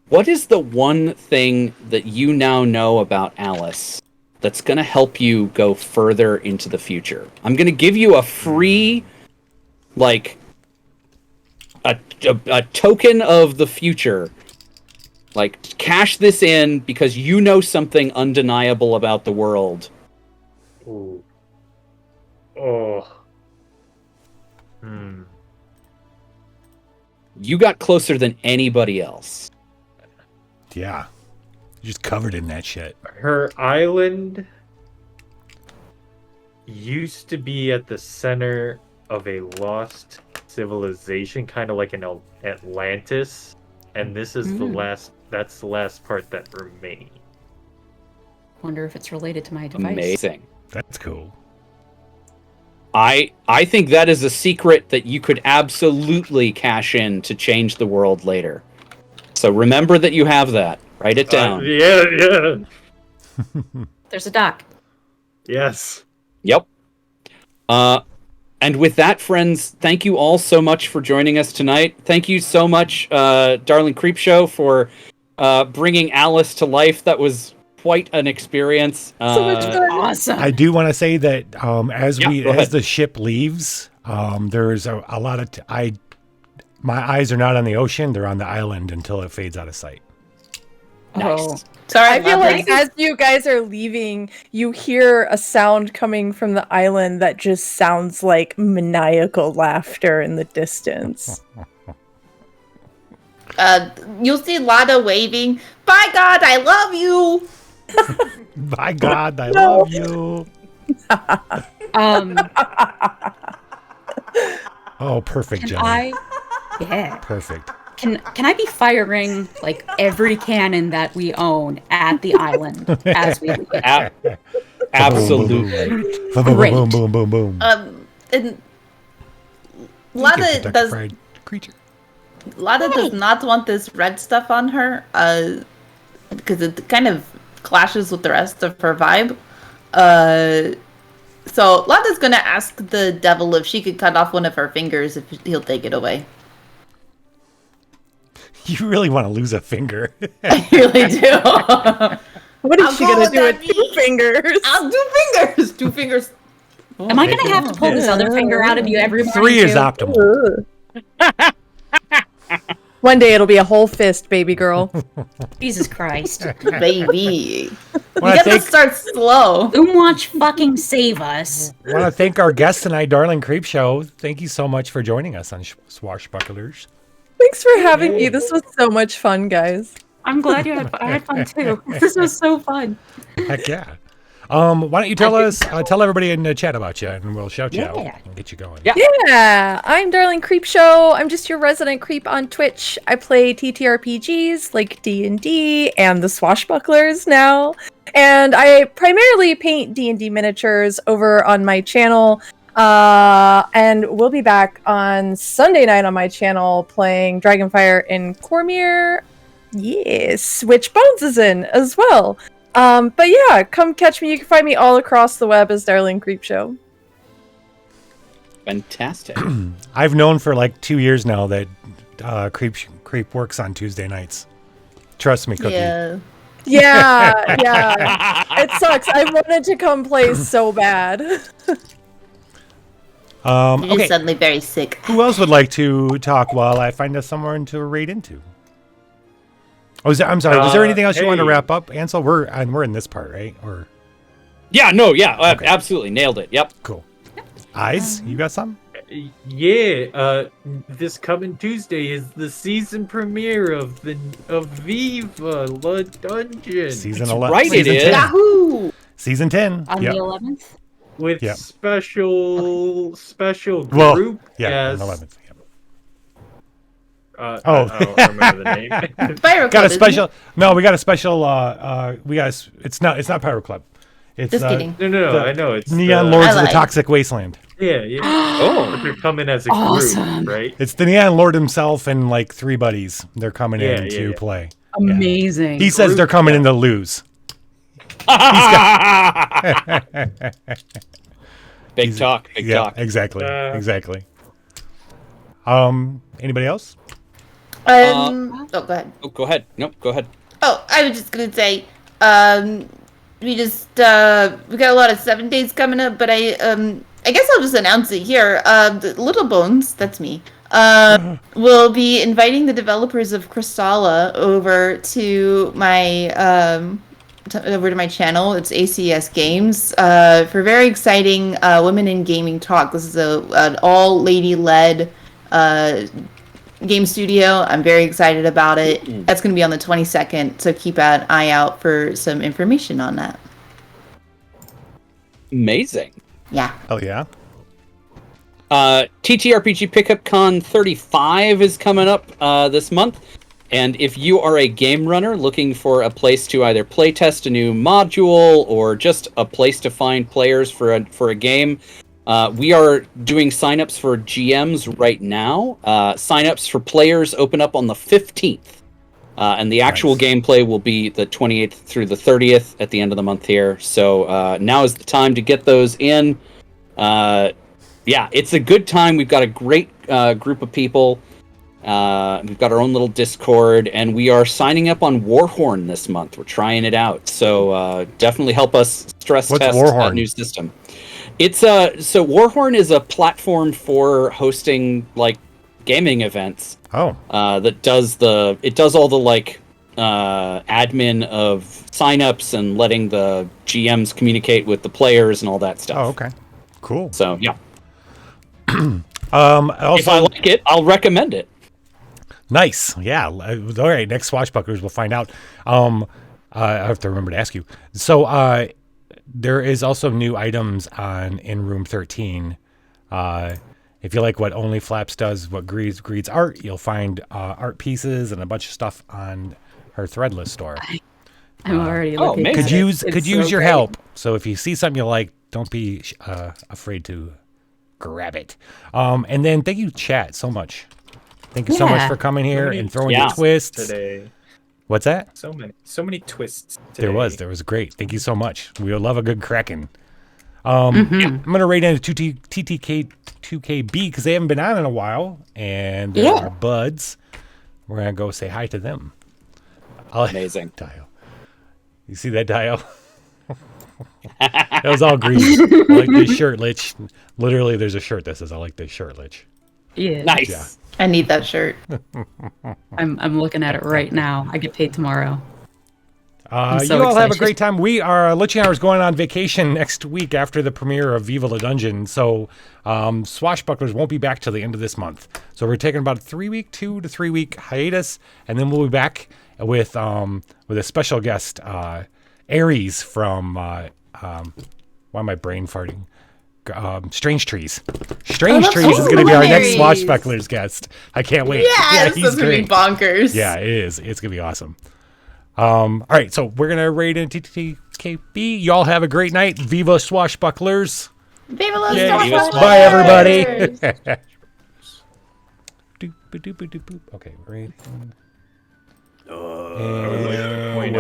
what is the one thing that you now know about Alice that's going to help you go further into the future? I'm going to give you a free, like, a token of the future. Like, cash this in because you know something undeniable about the world. Ooh. Oh. You got closer than anybody else. Yeah. You're just covered in that shit. Her island used to be at the center of a lost civilization, kind of like an Atlantis, and this is that's the last part that remains. Wonder if it's related to my device. Amazing. That's cool. I think that is a secret that you could absolutely cash in to change the world later. So remember that you have that. Write it down. Yeah. There's a doc. Yes. Yep. And with that, friends, thank you all so much for joining us tonight. Thank you so much, Darling Creepshow, for bringing Alice to life. That was quite an experience. So much fun. Awesome. I do want to say that as go ahead. the ship leaves, there's a lot of my eyes are not on the ocean; they're on the island until it fades out of sight. Nice. Sorry, I feel Mother. like as you guys are leaving, you hear a sound coming from the island that just sounds like maniacal laughter in the distance. You'll see Lada waving. By God, I love you. By God, I love you. Oh, perfect, Can Jenny. Yeah. Perfect. Can I be firing like every cannon that we own at the island as we leave? Absolutely. Boom, boom, Great. boom, boom, boom, boom. And Kentucky Lada does. Fried creature. Lada does not want this red stuff on her, because it kind of clashes with the rest of her vibe. So Lada's gonna ask the devil if she could cut off one of her fingers if he'll take it away. You really want to lose a finger. I really do. What is she gonna do with 2 fingers? I'll do fingers. 2 fingers. Am I gonna have to pull this other finger out of you every morning? 3 is too? optimal. One day it'll be a whole fist, baby girl. Jesus Christ. Baby. Well, You gotta start slow. Watch fucking save us. I want to thank our guest tonight, Darling Creepshow. Thank you so much for joining us on Swashbucklers. Thanks for having me. This was so much fun, guys. I'm glad I had fun too. This was so fun. Heck yeah. Why don't you tell everybody in the chat about you, and we'll shout you out and get you going. Yeah, I'm Darling Creepshow. I'm just your resident creep on Twitch. I play TTRPGs like D&D and the Swashbucklers now. And I primarily paint D&D miniatures over on my channel. And we'll be back on Sunday night on my channel playing Dragonfire in Cormyr. Yes, which Bones is in as well. But yeah, come catch me. You can find me all across the web as Darling Creepshow. Fantastic. I've known for like 2 years now that Creep works on Tuesday nights. Trust me, Cookie. Yeah. It sucks. I wanted to come play so bad. You're Okay. just suddenly very sick. Who else would like to talk while I find us somewhere to read into? Oh, I'm sorry. Was there anything else you want to wrap up, Ansel? We're in this part, right? Or absolutely nailed it. Yep. Cool. Eyes, you got some? Yeah. This coming Tuesday is the season premiere of Viva La Dungeon. Season 11. Right, season it is. 10. Yahoo! Season 10. On the 11th? With Yep. special Well, group yeah, guests. on the 11th. Yep. I don't remember the name. Pyro Got Club, a isn't special. it? No, we got a special. It's not Pyro Club. It's Just kidding. No, the I know it's Neon the- Lords I of the lied. Toxic Wasteland. Yeah. Oh, they're coming as a Awesome. group, right? It's the Neon Lord himself and like 3 buddies. They're coming in Yeah, to yeah. play. Amazing. He says they're coming in to lose. Big talk. Big Yeah, talk. exactly. Exactly. Anybody else? Oh, go ahead. Oh, go ahead. Nope, go ahead. Oh, I was just gonna say, we got a lot of 7 days coming up, but I guess I'll just announce it here. The Little Bones, that's me, will be inviting the developers of Crystalla over to my over to my channel. It's ACS Games for very exciting Women in Gaming talk. This is an all lady led game studio. I'm very excited about it. That's going to be on the 22nd, so keep an eye out for some information on that. Amazing. Yeah. Oh yeah. TTRPG Pickup Con 35 is coming up this month. And if you are a game runner looking for a place to either playtest a new module or just a place to find players for a game, we are doing signups for GMs right now. Signups for players open up on the 15th. And the actual gameplay will be the 28th through the 30th at the end of the month here. So now is the time to get those in. Yeah, it's a good time. We've got a great group of people. We've got our own little Discord, and we are signing up on Warhorn this month. We're trying it out, so definitely help us stress What's test Warhorn? that new system. It's so Warhorn is a platform for hosting like gaming events. Oh, that does all the like admin of signups and letting the GMs communicate with the players and all that stuff. Oh, okay, cool. So yeah. Also, if I like it, I'll recommend it. Nice. Yeah. All right. Next Swashbucklers, we'll find out. I have to remember to ask you. So there is also new items in room 13. If you like what Only Flaps does, what Greed's art, you'll find art pieces and a bunch of stuff on her Threadless store. I'm already looking. Could use so your great. help. So if you see something you like, don't be afraid to grab it. And then thank you, chat, so much. Thank you so much for coming here and throwing your twists today. What's that? So many twists today. There was great. Thank you so much. We would love a good Kraken. I'm gonna rate into TTK2KB because they haven't been on in a while, and they're our buds. We're gonna go say hi to them. Amazing. Dio. You see that, Dio? That was all green. I like this shirt, Lich. Literally, there's a shirt that says, "I like this shirt, Lich." Yeah. Nice. Yeah. I need that shirt. I'm looking at it right now. I get paid tomorrow. You all have a great time. We are Lich and I is going on vacation next week after the premiere of Viva la Dungeon. So Swashbucklers won't be back till the end of this month. So we're taking about a 2 to 3 week hiatus, and then we'll be back with a special guest, Aries from why am I brain farting? Strange Trees. Strange Trees is going to be our next Swashbucklers guest. I can't wait. Yes, he's that's going to be bonkers. Yeah, it is. It's going to be awesome. All right, so we're going to rate in TTKB. Y'all have a great night. Viva Swashbucklers. Viva la Swashbucklers. Bye, everybody. Okay, right. Are we